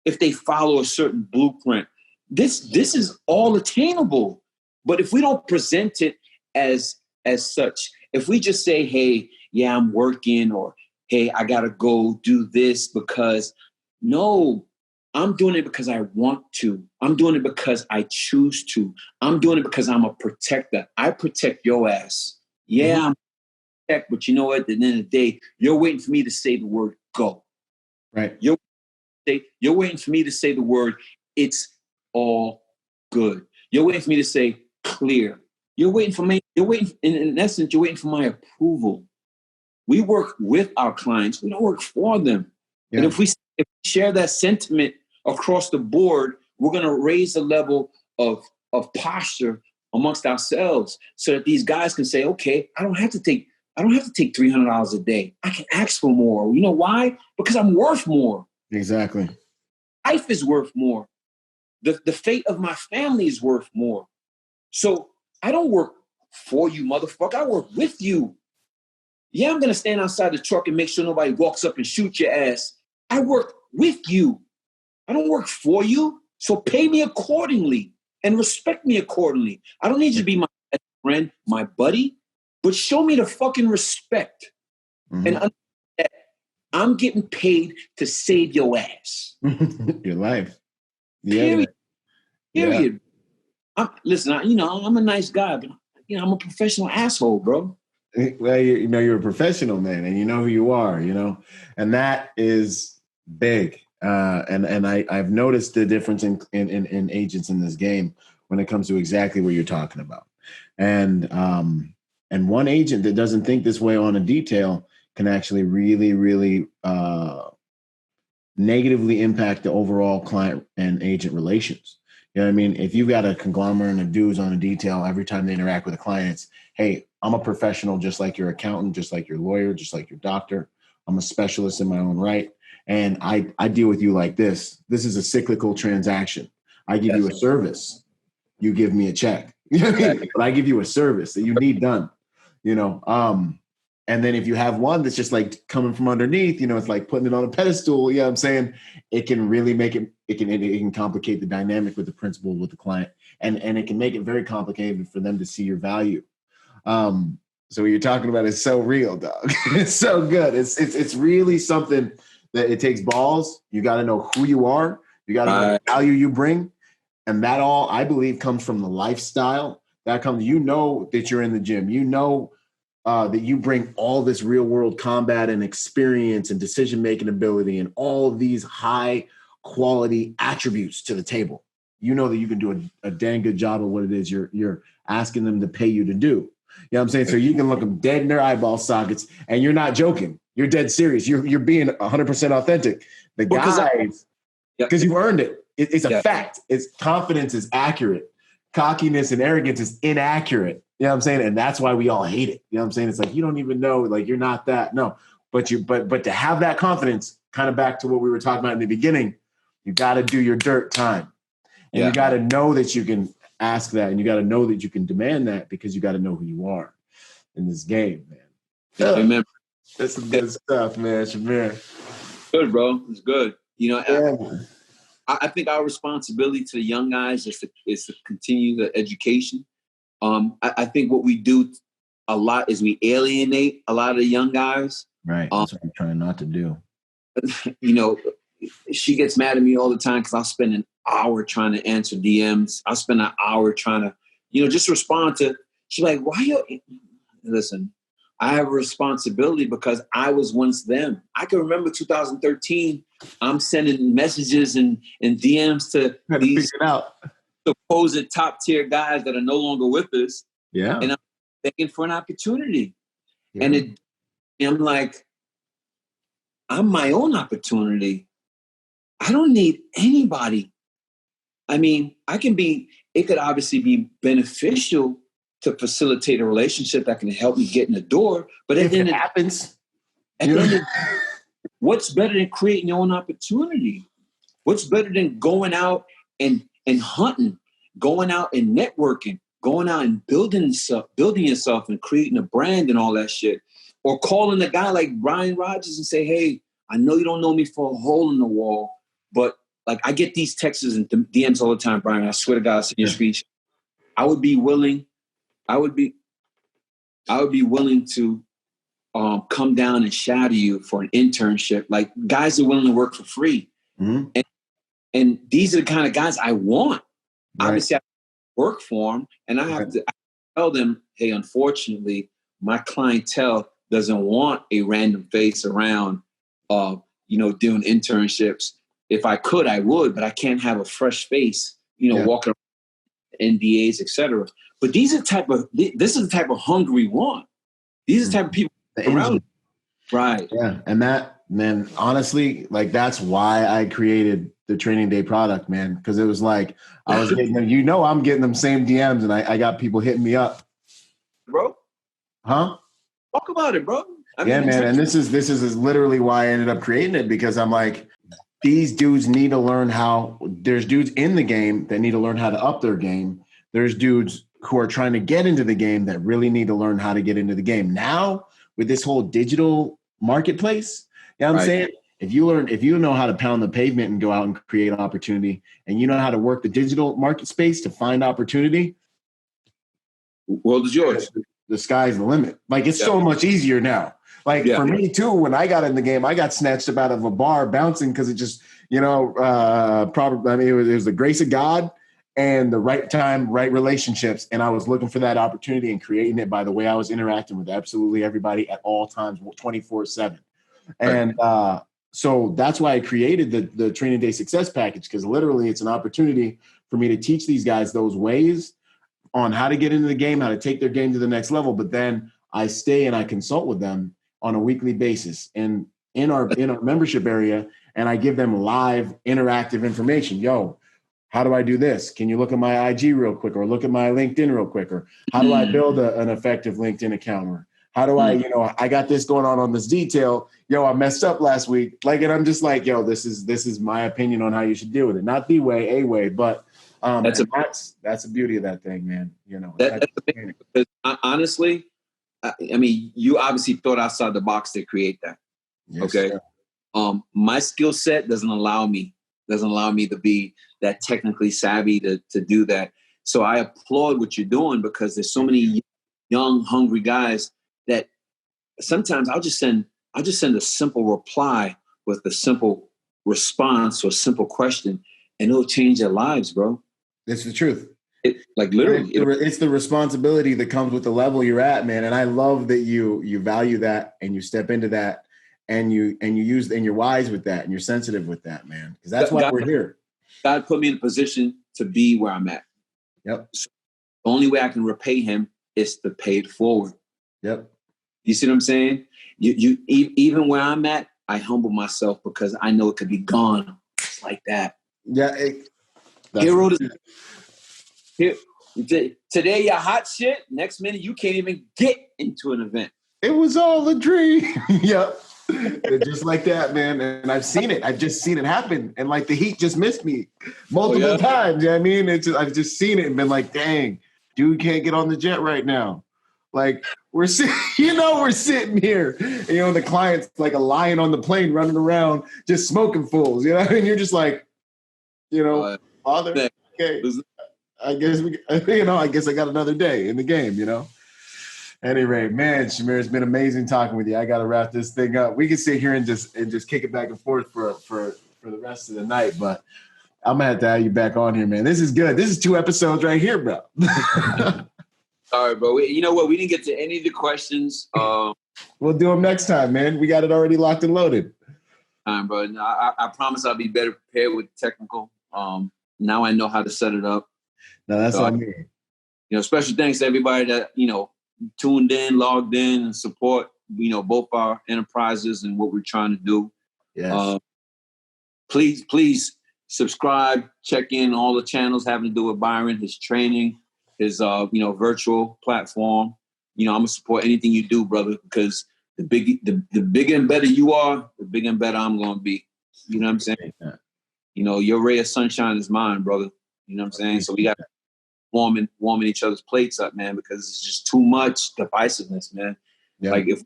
if they follow a certain blueprint. This is all attainable. But if we don't present it as such, if we just say, "Hey, yeah, I'm working," or "Hey, I gotta go do this," because no, I'm doing it because I want to. I'm doing it because I choose to. I'm doing it because I'm a protector. I protect your ass. Yeah, I'm protect, but you know what? At the end of the day, you're waiting for me to say the word go. Right. You're waiting for me to say the word, it's all good. You're waiting for me to say clear. You're waiting for me. You're waiting, in essence, you're waiting for my approval. We work with our clients. We don't work for them. Yeah. And if we share that sentiment across the board, we're going to raise the level of posture amongst ourselves so that these guys can say, "Okay, I don't have to take $300 a day. I can ask for more." You know why? Because I'm worth more. Exactly. Life is worth more. The fate of my family is worth more. So I don't work for you, motherfucker. I work with you. Yeah, I'm going to stand outside the truck and make sure nobody walks up and shoot your ass. I work with you. I don't work for you. So pay me accordingly and respect me accordingly. I don't need you to be my best friend, my buddy, but show me the fucking respect. And understand that I'm getting paid to save your ass. Your life. Yeah. Period. Yeah. Listen, I'm a nice guy, but I'm a professional asshole, bro. Well, you're a professional, man, and you know who you are, and that is big. And I've noticed the difference in agents in this game when it comes to exactly what you're talking about. And one agent that doesn't think this way on a detail can actually really, really negatively impact the overall client and agent relations. You know what I mean? If you've got a conglomerate of dudes on a detail, every time they interact with a client, it's, hey, I'm a professional just like your accountant, just like your lawyer, just like your doctor. I'm a specialist in my own right. And I deal with you like this. This is a cyclical transaction. I give you a service. You give me a check. You know what I mean? But I give you a service that you need done, you know? And then if you have one that's just like coming from underneath, you know, it's like putting it on a pedestal. You know what I'm saying? It can really make it can complicate the dynamic with the principal, with the client. And it can make it very complicated for them to see your value. So what you're talking about is so real, dog. It's so good. It's really something that it takes balls. You got to know who you are. You got to know the value you bring. And that all, I believe, comes from the lifestyle. That comes, you know, that you're in the gym. You know that you bring all this real world combat and experience and decision-making ability and all of these high quality attributes to the table. You know that you can do a dang good job of what it is you're asking them to pay you to do. You know what I'm saying? So you can look them dead in their eyeball sockets and you're not joking. You're dead serious. You're being 100% authentic. The guys, because you've earned it. It's a fact. It's confidence is accurate. Cockiness and arrogance is inaccurate. You know what I'm saying? And that's why we all hate it. You know what I'm saying? It's like, you don't even know, like, you're not that. No, but to have that confidence, kind of back to what we were talking about in the beginning, you got to do your dirt time. And you got to know that you can ask that, and you got to know that you can demand that, because you got to know who you are in this game, man. Yeah, remember, that's some good stuff, man. Shamir. Good, bro. It's good. You know, I think our responsibility to the young guys is to continue the education. I think what we do a lot is we alienate a lot of the young guys. Right. That's what I'm trying not to do. You know, she gets mad at me all the time because I'll spend an hour trying to answer DMs. I'll spend an hour trying to, you know, just respond to. She's like, why you? Listen, I have a responsibility because I was once them. I can remember 2013. I'm sending messages and DMs to these supposed top tier guys that are no longer with us. Yeah. And I'm begging for an opportunity. Yeah. And I'm like, I'm my own opportunity. I don't need anybody. I mean, it could obviously be beneficial to facilitate a relationship that can help me get in the door. But if it happens, what's better than creating your own opportunity? What's better than going out and hunting, going out and networking, going out and building yourself and creating a brand and all that shit? Or calling a guy like Brian Rodgers and say, hey, I know you don't know me for a hole in the wall, but like I get these texts and DMs all the time, Brian. I swear to God, I'll send you a speech. I would be willing to come down and shadow you for an internship. Like, guys are willing to work for free. Mm-hmm. And these are the kind of guys I want. Right. Obviously, I have to work for them, and I have to tell them, hey, unfortunately, my clientele doesn't want a random face around, doing internships. If I could, I would, but I can't have a fresh face, walking around NDAs, etc. But this is the type of hunger we want. These are the type of people around. Right. Yeah. And man, honestly, like, that's why I created the training day product, man. Because it was like, I was getting them, I'm getting them same DMs, and I got people hitting me up. Bro? Huh? Talk about it, bro. Man. And this is literally why I ended up creating it, because I'm like, these dudes need to learn there's dudes in the game that need to learn how to up their game. There's dudes who are trying to get into the game that really need to learn how to get into the game. Now, with this whole digital marketplace, you know what I'm saying? If you know how to pound the pavement and go out and create opportunity, and you know how to work the digital market space to find opportunity, world is yours. The sky's the limit. Like, it's so much easier now. Like, for me too, when I got in the game, I got snatched up out of a bar bouncing because it just, it was the grace of God and the right time, right relationships. And I was looking for that opportunity and creating it by the way I was interacting with absolutely everybody at all times, 24/7. And So that's why I created the Training Day Success Package, because literally it's an opportunity for me to teach these guys those ways on how to get into the game, how to take their game to the next level. But then I stay and I consult with them on a weekly basis and in our membership area, and I give them live interactive information. Yo, how do I do this? Can you look at my IG real quick, or look at my LinkedIn real quick? Or how do I build an effective LinkedIn account? Or how do I, I got this going on this detail. Yo, I messed up last week. Like, and I'm just like, yo, this is my opinion on how you should deal with it. Not the way, a way, but that's the beauty of that thing, man. That's because honestly, I mean, you obviously thought outside the box to create that. Yes, okay. Sir. My skill set doesn't allow me to be that technically savvy to do that. So I applaud what you're doing, because there's so many young, hungry guys that sometimes I'll just send a simple reply with a simple response or a simple question, and it'll change their lives, bro. That's the truth. Literally, it's the responsibility that comes with the level you're at, man. And I love that you value that and you step into that and you use, and you're wise with that and you're sensitive with that, man. Because that's why we're here. God put me in a position to be where I'm at. Yep. So the only way I can repay him is to pay it forward. Yep. You see what I'm saying? You even where I'm at, I humble myself because I know it could be gone just like that. Yeah. Today you're hot shit. Next minute you can't even get into an event. It was all a dream. Yep. Just like that, man. And I've seen it. I've just seen it happen. And like the Heat just missed me multiple times. You know what I mean? I've just seen it and been like, dang, dude can't get on the jet right now. Like we're sitting here. And, the client's like a lion on the plane running around just smoking fools. You know what I mean? You're just like, Father, okay. I guess I got another day in the game, Anyway, man, Shamir, it's been amazing talking with you. I got to wrap this thing up. We can sit here and just kick it back and forth for the rest of the night, but I'm gonna have to have you back on here, man. This is good. This is 2 episodes right here, bro. All right, bro. You know what? We didn't get to any of the questions. We'll do them next time, man. We got it already locked and loaded. All right, bro. No, I promise I'll be better prepared with the technical. Now I know how to set it up. No, that's on me. Special thanks to everybody that, tuned in, logged in, and support, both our enterprises and what we're trying to do. Yes. Please subscribe, check in all the channels having to do with Byron, his training, his, virtual platform. I'm going to support anything you do, brother, because the bigger and better you are, the bigger and better I'm going to be. You know what I'm saying? Yeah. Your ray of sunshine is mine, brother. You know what I'm saying? So we got warming each other's plates up, man, because it's just too much divisiveness, man. Yeah. Like if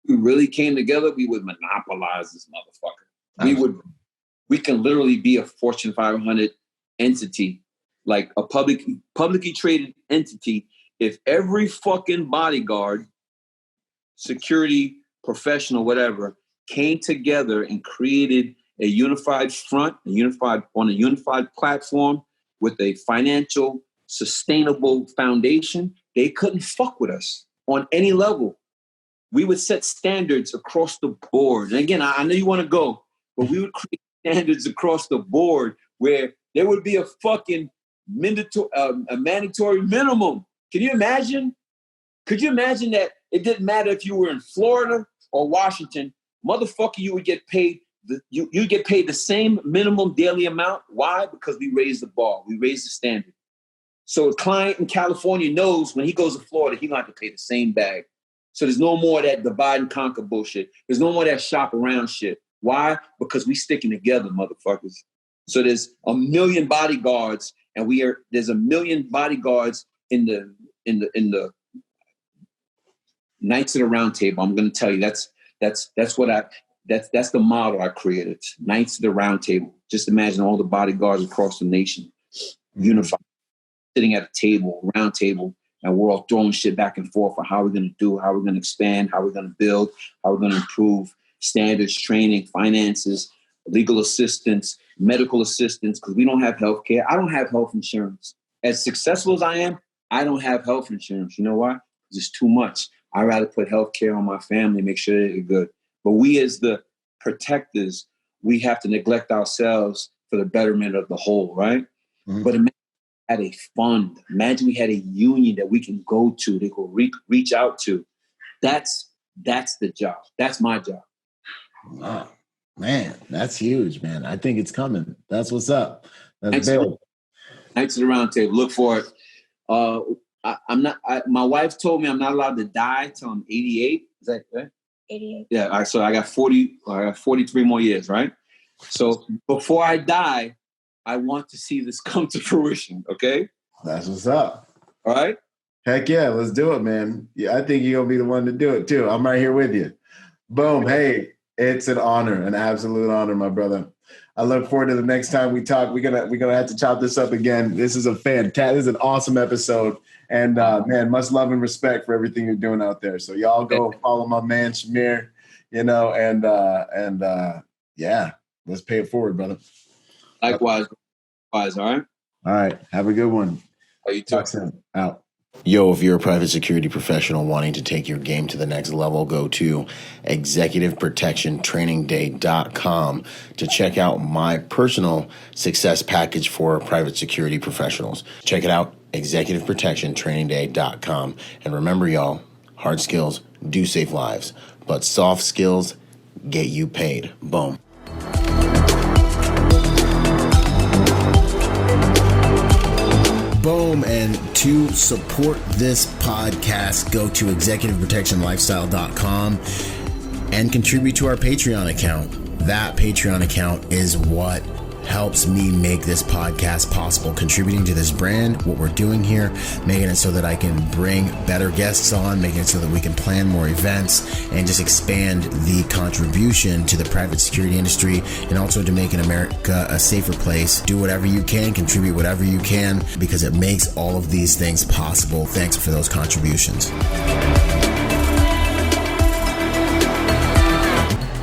we really came together, we would monopolize this motherfucker. Absolutely. We can literally be a Fortune 500 entity, like a publicly traded entity. If every fucking bodyguard, security professional, whatever, came together and created a unified front, on a unified platform with a financial sustainable foundation, they couldn't fuck with us on any level. We would set standards across the board. And again, I know you want to go, but we would create standards across the board where there would be a fucking mandatory minimum. Can you imagine? Could you imagine that it didn't matter if you were in Florida or Washington, motherfucker, you would get paid. You get paid the same minimum daily amount. Why? Because we raised the bar. We raised the standard. So a client in California knows when he goes to Florida, he's going to have to pay the same bag. So there's no more of that divide and conquer bullshit. There's no more of that shop around shit. Why? Because we sticking together, motherfuckers. So there's 1 million bodyguards, and there's 1 million bodyguards in the Knights of the Round Table. I'm going to tell you that's the model I created. Knights of the Round Table. Just imagine all the bodyguards across the nation, unified, sitting at a round table, and we're all throwing shit back and forth for how we're going to do, how we're going to expand, how we're going to build, how we're going to improve standards, training, finances, legal assistance, medical assistance, because we don't have health care. I don't have health insurance. As successful as I am, I don't have health insurance. You know why? Because it's too much. I'd rather put health care on my family, make sure they're good. But we as the protectors we have to neglect ourselves for the betterment of the whole, right? Mm-hmm. But imagine we had a fund. Imagine we had a union that we can go to, they could reach out to. That's the job. That's my job. Wow. Man, that's huge, man. I think it's coming. That's what's up. That's big. Knights of the Round Table. Look for it. My wife told me I'm not allowed to die till I'm 88. Is that right? 88. Yeah. All right. So I got 43 more years, right? So before I die, I want to see this come to fruition. Okay. That's what's up. All right. Heck yeah, let's do it, man. Yeah, I think you're gonna be the one to do it too. I'm right here with you. Boom. Hey, it's an honor, an absolute honor, my brother. I look forward to the next time we talk. We're gonna have to chop this up again. This is an awesome episode. And man, much love and respect for everything you're doing out there. So y'all go follow my man Shamir, and yeah, let's pay it forward, brother. Likewise. All right. All right. Have a good one. You too. Out. Yo, if you're a private security professional wanting to take your game to the next level, go to executiveprotectiontrainingday.com to check out my personal success package for private security professionals. Check it out, executiveprotectiontrainingday.com. And remember, y'all, hard skills do save lives, but soft skills get you paid. Boom. Boom. And to support this podcast, go to executiveprotectionlifestyle.com and contribute to our Patreon account. That Patreon account is what helps me make this podcast possible, contributing to this brand, what we're doing here, making it so that I can bring better guests on, making it so that we can plan more events and just expand the contribution to the private security industry and also to making America a safer place. Do whatever you can, contribute whatever you can, because it makes all of these things possible. Thanks for those contributions.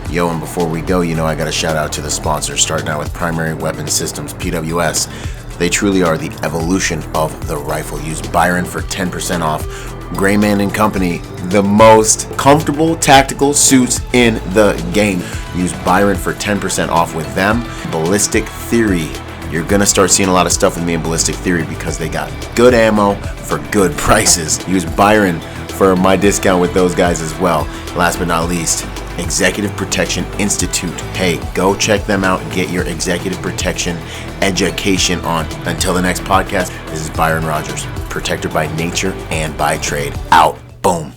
Yo, and before we go, I got to shout out to the sponsors, starting out with Primary Weapon Systems, PWS. They truly are the evolution of the rifle. Use Byron for 10% off. Grayman & Company, the most comfortable tactical suits in the game. Use Byron for 10% off with them. Ballistic Theory. You're going to start seeing a lot of stuff with me in Ballistic Theory because they got good ammo for good prices. Use Byron for my discount with those guys as well. Last but not least, Executive Protection Institute. Hey, go check them out and get your executive protection education on. Until the next podcast, this is Byron Rodgers, protector by nature and by trade. Out. Boom.